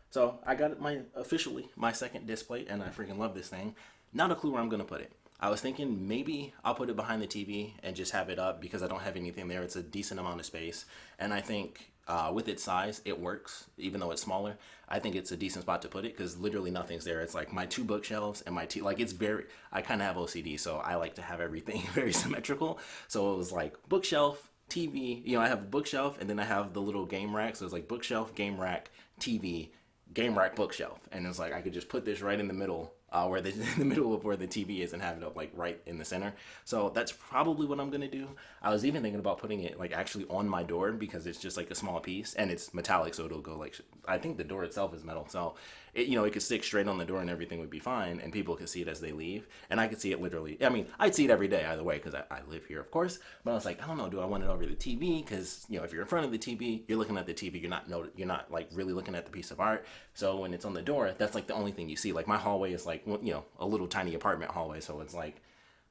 so I got officially my second disc plate and I freaking love this thing. Not a clue where I'm going to put it. I was thinking maybe I'll put it behind the TV and just have it up because I don't have anything there. It's a decent amount of space. And I think with its size, it works. Even though it's smaller, I think it's a decent spot to put it because literally nothing's there. It's like my 2 bookshelves and like it's very, I kind of have OCD, so I like to have everything very symmetrical. So it was like bookshelf, TV, I have a bookshelf and then I have the little game rack. So it's like bookshelf, game rack, TV, game rack, bookshelf. And it's like I could just put this right in the middle in the middle of where the TV is and have it up like right in the center. So that's probably what I'm gonna do. I was even thinking about putting it like actually on my door because it's just like a small piece and it's metallic, so it'll go like, I think the door itself is metal, so it could stick straight on the door and everything would be fine, and people could see it as they leave, and I could see it literally. I mean, I'd see it every day either way because I live here, of course. But I was like, I don't know, do I want it over the TV? Because if you're in front of the TV, you're looking at the TV. You're not like really looking at the piece of art. So when it's on the door, that's like the only thing you see. Like my hallway is like a little tiny apartment hallway, so it's like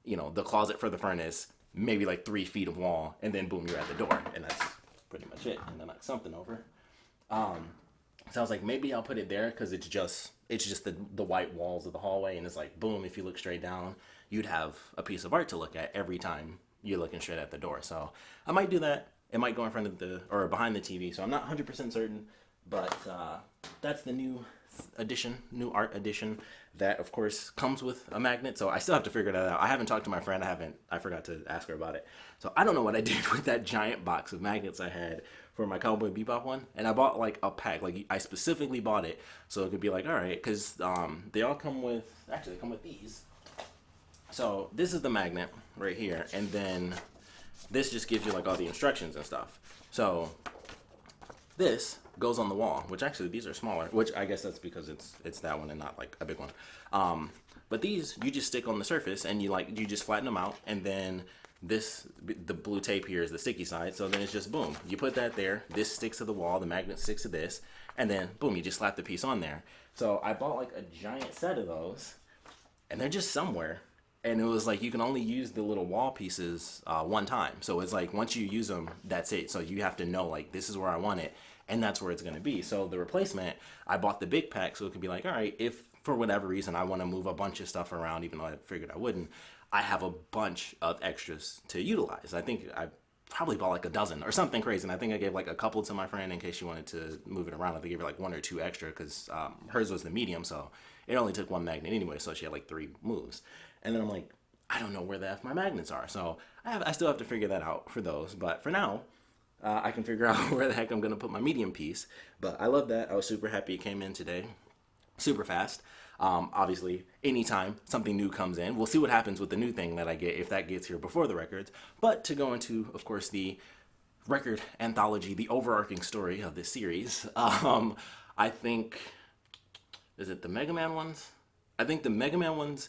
the closet for the furnace, maybe like 3 feet of wall, and then boom, you're at the door, and that's pretty much it. And then like something over. So I was like, maybe I'll put it there because it's just the white walls of the hallway, and it's like boom, if you look straight down, you'd have a piece of art to look at every time you're looking straight at the door. So I might do that. It might go in front of or behind the TV. So I'm not 100% certain, but that's the new art edition that of course comes with a magnet. So I still have to figure that out. I haven't talked to my friend. I forgot to ask her about it. So I don't know what I did with that giant box of magnets I had for my Cowboy Bebop one, and I bought like a pack. Like I specifically bought it so it could be like, all right, because they come with these. So this is the magnet right here, and then this just gives you like all the instructions and stuff. So this goes on the wall, which actually these are smaller, which I guess that's because it's that one and not like a big one. But these you just stick on the surface and you just flatten them out, and then the blue tape here is the sticky side, so then it's just boom, you put that there, this sticks to the wall, the magnet sticks to this, and then boom, you just slap the piece on there. So I bought like a giant set of those, and they're just somewhere, and it was like you can only use the little wall pieces one time. So it's like once you use them, that's it. So you have to know like this is where I want it, and that's where it's going to be. So the replacement, I bought the big pack so it could be like, all right, if for whatever reason I want to move a bunch of stuff around, even though I figured I wouldn't, I have a bunch of extras to utilize. I think I probably bought like a dozen or something crazy, and I think I gave like a couple to my friend in case she wanted to move it around. I think I gave her like 1 or 2 extra because hers was the medium, so it only took 1 magnet anyway, so she had like 3 moves. And then I'm like, I don't know where the F my magnets are, so I still have to figure that out for those. But for now, I can figure out where the heck I'm going to put my medium piece. But I love that. I was super happy it came in today. Super fast. Obviously, anytime something new comes in, we'll see what happens with the new thing that I get, if that gets here before the records. But to go into, of course, the record anthology, the overarching story of this series, I think, is it the Mega Man ones? I think the Mega Man ones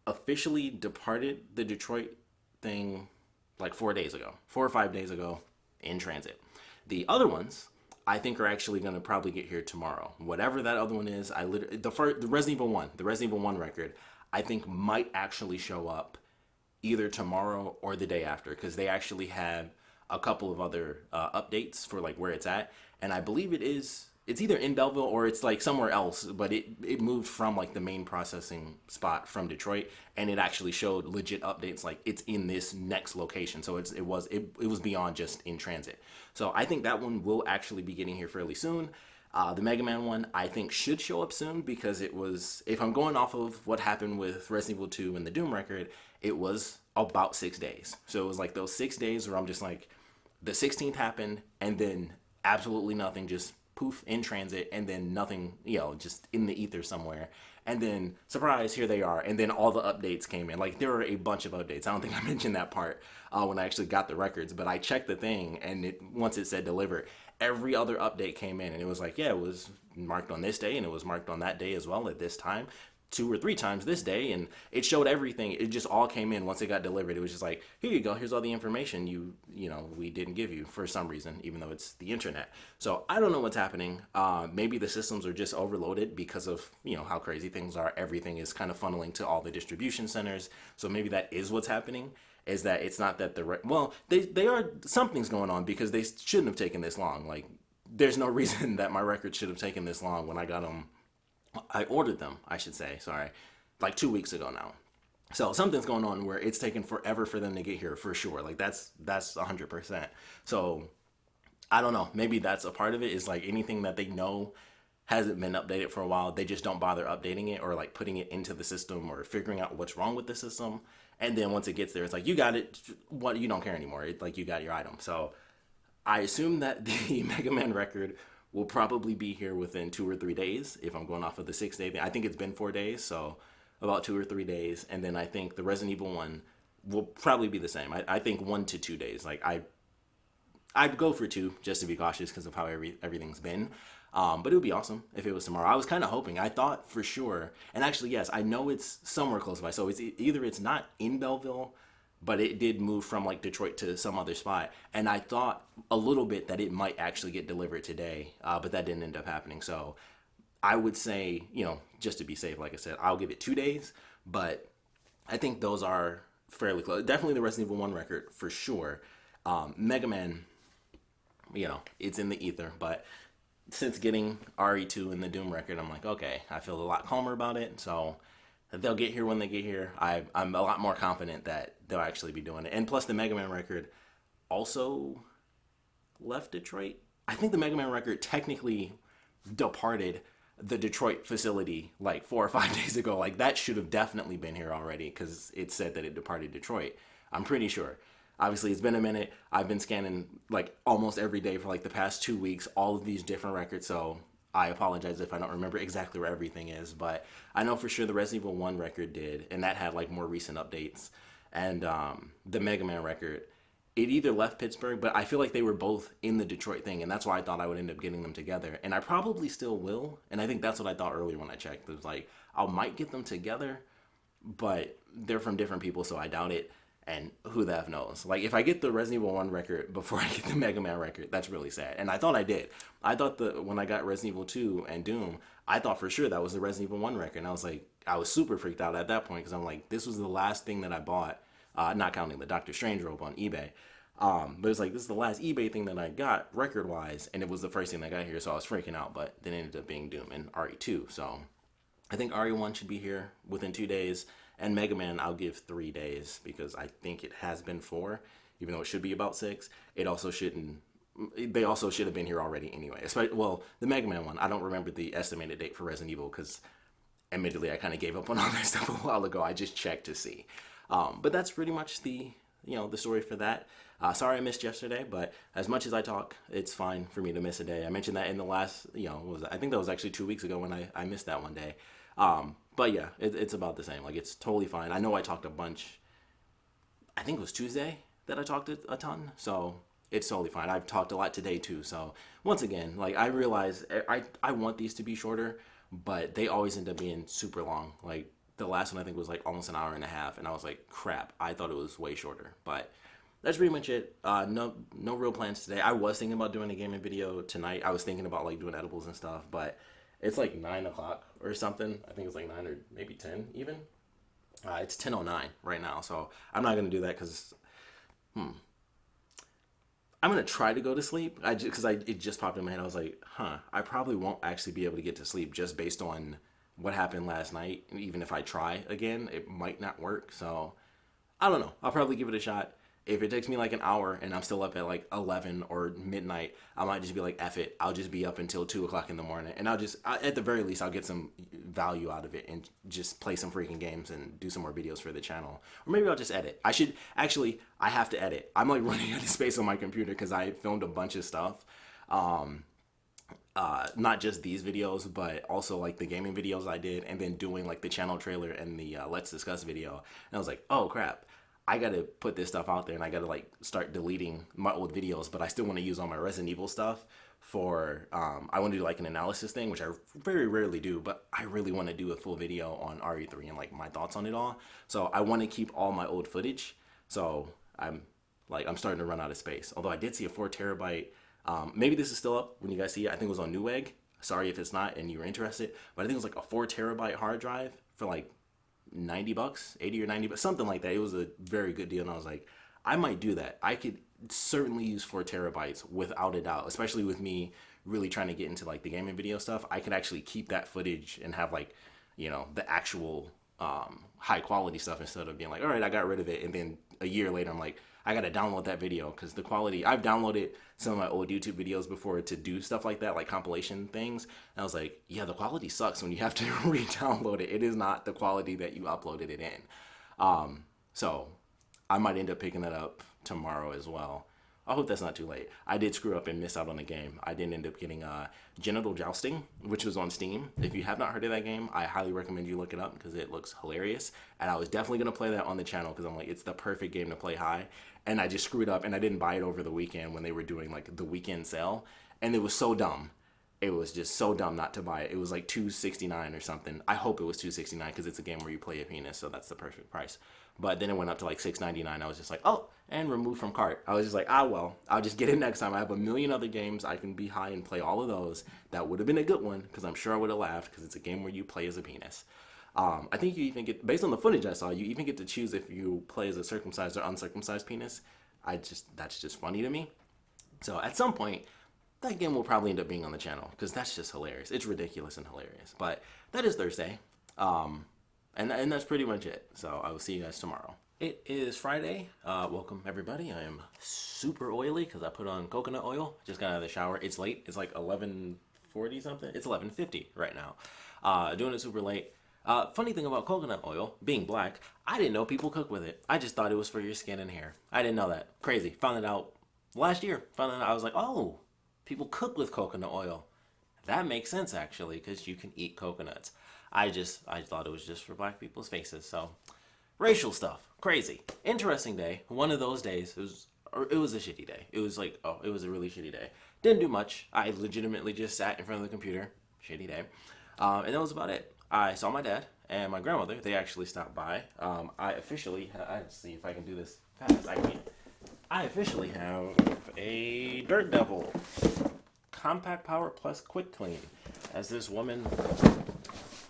officially departed the Detroit thing like 4 days ago, 4 or 5 days ago in transit. The other ones, I think are actually going to probably get here tomorrow. Whatever that other one is, the Resident Evil 1 record, I think might actually show up either tomorrow or the day after, because they actually have a couple of other updates for like where it's at, and I believe it's either in Belleville or it's like somewhere else, but it moved from like the main processing spot from Detroit, and it actually showed legit updates like it's in this next location. So it was beyond just in transit. So I think that one will actually be getting here fairly soon. The Mega Man one I think should show up soon because it was, if I'm going off of what happened with Resident Evil 2 and the Doom record, it was about 6 days. So it was like those 6 days where I'm just like, the 16th happened and then absolutely nothing, just poof, in transit, and then nothing, just in the ether somewhere. And then, surprise, here they are. And then all the updates came in. Like, there were a bunch of updates. I don't think I mentioned that part when I actually got the records, but I checked the thing, and once it said deliver, every other update came in. And it was like, yeah, it was marked on this day, and it was marked on that day as well at this time. 2 or 3 times this day, and it showed everything. It just all came in once it got delivered. It was just like, here you go, here's all the information we didn't give you for some reason, even though it's the internet. So I don't know what's happening. Maybe the systems are just overloaded because of how crazy things are. Everything is kind of funneling to all the distribution centers. So maybe that is what's happening, is that it's not that they are, something's going on, because they shouldn't have taken this long. Like, there's no reason that my record should have taken this long when I got them. I ordered them, I should say, sorry, like 2 weeks ago now. So something's going on where it's taken forever for them to get here, for sure. Like, that's 100%. So I don't know. Maybe that's a part of it, is like anything that they know hasn't been updated for a while, they just don't bother updating it or like putting it into the system or figuring out what's wrong with the system. And then once it gets there, it's like, you got it. What, you don't care anymore. It's like, you got your item. So I assume that the Mega Man record will probably be here within 2 or 3 days if I'm going off of the 6-day thing. I think it's been 4 days, so about 2 or 3 days. And then I think the Resident Evil one will probably be the same. I think 1 to 2 days. Like, I'd go for 2 just to be cautious because of how everything's been. But it would be awesome if it was tomorrow. I was kind of hoping. I thought for sure, and actually, yes, I know it's somewhere close by. So either it's not in Belleville, but it did move from like Detroit to some other spot. And I thought a little bit that it might actually get delivered today, but that didn't end up happening. So I would say, just to be safe, like I said, I'll give it 2 days. But I think those are fairly close. Definitely the Resident Evil 1 record for sure. Mega Man, it's in the ether, but since getting RE2 and the Doom record, I'm like, okay, I feel a lot calmer about it. So they'll get here when they get here. I'm a lot more confident that they'll actually be doing it. And plus, the Mega Man record also left Detroit. I think the Mega Man record technically departed the Detroit facility like 4 or 5 days ago. Like, that should have definitely been here already because it said that it departed Detroit. I'm pretty sure. Obviously, it's been a minute. I've been scanning like almost every day for like the past 2 weeks, all of these different records. So I apologize if I don't remember exactly where everything is, but I know for sure the Resident Evil 1 record did, and that had like more recent updates. And the Mega Man record, it either left Pittsburgh, but I feel like they were both in the Detroit thing, and that's why I thought I would end up getting them together. And I probably still will, and I think that's what I thought earlier when I checked. It was like, I might get them together, but they're from different people, so I doubt it. And who the F knows? Like, if I get the Resident Evil 1 record before I get the Mega Man record, that's really sad. And I thought I did. I thought when I got Resident Evil 2 and Doom, I thought for sure that was the Resident Evil 1 record. And I was like, I was super freaked out at that point because I'm like, this was the last thing that I bought, not counting the Doctor Strange robe on eBay. But it's like, this is the last eBay thing that I got record-wise, and it was the first thing that got here, so I was freaking out. But then it ended up being Doom and RE2. So I think RE1 should be here within 2 days. And Mega Man, I'll give 3 days because I think it has been 4, even though it should be about 6. It also shouldn't. They also should have been here already anyway. Well, the Mega Man one, I don't remember the estimated date for Resident Evil because, admittedly, I kind of gave up on all that stuff a while ago. I just checked to see. But that's pretty much the story for that. Sorry I missed yesterday, but as much as I talk, it's fine for me to miss a day. I mentioned that in the last, I think that was actually 2 weeks ago when I missed that one day. But yeah, it's about the same. Like, it's totally fine. I know I talked a bunch. I think it was Tuesday that I talked a ton. So it's totally fine. I've talked a lot today too. So once again, like, I realize I want these to be shorter, but they always end up being super long. Like, the last one I think was like almost an hour and a half. And I was like, crap, I thought it was way shorter. But that's pretty much it. No real plans today. I was thinking about doing a gaming video tonight. I was thinking about like doing edibles and stuff, but it's like 9 o'clock or something. I think it's like 9 or maybe 10 even. It's 10:09 right now, so I'm not going to do that because I'm going to try to go to sleep. It just popped in my head. I was like, I probably won't actually be able to get to sleep just based on what happened last night. And even if I try again, it might not work. So I don't know. I'll probably give it a shot. If it takes me like an hour and I'm still up at like 11 or midnight, I might just be like, F it. I'll just be up until 2 o'clock in the morning. And at the very least, I'll get some value out of it and just play some freaking games and do some more videos for the channel. Or maybe I'll just edit. I have to edit. I'm like running out of space on my computer because I filmed a bunch of stuff. Not just these videos, but also like the gaming videos I did and then doing like the channel trailer and the Let's Discuss video. And I was like, oh crap. I gotta put this stuff out there and I gotta like start deleting my old videos, but I still want to use all my Resident Evil stuff for, I want to do like an analysis thing, which I very rarely do, but I really want to do a full video on RE3 and like my thoughts on it all. So I want to keep all my old footage. So I'm starting to run out of space. Although I did see a 4 terabyte, maybe this is still up when you guys see it. I think it was on Newegg. Sorry if it's not and you were interested, but I think it was like a 4 terabyte hard drive for like $90, 80 or 90, but something like that. It was a very good deal, and I was like, I might do that. I could certainly use 4 terabytes without a doubt, especially with me really trying to get into like the gaming video stuff. I could actually keep that footage and have like, the actual high quality stuff instead of being like, all right, I got rid of it, and then a year later I'm like, I gotta download that video because the quality. I've downloaded some of my old YouTube videos before to do stuff like that, like compilation things. And I was like, yeah, the quality sucks when you have to re-download it. It is not the quality that you uploaded it in. So I might end up picking that up tomorrow as well. I hope that's not too late. I did screw up and miss out on the game. I did end up getting Genital Jousting, which was on Steam. If you have not heard of that game, I highly recommend you look it up because it looks hilarious. And I was definitely going to play that on the channel because I'm like, it's the perfect game to play high. And I just screwed up and I didn't buy it over the weekend when they were doing like the weekend sale. And it was so dumb it was just so dumb not to buy it. It was like 269 or something. I hope it was 269 because it's a game where you play a penis, so that's the perfect price. But then it went up to like 699. I was just like, oh, and remove from cart. I was just like, ah, well, I'll just get it next time. I have a million other games. I can be high and play all of those. That would have been a good one because I'm sure I would have laughed because it's a game where you play as a penis. I think you even get, based on the footage I saw, you even get to choose if you play as a circumcised or uncircumcised penis. That's just funny to me. So at some point, that game will probably end up being on the channel because that's just hilarious. It's ridiculous and hilarious. But that is Thursday. And that's pretty much it. So I will see you guys tomorrow. It is Friday. Welcome everybody. I am super oily because I put on coconut oil. Just got out of the shower. It's late. It's like 11:40 something. It's 11:50 right now. Doing it super late. Funny thing about coconut oil being black, I didn't know people cook with it. I just thought it was for your skin and hair. I didn't know that. Crazy. Found it out last year. Found it out. I was like, oh, people cook with coconut oil. That makes sense actually because you can eat coconuts. I thought it was just for black people's faces. So racial stuff, crazy, interesting day. One of those days. It was a shitty day. It was like, oh, it was a really shitty day. Didn't do much. I legitimately just sat in front of the computer. Shitty day, and that was about it. I saw my dad and my grandmother. They actually stopped by. I let's see if I can do this fast. I can. I officially have a Dirt Devil Compact Power Plus Quick Clean. As this woman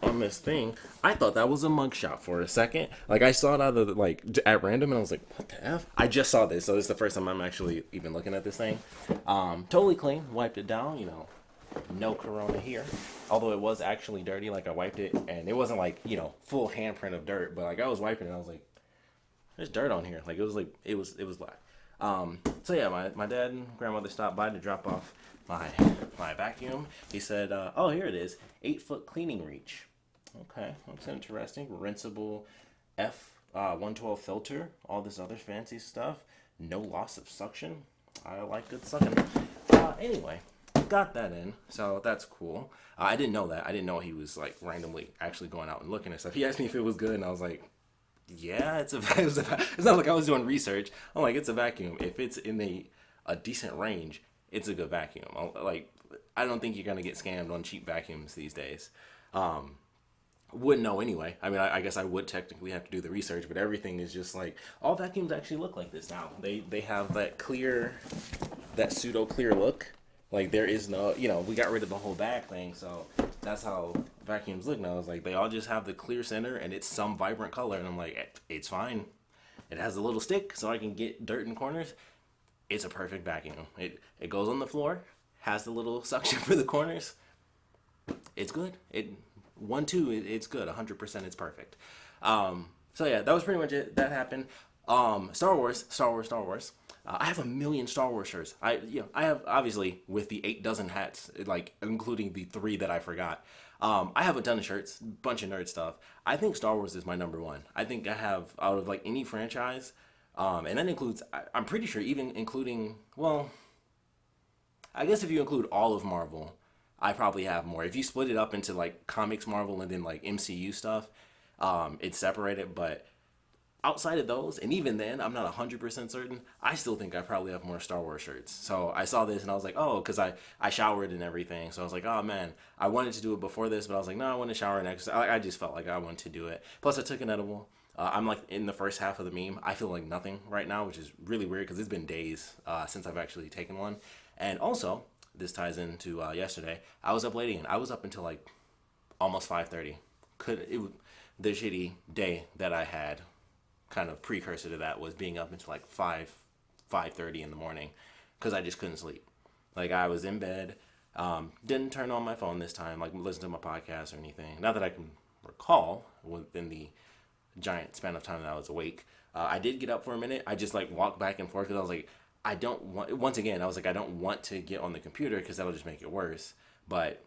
on this thing, I thought that was a mugshot for a second. Like I saw it out of at random, and I was like, "What the f?" I just saw this, so this is the first time I'm actually even looking at this thing. Totally clean. Wiped it down. No corona here. Although it was actually dirty. Like I wiped it, and it wasn't like full handprint of dirt, but like I was wiping it, and I was like, "There's dirt on here." Like it was black. So yeah, my dad and grandmother stopped by to drop off my vacuum. He said, "Oh, here it is, 8-foot cleaning reach." Okay, that's interesting. Rinsable F112 filter. All this other fancy stuff. No loss of suction. I like good sucking. Anyway, got that in, so that's cool. I didn't know that. I didn't know he was like randomly actually going out and looking at stuff. He asked me if it was good, and I was like, yeah, it's not like I was doing research. I'm like, it's a vacuum. If it's in a decent range, it's a good vacuum. I don't think you're gonna get scammed on cheap vacuums these days. Wouldn't know anyway. I mean, I guess I would technically have to do the research, but everything is just like all vacuums actually look like this now. They have that pseudo clear look. Like there is no, we got rid of the whole back thing, so that's how vacuums look now. It's like they all just have the clear center and it's some vibrant color, and I'm like, it's fine. It has a little stick so I can get dirt in corners. It's a perfect vacuum. It goes on the floor, has the little suction for the corners. It's good. It's good. 100%. It's perfect. So yeah, that was pretty much it. That happened. Star Wars. I have a million Star Wars shirts. I have obviously with the 8 dozen hats, like including the 3 that I forgot. I have a ton of shirts, bunch of nerd stuff. I think Star Wars is my number one. I think I have out of like any franchise, and that includes. I'm pretty sure even including I guess if you include all of Marvel, I probably have more. If you split it up into like comics Marvel and then like MCU stuff, it's separated, but outside of those, and even then, I'm not 100% certain, I still think I probably have more Star Wars shirts. So I saw this and I was like, oh, because I showered and everything. So I was like, oh man, I wanted to do it before this, but I was like, no, I want to shower next. I just felt like I wanted to do it. Plus I took an edible. I'm like in the first half of the meme. I feel like nothing right now, which is really weird because it's been days since I've actually taken one. And also, this ties into yesterday. I was up late again. I was up until like almost 5:30. The shitty day that I had, kind of precursor to that, was being up until like 5:30 in the morning because I just couldn't sleep. Like I was in bed, didn't turn on my phone this time, like listen to my podcast or anything. Not that I can recall within the giant span of time that I was awake. I did get up for a minute. I just like walked back and forth because I was like, I don't want to get on the computer because that'll just make it worse. But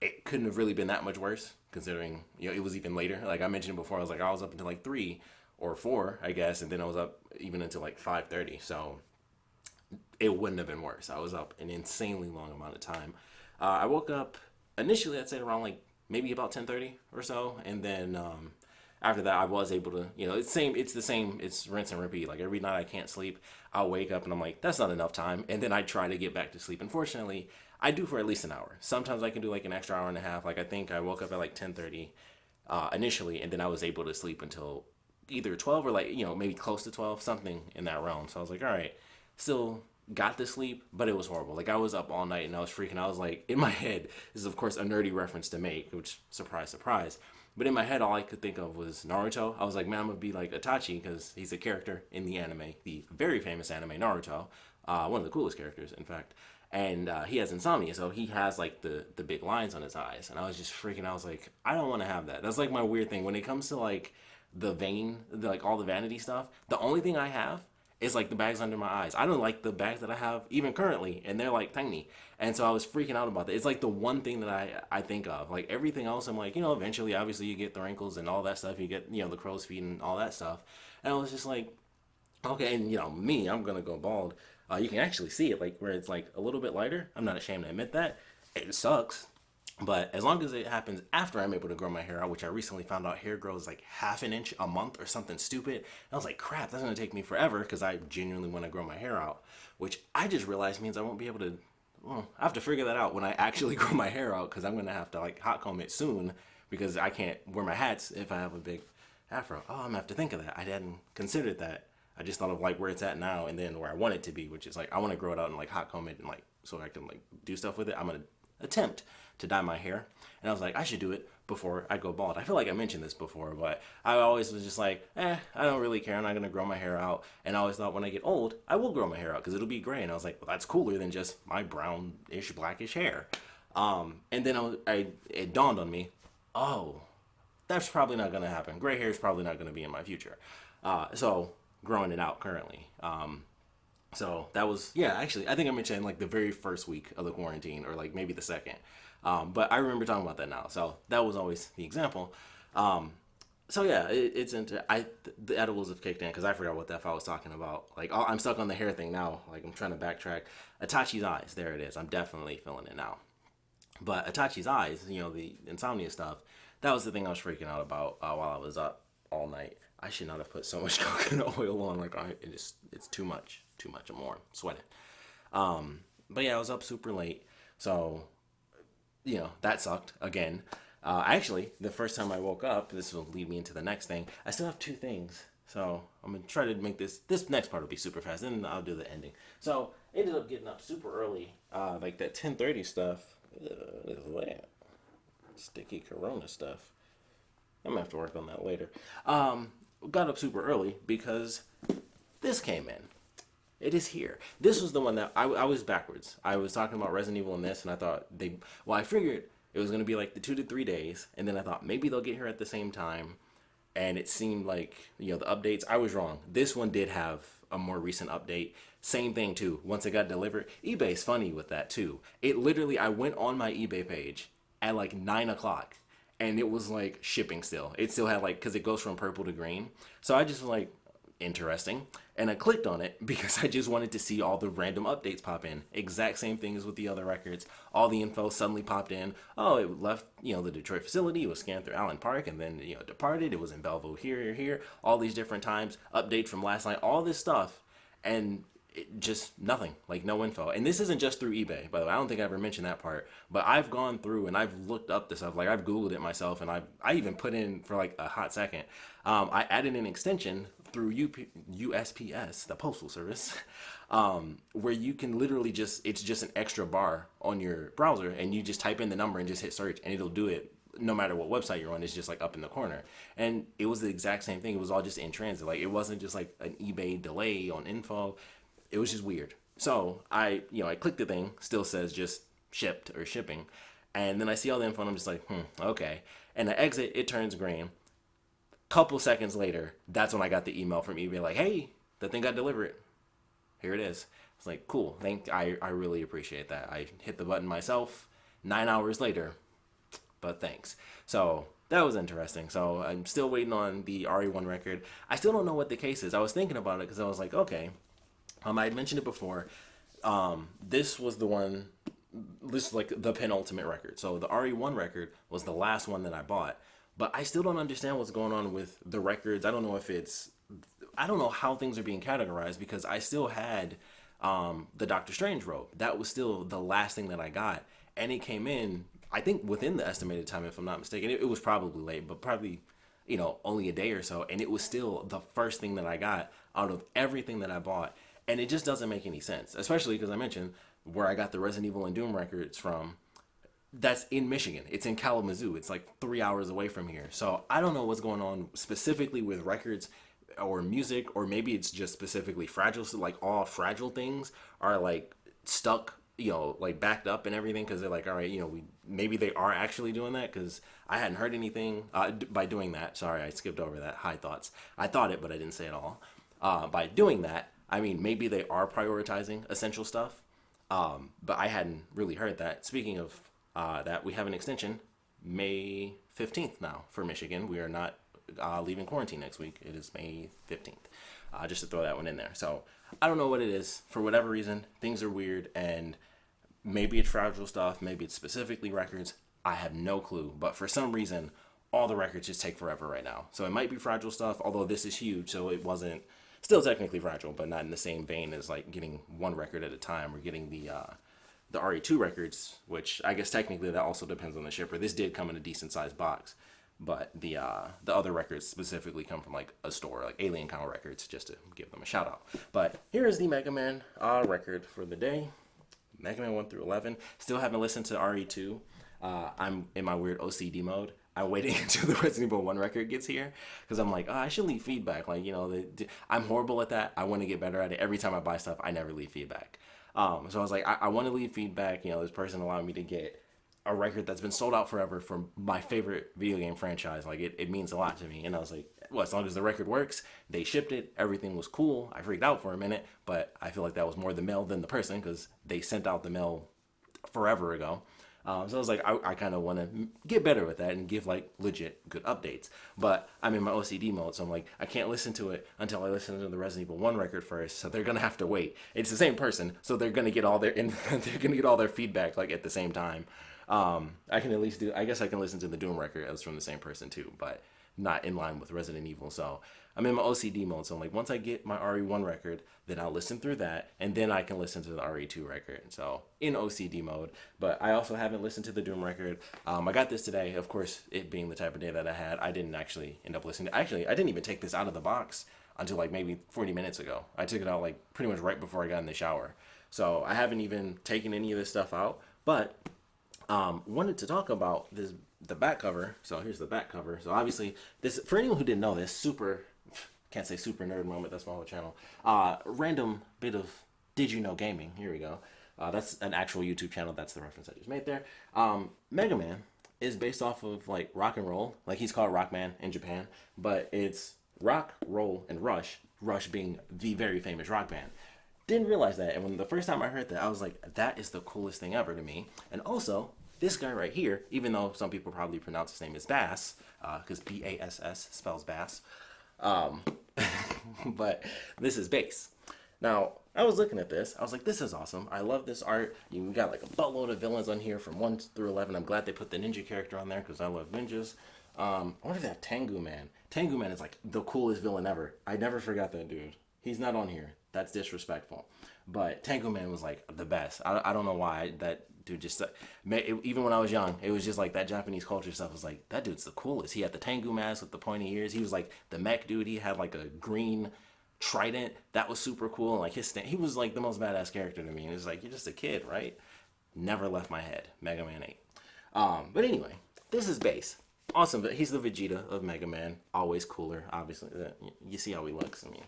it couldn't have really been that much worse considering, it was even later. Like I mentioned before, I was up until like 3 or 4, I guess, and then I was up even until like 5:30. So it wouldn't have been worse. I was up an insanely long amount of time. I woke up initially, I'd say around like maybe about 10:30 or so, and then after that, I was able to, it's the same, it's rinse and repeat. Like every night I can't sleep, I'll wake up and I'm like, that's not enough time. And then I try to get back to sleep. Unfortunately, I do for at least an hour. Sometimes I can do like an extra hour and a half. Like I think I woke up at like 10:30 initially, and then I was able to sleep until either 12 or like maybe close to 12, something in that realm. So I was like, all right, still got to sleep, but it was horrible. Like I was up all night and I was freaking. I was like in my head. This is of course a nerdy reference to make, which surprise, surprise. But in my head, all I could think of was Naruto. I was like, man, I'm gonna be like Itachi because he's a character in the anime, the very famous anime Naruto, one of the coolest characters, in fact. And he has insomnia, so he has like the big lines on his eyes. And I was just freaking. I was like, I don't want to have that. That's like my weird thing when it comes to like like all the vanity stuff. The only thing I have is like the bags under my eyes. I don't like the bags that I have even currently, and they're like tiny. And so I was freaking out about that. It's like the one thing that I think of. Like everything else, I'm like, eventually, obviously, you get the wrinkles and all that stuff. You get, the crow's feet and all that stuff. And I was just like, okay, and me, I'm gonna go bald. You can actually see it, like where it's like a little bit lighter. I'm not ashamed to admit that. It sucks, but as long as it happens after I'm able to grow my hair out, which I recently found out hair grows like half an inch a month or something stupid. And I was like, crap, that's gonna take me forever because I genuinely want to grow my hair out, which I just realized means I won't be able to. Well, I have to figure that out when I actually grow my hair out because I'm gonna have to like hot comb it soon because I can't wear my hats if I have a big afro. Oh, I'm gonna have to think of that. I hadn't considered that. I just thought of like where it's at now and then where I want it to be, which is like I want to grow it out and like hot comb it and like so I can like do stuff with it. I'm gonna attempt to dye my hair, and I was like, I should do it before I go bald. I feel like I mentioned this before, but I always was just like, I don't really care. I'm not gonna grow my hair out. And I always thought when I get old, I will grow my hair out because it'll be gray. And I was like, well, that's cooler than just my brownish, blackish hair. And then it dawned on me, oh, that's probably not gonna happen. Gray hair is probably not gonna be in my future. So growing it out currently. So that was, yeah, actually, I think I mentioned like the very first week of the quarantine or like maybe the second. But I remember talking about that now. So that was always the example. So yeah, it's into, the edibles have kicked in because I forgot what that I was talking about. Like, oh, I'm stuck on the hair thing now. Like, I'm trying to backtrack. Itachi's eyes, there it is. I'm definitely feeling it now. But Itachi's eyes, the insomnia stuff, that was the thing I was freaking out about while I was up all night. I should not have put so much coconut oil on. Like, it's too much. Too much. I'm more sweating. But yeah, I was up super late. So, that sucked again. Actually, the first time I woke up, this will lead me into the next thing. I still have two things. So I'm going to try to make this next part will be super fast. Then I'll do the ending. So ended up getting up super early. Like that 10:30 stuff. Sticky Corona stuff. I'm going to have to work on that later. Got up super early because this came in. It is here. This was the one that I was backwards. I was talking about Resident Evil in this, and I thought I figured it was going to be like the 2 to 3 days, and then I thought maybe they'll get here at the same time, and it seemed like, the updates, I was wrong. This one did have a more recent update. Same thing, too. Once it got delivered, eBay's funny with that, too. It literally, I went on my eBay page at like 9 o'clock, and it was like shipping still. It still had like, because it goes from purple to green. So I just was like, interesting, and I clicked on it because I just wanted to see all the random updates pop in. Exact same thing as with the other records. All the info suddenly popped in. Oh, it left the Detroit facility. It was scanned through Allen Park and then departed. It was in Belleville here. All these different times. Update from last night. All this stuff, and just nothing, like no info. And this isn't just through eBay, by the way. I don't think I ever mentioned that part, but I've gone through and I've looked up this stuff. Like I've Googled it myself, and I even put in for like a hot second. I added an extension through USPS, the postal service, where you can literally it's just an extra bar on your browser, and you just type in the number and just hit search, and it'll do it no matter what website you're on. It's just like up in the corner. And it was the exact same thing. It was all just in transit. Like it wasn't just like an eBay delay on info. It was just weird. So I clicked the thing, still says just shipped or shipping. And then I see all the info and I'm just like, okay. And I exit, it turns green. Couple seconds later, that's when I got the email from eBay like, hey, the thing got delivered. Here it is. It's like, cool. I really appreciate that. I hit the button myself 9 hours later, but thanks. So that was interesting. So I'm still waiting on the RE1 record. I still don't know what the case is. I was thinking about it because I was like, okay. I had mentioned it before. This was the one. This is like the penultimate record. So the RE1 record was the last one that I bought. But I still don't understand what's going on with the records. I don't know how things are being categorized because I still had the Doctor Strange robe. That was still the last thing that I got, and it came in, I think, within the estimated time, if I'm not mistaken. It was probably late, but probably, only a day or so, and it was still the first thing that I got out of everything that I bought, and it just doesn't make any sense, especially because I mentioned where I got the Resident Evil and Doom records from. That's in Michigan. It's in Kalamazoo. It's like 3 hours away from here. So I don't know what's going on specifically with records or music, or maybe it's just specifically fragile. So like all fragile things are like stuck, like backed up and everything, because they're like, all right, maybe they are actually doing that, because I hadn't heard anything by doing that. Sorry, I skipped over that. High thoughts. I thought it, but I didn't say it all. By doing that, I mean, maybe they are prioritizing essential stuff, but I hadn't really heard that. Speaking of that, we have an extension May 15th now for Michigan. We are not leaving quarantine next week. It is May 15th. Just to throw that one in there. So I don't know what it is. For whatever reason, things are weird, and maybe it's fragile stuff. Maybe it's specifically records. I have no clue. But for some reason, all the records just take forever right now. So it might be fragile stuff, although this is huge, so it wasn't. Still technically fragile, but not in the same vein as like getting one record at a time, or getting the RE2 records, which I guess technically that also depends on the shipper. This did come in a decent sized box, but the other records specifically come from like a store, like Alien Cow Records, just to give them a shout out. But here is the Mega Man record for the day. Mega Man 1 through 11. Still haven't listened to RE2. I'm in my weird OCD mode. I'm waiting until the Resident Evil 1 record gets here, because I'm like, I should leave feedback. Like, I'm horrible at that. I want to get better at it. Every time I buy stuff, I never leave feedback. So I was like, I want to leave feedback. This person allowed me to get a record that's been sold out forever from my favorite video game franchise. Like, it means a lot to me. And I was like, well, as long as the record works, they shipped it. Everything was cool. I freaked out for a minute, but I feel like that was more the mail than the person, because they sent out the mail forever ago. So I was like, I kind of want to get better with that and give like legit good updates. But I'm in my OCD mode, so I'm like, I can't listen to it until I listen to the Resident Evil 1 record first. So they're gonna have to wait. It's the same person, so they're gonna get all their feedback like at the same time. I can at least I guess I can listen to the Doom record as from the same person too, but not in line with Resident Evil. So I'm in my OCD mode. So I'm like, once I get my RE1 record, then I'll listen through that, and then I can listen to the RE2 record. So in OCD mode. But I also haven't listened to the Doom record. I got this today. Of course, it being the type of day that I had, I didn't actually end up listening. Actually, I didn't even take this out of the box until like maybe 40 minutes ago. I took it out like pretty much right before I got in the shower. So I haven't even taken any of this stuff out. But wanted to talk about the back cover. So here's the back cover. So obviously, this, for anyone who didn't know this, can't say super nerd moment, that's my whole channel. Random bit of Did You Know Gaming. Here we go. That's an actual YouTube channel. That's the reference I just made there. Mega Man is based off of like rock and roll. Like, he's called Rockman in Japan, but it's rock, roll, and rush. Rush being the very famous rock band. Didn't realize that, and when the first time I heard that, I was like, that is the coolest thing ever to me. And also, this guy right here, even though some people probably pronounce his name as Bass, because Bass spells bass, but this is Bass. Now, I was looking at this, I was like, this is awesome. I love this art. You got like a buttload of villains on here from 1 through 11. I'm glad they put the ninja character on there, because I love ninjas. I wonder if they have Tengu Man. Tengu Man is like the coolest villain ever. I never forgot that dude. He's not on here. That's disrespectful. But Tengu Man was like the best. I don't know why that dude just... even when I was young, it was just like that Japanese culture stuff was like, that dude's the coolest. He had the Tengu mask with the pointy ears. He was like the mech dude. He had like a green trident. That was super cool. And like he was like the most badass character to me. And it was like, you're just a kid, right? Never left my head. Mega Man 8. But anyway, this is Bass. Awesome. But he's the Vegeta of Mega Man. Always cooler, obviously. You see how he looks. I mean...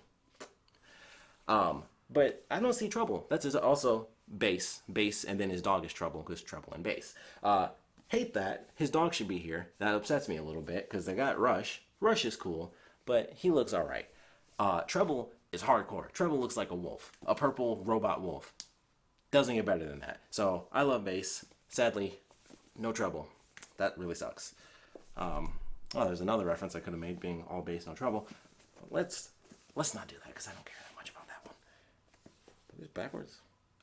but I don't see Trouble. That's also Bass, and then his dog is Trouble, because Trouble and Bass. Hate that. His dog should be here. That upsets me a little bit, because they got Rush. Rush is cool, but he looks alright. Trouble is hardcore. Trouble looks like a wolf. A purple robot wolf. Doesn't get better than that. So, I love Bass. Sadly, no Trouble. That really sucks. There's another reference I could have made, being all Bass, no Trouble. Let's not do that, because I don't care that much about that one. Is it backwards?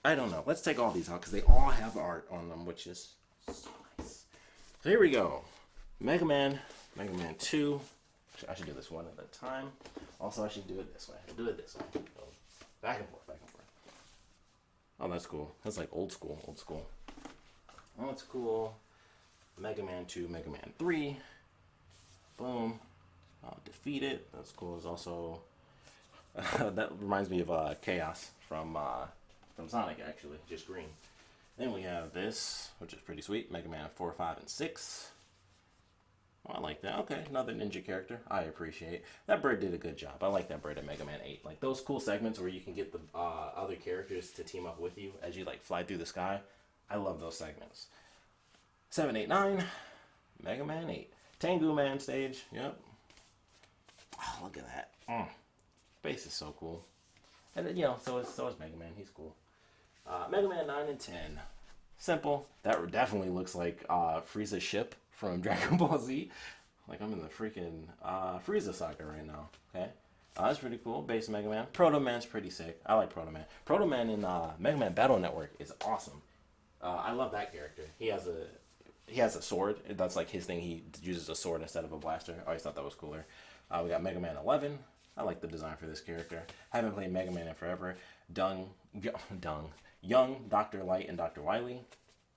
I don't know. Let's take all these out, because they all have art on them, which is so nice. So here we go. Mega Man 2. I should do this one at a time. Also, I should do it this way. Do it this way. Go back and forth, back and forth. Oh, that's cool. That's like old school, old school. Oh, that's cool. Mega Man 2, Mega Man 3. Boom. I'll defeat it. That's cool. There's also that reminds me of Chaos from Sonic, actually, just green. Then we have this, which is pretty sweet. Mega Man 4, 5, and 6. Oh, I like that. Okay, another ninja character. I appreciate. That bird did a good job. I like that bird at Mega Man 8. Like those cool segments where you can get the other characters to team up with you as you like fly through the sky. I love those segments. 7, 8, 9. Mega Man 8. Tengu Man stage. Yep. Oh, look at that. Base is so cool. And you know, so is Mega Man. He's cool. Mega Man 9 and 10. Simple. That definitely looks like Frieza's ship from Dragon Ball Z. Like I'm in the freaking Frieza saga right now. Okay. That's pretty cool. Base Mega Man. Proto Man's pretty sick. I like Proto Man. Proto Man in Mega Man Battle Network is awesome. I love that character. He has a sword. That's like his thing. He uses a sword instead of a blaster. I always thought that was cooler. We got Mega Man 11. I like the design for this character. Haven't played Mega Man in forever. Young, Dr. Light, and Dr. Wily.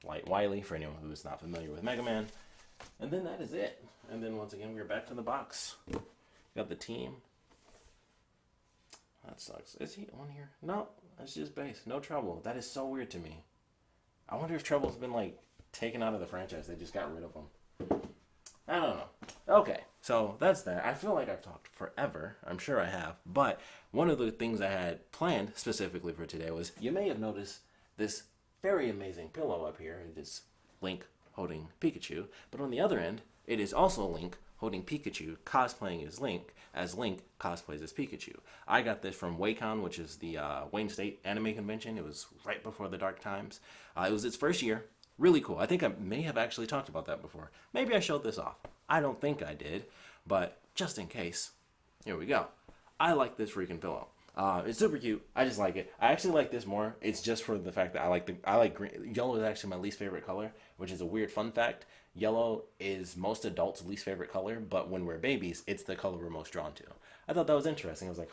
Light Wily, for anyone who's not familiar with Mega Man. And then that is it. And then once again, we're back to the box. Got the team. That sucks. Is he on here? No, that's just base. No Trouble. That is so weird to me. I wonder if Trouble's been like taken out of the franchise. They just got rid of him. I don't know. Okay, so that's that. I feel like I've talked forever. I'm sure I have. But one of the things I had planned specifically for today was you may have noticed this very amazing pillow up here. It is Link holding Pikachu. But on the other end, it is also Link holding Pikachu, cosplaying as Link cosplays as Pikachu. I got this from WayCon, which is the Wayne State Anime Convention. It was right before the Dark Times. It was its first year. Really cool. I think I may have actually talked about that before. Maybe I showed this off. I don't think I did, but just in case, here we go. I like this freaking pillow. It's super cute. I just like it. I actually like this more. It's just for the fact that I like green. Yellow is actually my least favorite color, which is a weird fun fact. Yellow is most adults' least favorite color, but when we're babies, it's the color we're most drawn to. I thought that was interesting. I was like,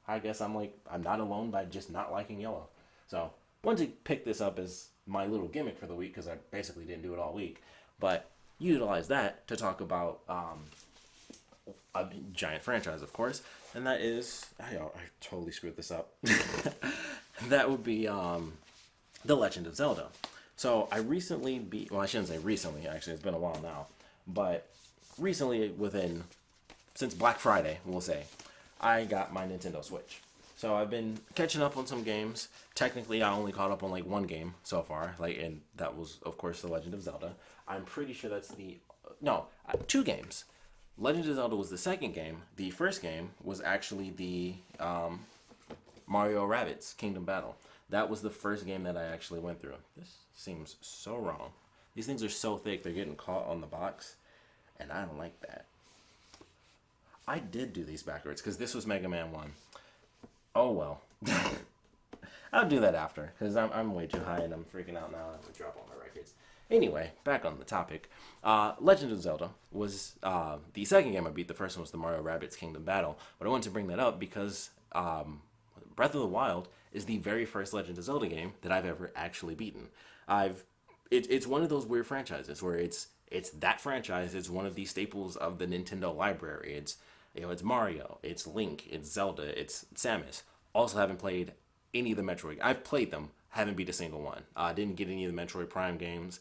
I guess I'm not alone by just not liking yellow. So, wanted to pick this up as my little gimmick for the week because I basically didn't do it all week, but utilize that to talk about a giant franchise, of course, and that is I totally screwed this up. That would be The Legend of Zelda. So I recently I shouldn't say recently, actually, it's been a while now, but recently since Black Friday, we'll say, I got my Nintendo Switch. So I've been catching up on some games. Technically, I only caught up on like one game so far, and that was, of course, The Legend of Zelda. I'm pretty sure that's two games. Legend of Zelda was the second game. The first game was actually the Mario Rabbids Kingdom Battle. That was the first game that I actually went through. This seems so wrong. These things are so thick, they're getting caught on the box, and I don't like that. I did do these backwards, because this was Mega Man 1. Oh, well. I'll do that after, because I'm way too high, and I'm freaking out now. I have to drop all my records. Anyway, back on the topic. Legend of Zelda was the second game I beat. The first one was the Mario Rabbids Kingdom Battle. But I wanted to bring that up because Breath of the Wild is the very first Legend of Zelda game that I've ever actually beaten. It's one of those weird franchises where it's that franchise. It's one of the staples of the Nintendo library. It's Mario, it's Link, it's Zelda, it's Samus. Also haven't played any of the Metroid. I've played them, haven't beat a single one. Didn't get any of the Metroid Prime games.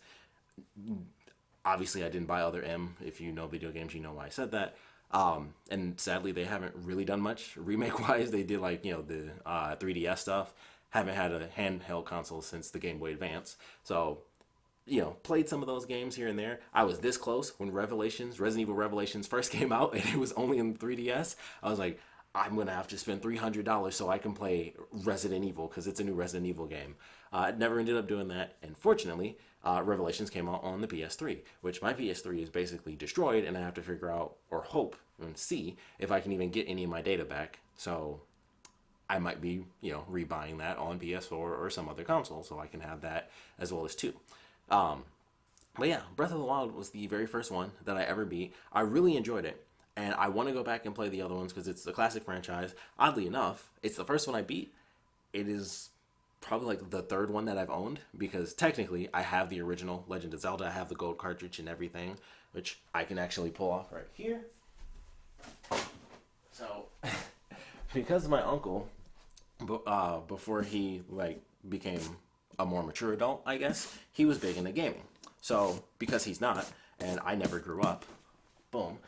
Obviously, I didn't buy other M. If you know video games, you know why I said that. And sadly, they haven't really done much remake-wise. They did the 3DS stuff. Haven't had a handheld console since the Game Boy Advance. So, played some of those games here and there. I was this close when Resident Evil Revelations first came out, and it was only in the 3DS. I was like, I'm going to have to spend $300 so I can play Resident Evil, because it's a new Resident Evil game. Never ended up doing that, and fortunately, Revelations came out on the PS3, which my PS3 is basically destroyed, and I have to figure out, or hope, and see if I can even get any of my data back. So I might be, rebuying that on PS4 or some other console, so I can have that as well as 2. But yeah, Breath of the Wild was the very first one that I ever beat. I really enjoyed it, and I want to go back and play the other ones because it's a classic franchise. Oddly enough, it's the first one I beat. It is probably like the third one that I've owned, because technically I have the original Legend of Zelda. I have the gold cartridge and everything, which I can actually pull off right here. So, because my uncle, before he like became a more mature adult, I guess, he was big into gaming. So, because he's not, and I never grew up, boom,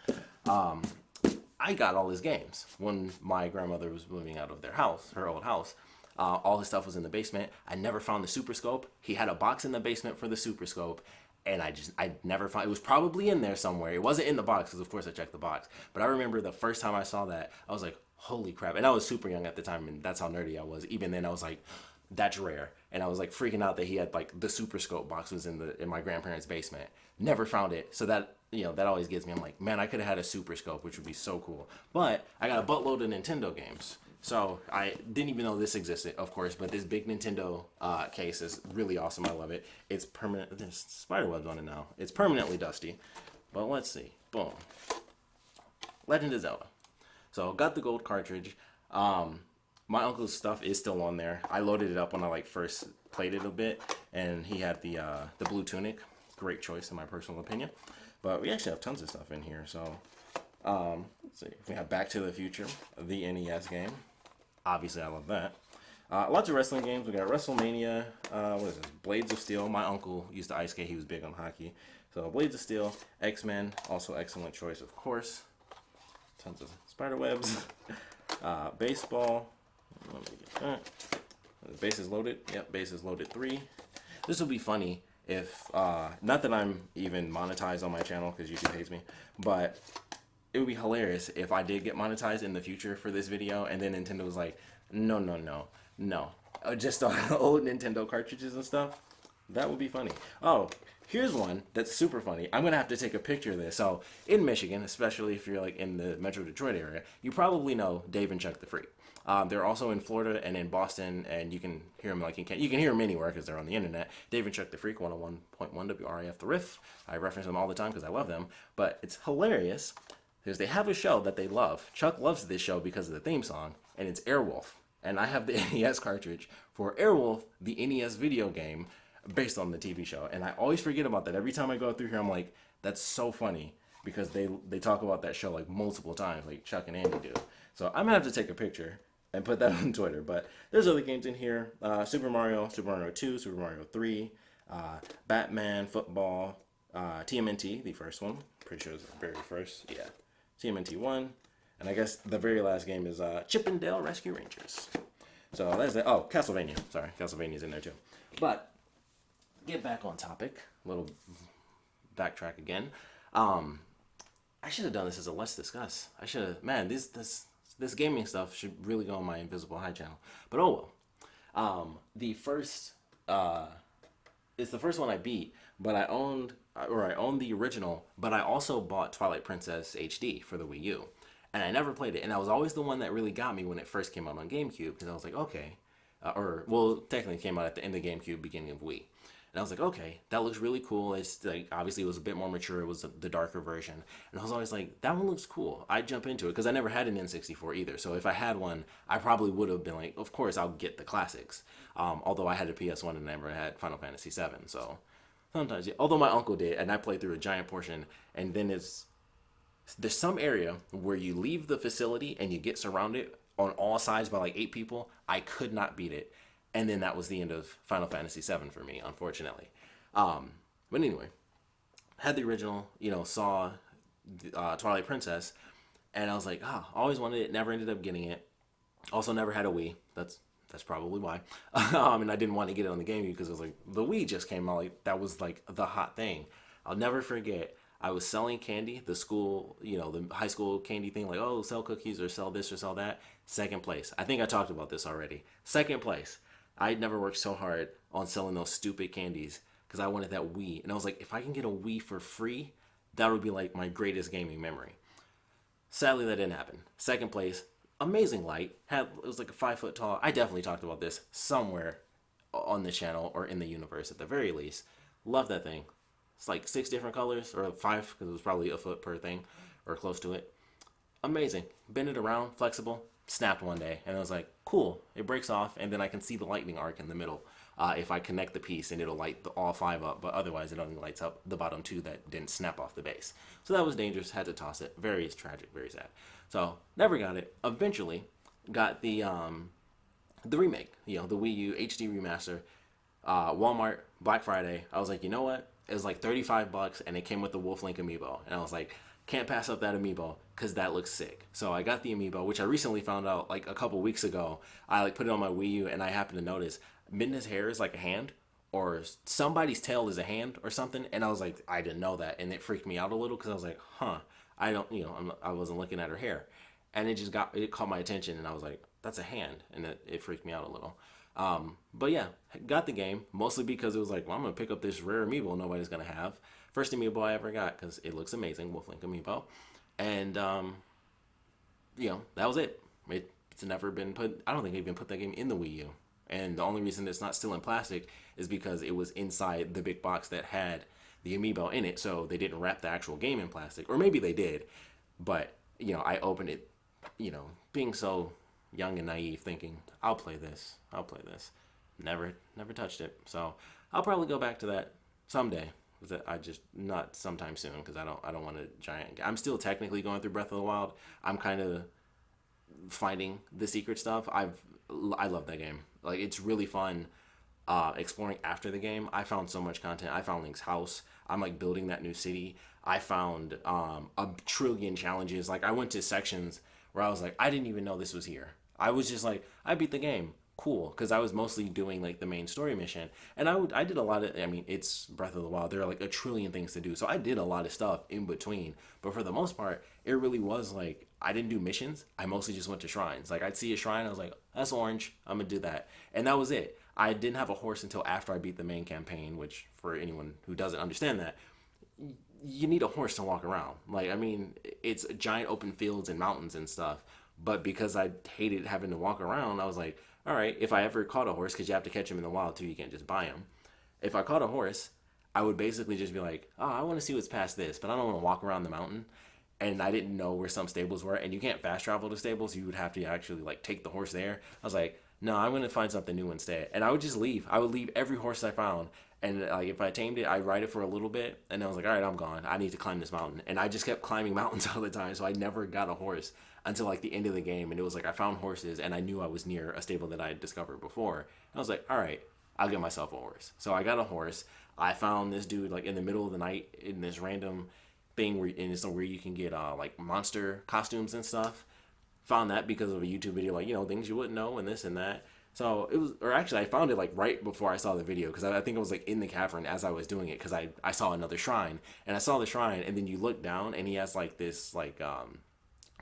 I got all his games when my grandmother was moving out of their house, her old house. All his stuff was in the basement. I never found the Super Scope. He had a box in the basement for the Super Scope, and I never found. It was probably in there somewhere. It wasn't in the box because of course I checked the box. But I remember the first time I saw that, I was like, holy crap! And I was super young at the time, and that's how nerdy I was. Even then, I was like, that's rare. And I was like freaking out that he had like the Super Scope box was in my grandparents' basement. Never found it. So that, that always gets me. I'm like, man, I could have had a Super Scope, which would be so cool. But I got a buttload of Nintendo games. So I didn't even know this existed, of course, but this big Nintendo case is really awesome. I love it. It's permanent. There's spider webs on it now. It's permanently dusty. But let's see. Boom. Legend of Zelda. So got the gold cartridge. My uncle's stuff is still on there. I loaded it up when I like first played it a bit, and he had the blue tunic. Great choice in my personal opinion. But we actually have tons of stuff in here. So let's see. We have Back to the Future, the NES game. Obviously, I love that. Lots of wrestling games. We got WrestleMania. What is this? Blades of Steel. My uncle used to ice skate. He was big on hockey. So Blades of Steel, X-Men, also excellent choice, of course. Tons of spider webs. Baseball. Let me get that. The base is loaded. Yep, base is loaded 3. This will be funny if, not that I'm even monetized on my channel because YouTube hates me, but it would be hilarious if I did get monetized in the future for this video, and then Nintendo was like, no, just old Nintendo cartridges and stuff. That would be funny. Oh, here's one that's super funny. I'm gonna have to take a picture of this. So in Michigan, especially if you're like in the Metro Detroit area, you probably know Dave and Chuck the Freak. They're also in Florida and in Boston, and you can hear them like you can hear them anywhere because they're on the internet. Dave and Chuck the Freak, 101.1 WRAF The Riff. I reference them all the time because I love them, but it's hilarious because they have a show that they love. Chuck loves this show because of the theme song, and it's Airwolf. And I have the NES cartridge for Airwolf, the NES video game based on the TV show. And I always forget about that. Every time I go through here, I'm like, that's so funny because they talk about that show like multiple times, like Chuck and Andy do. So I'm gonna have to take a picture and put that on Twitter. But there's other games in here. Super Mario 2, Super Mario 3, Batman, football, TMNT, the first one. Pretty sure it's the very first. Yeah. TMNT 1. And I guess the very last game is Chip 'n Dale Rescue Rangers. So that's it. Oh, Castlevania. Sorry, Castlevania's in there too. But get back on topic. A little backtrack again. I should have done this as a Let's Discuss. I should have. Man, this gaming stuff should really go on my Invisible High channel. But oh well. It's the first one I beat, but I owned the original, but I also bought Twilight Princess HD for the Wii U. And I never played it. And that was always the one that really got me when it first came out on GameCube, because I was like, okay. Technically it came out at the end of GameCube, beginning of Wii. And I was like, okay, that looks really cool. It's like, obviously it was a bit more mature. It was the darker version. And I was always like, that one looks cool. I'd jump into it because I never had an N64 either. So if I had one, I probably would have been like, of course, I'll get the classics. Although I had a PS1 and never had Final Fantasy VII. So sometimes, yeah. Although my uncle did, and I played through a giant portion. And then there's some area where you leave the facility and you get surrounded on all sides by like 8 people. I could not beat it. And then that was the end of Final Fantasy VII for me, unfortunately. But anyway, had the original, saw Twilight Princess, and I was like, always wanted it, never ended up getting it. Also never had a Wii. That's probably why. And I didn't want to get it on the GameCube because it was like, the Wii just came out. Like, that was like the hot thing. I'll never forget. I was selling candy, the school, the high school candy thing, like, oh, sell cookies or sell this or sell that. Second place. I think I talked about this already. Second place. I'd never worked so hard on selling those stupid candies because I wanted that Wii. And I was like, if I can get a Wii for free, that would be like my greatest gaming memory. Sadly, that didn't happen. Second place, amazing light. It was like a 5 foot tall. I definitely talked about this somewhere on the channel or in the universe at the very least. Love that thing. It's like 6 different colors, or 5 because it was probably a foot per thing or close to it. Amazing. Bend it around, flexible. snapped one day, and I was like, cool, it breaks off, and then I can see the lightning arc in the middle. If I connect the piece, and it'll light all five up, but otherwise it only lights up the bottom two that didn't snap off the base. So that was dangerous. Had to toss it. Very tragic. Very sad. So never got it. Eventually, got the remake. The Wii U HD remaster. Walmart Black Friday. I was like, you know what? It was like $35, and it came with the Wolf Link amiibo, and I was like, can't pass up that amiibo because that looks sick. So I got the amiibo, which I recently found out like a couple weeks ago. I like put it on my Wii U, and I happened to notice Midna's hair is like a hand, or somebody's tail is a hand or something. And I was like, I didn't know that, and it freaked me out a little because I was like, huh, I don't, I wasn't looking at her hair, and it caught my attention, and I was like, that's a hand, and it freaked me out a little. But yeah, got the game mostly because it was like, well, I'm gonna pick up this rare amiibo nobody's gonna have. First amiibo I ever got because it looks amazing, Wolflink amiibo, and that was it. It's never been put. I don't think I even put that game in the Wii U, and the only reason it's not still in plastic is because it was inside the big box that had the amiibo in it, so they didn't wrap the actual game in plastic, or maybe they did, but I opened it, being so young and naive, thinking I'll play this. Never touched it. So I'll probably go back to that someday. I just not sometime soon because I don't want a giant. I'm still technically going through Breath of the Wild. I'm kind of finding the secret stuff. I love that game. Like, it's really fun. Exploring after the game, I found so much content. I found Link's house. I'm like building that new city. I found a trillion challenges. Like, I went to sections where I was like, I didn't even know this was here. I was just like, I beat the game. Cool, because I was mostly doing like the main story mission, and I did a lot of. I mean, it's Breath of the Wild. There are like a trillion things to do, so I did a lot of stuff in between. But for the most part, it really was like I didn't do missions. I mostly just went to shrines. Like, I'd see a shrine, I was like, that's orange. I'm gonna do that, and that was it. I didn't have a horse until after I beat the main campaign, which for anyone who doesn't understand that, you need a horse to walk around. Like, I mean, it's giant open fields and mountains and stuff. But because I hated having to walk around, I was like, all right, if I ever caught a horse, because you have to catch them in the wild too, you can't just buy them. If I caught a horse, I would basically just be like, oh, I want to see what's past this, but I don't want to walk around the mountain. And I didn't know where some stables were, and you can't fast travel to stables. You would have to actually like take the horse there. I was like, no, I'm gonna find something new instead. And I would just leave. I would leave every horse I found, and like if I tamed it, I'd ride it for a little bit, and I was like, all right, I'm gone. I need to climb this mountain, and I just kept climbing mountains all the time. So I never got a horse until like the end of the game, and it was like I found horses, and I knew I was near a stable that I had discovered before. And I was like, all right, I'll get myself a horse. So I got a horse. I found this dude like in the middle of the night in this random thing where, and it's where you can get like monster costumes and stuff. Found that because of a YouTube video, like, things you wouldn't know and this and that. So it was, or actually I found it like right before I saw the video, because I think it was like in the cavern as I was doing it, because I saw another shrine, and I saw the shrine, and then you look down and he has like this like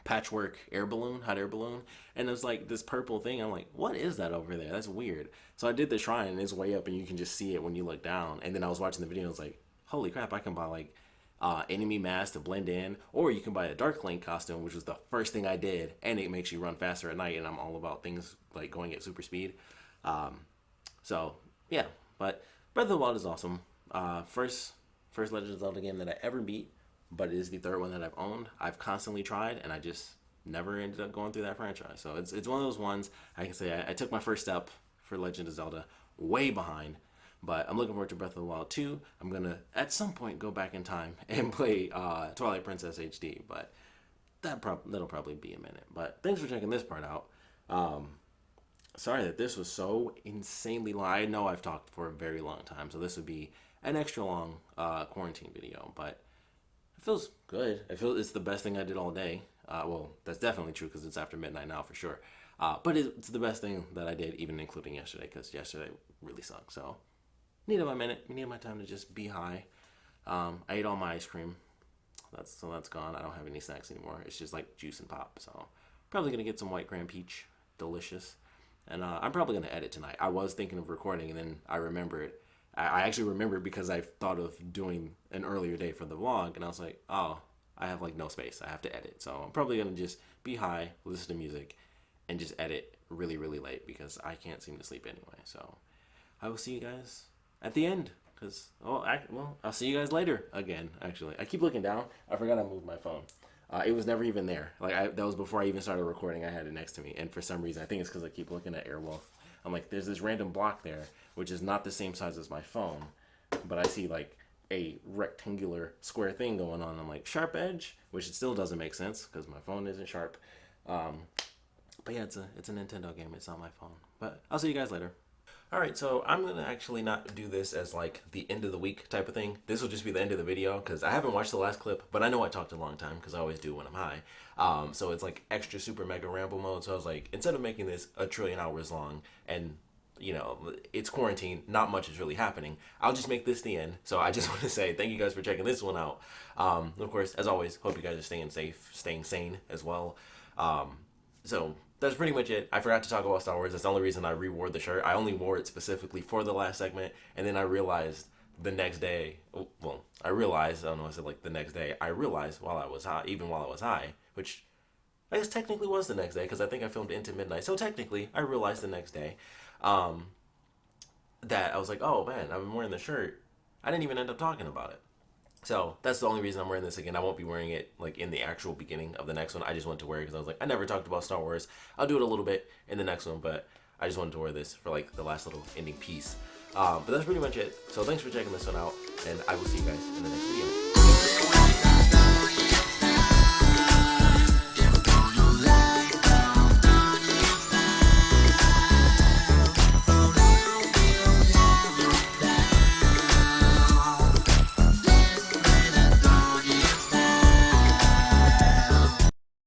patchwork hot air balloon, and it was like this purple thing. I'm like, what is that over there? That's weird. So I did the shrine, and it's way up, and you can just see it when you look down. And then I was watching the video, and I was like, holy crap, I can buy like enemy mask to blend in, or you can buy a Dark Link costume, which was the first thing I did, and it makes you run faster at night, and I'm all about things like going at super speed. So yeah, but Breath of the Wild is awesome. First Legend of Zelda game that I ever beat, but it is the third one that I've owned. I've constantly tried, and I just never ended up going through that franchise. So it's one of those ones I can say I took my first step for Legend of Zelda way behind. But I'm looking forward to Breath of the Wild 2. I'm going to, at some point, go back in time and play Twilight Princess HD. But that'll probably be a minute. But thanks for checking this part out. Sorry that this was so insanely long. I know I've talked for a very long time, so this would be an extra long quarantine video. But it feels good. It's the best thing I did all day. Well, that's definitely true because it's after midnight now for sure. But it's the best thing that I did, even including yesterday, because yesterday really sucked. So needed my minute. Needed my time to just be high. I ate all my ice cream. That's gone. I don't have any snacks anymore. It's just like juice and pop. So probably gonna get some white Grand Peach. Delicious. And I'm probably gonna edit tonight. I was thinking of recording, and then I remembered. I actually remembered because I thought of doing an earlier day for the vlog, and I was like, oh, I have like no space. I have to edit. So I'm probably gonna just be high, listen to music, and just edit really, really late because I can't seem to sleep anyway. So I will see you guys at the end, because I'll see you guys later again. Actually, I keep looking down. I forgot I moved my phone. It was never even there. That was before I even started recording. I had it next to me, and for some reason, I think it's because I keep looking at Airwolf. I'm like, there's this random block there, which is not the same size as my phone, but I see like a rectangular square thing going on. I'm like, sharp edge, which it still doesn't make sense because my phone isn't sharp. But yeah, it's a Nintendo game. It's not my phone. But I'll see you guys later. All right, so I'm going to actually not do this as like the end of the week type of thing. This will just be the end of the video because I haven't watched the last clip, but I know I talked a long time because I always do when I'm high. So it's like extra super mega ramble mode. So I was like, instead of making this a trillion hours long and it's quarantine, not much is really happening, I'll just make this the end. So I just want to say thank you guys for checking this one out. Of course, as always, hope you guys are staying safe, staying sane as well. So that's pretty much it. I forgot to talk about Star Wars. That's the only reason I re-wore the shirt. I only wore it specifically for the last segment, and then I realized the next day. Well, I don't know. I said like the next day. I realized while I was high, even while I was high, which I guess technically was the next day because I think I filmed into midnight. So technically, I realized the next day that I was like, oh man, I've been wearing the shirt. I didn't even end up talking about it. So that's the only reason I'm wearing this again. I won't be wearing it like in the actual beginning of the next one. I just wanted to wear it because I was like, I never talked about Star Wars. I'll do it a little bit in the next one, but I just wanted to wear this for like the last little ending piece. But that's pretty much it. So thanks for checking this one out, and I will see you guys in the next video.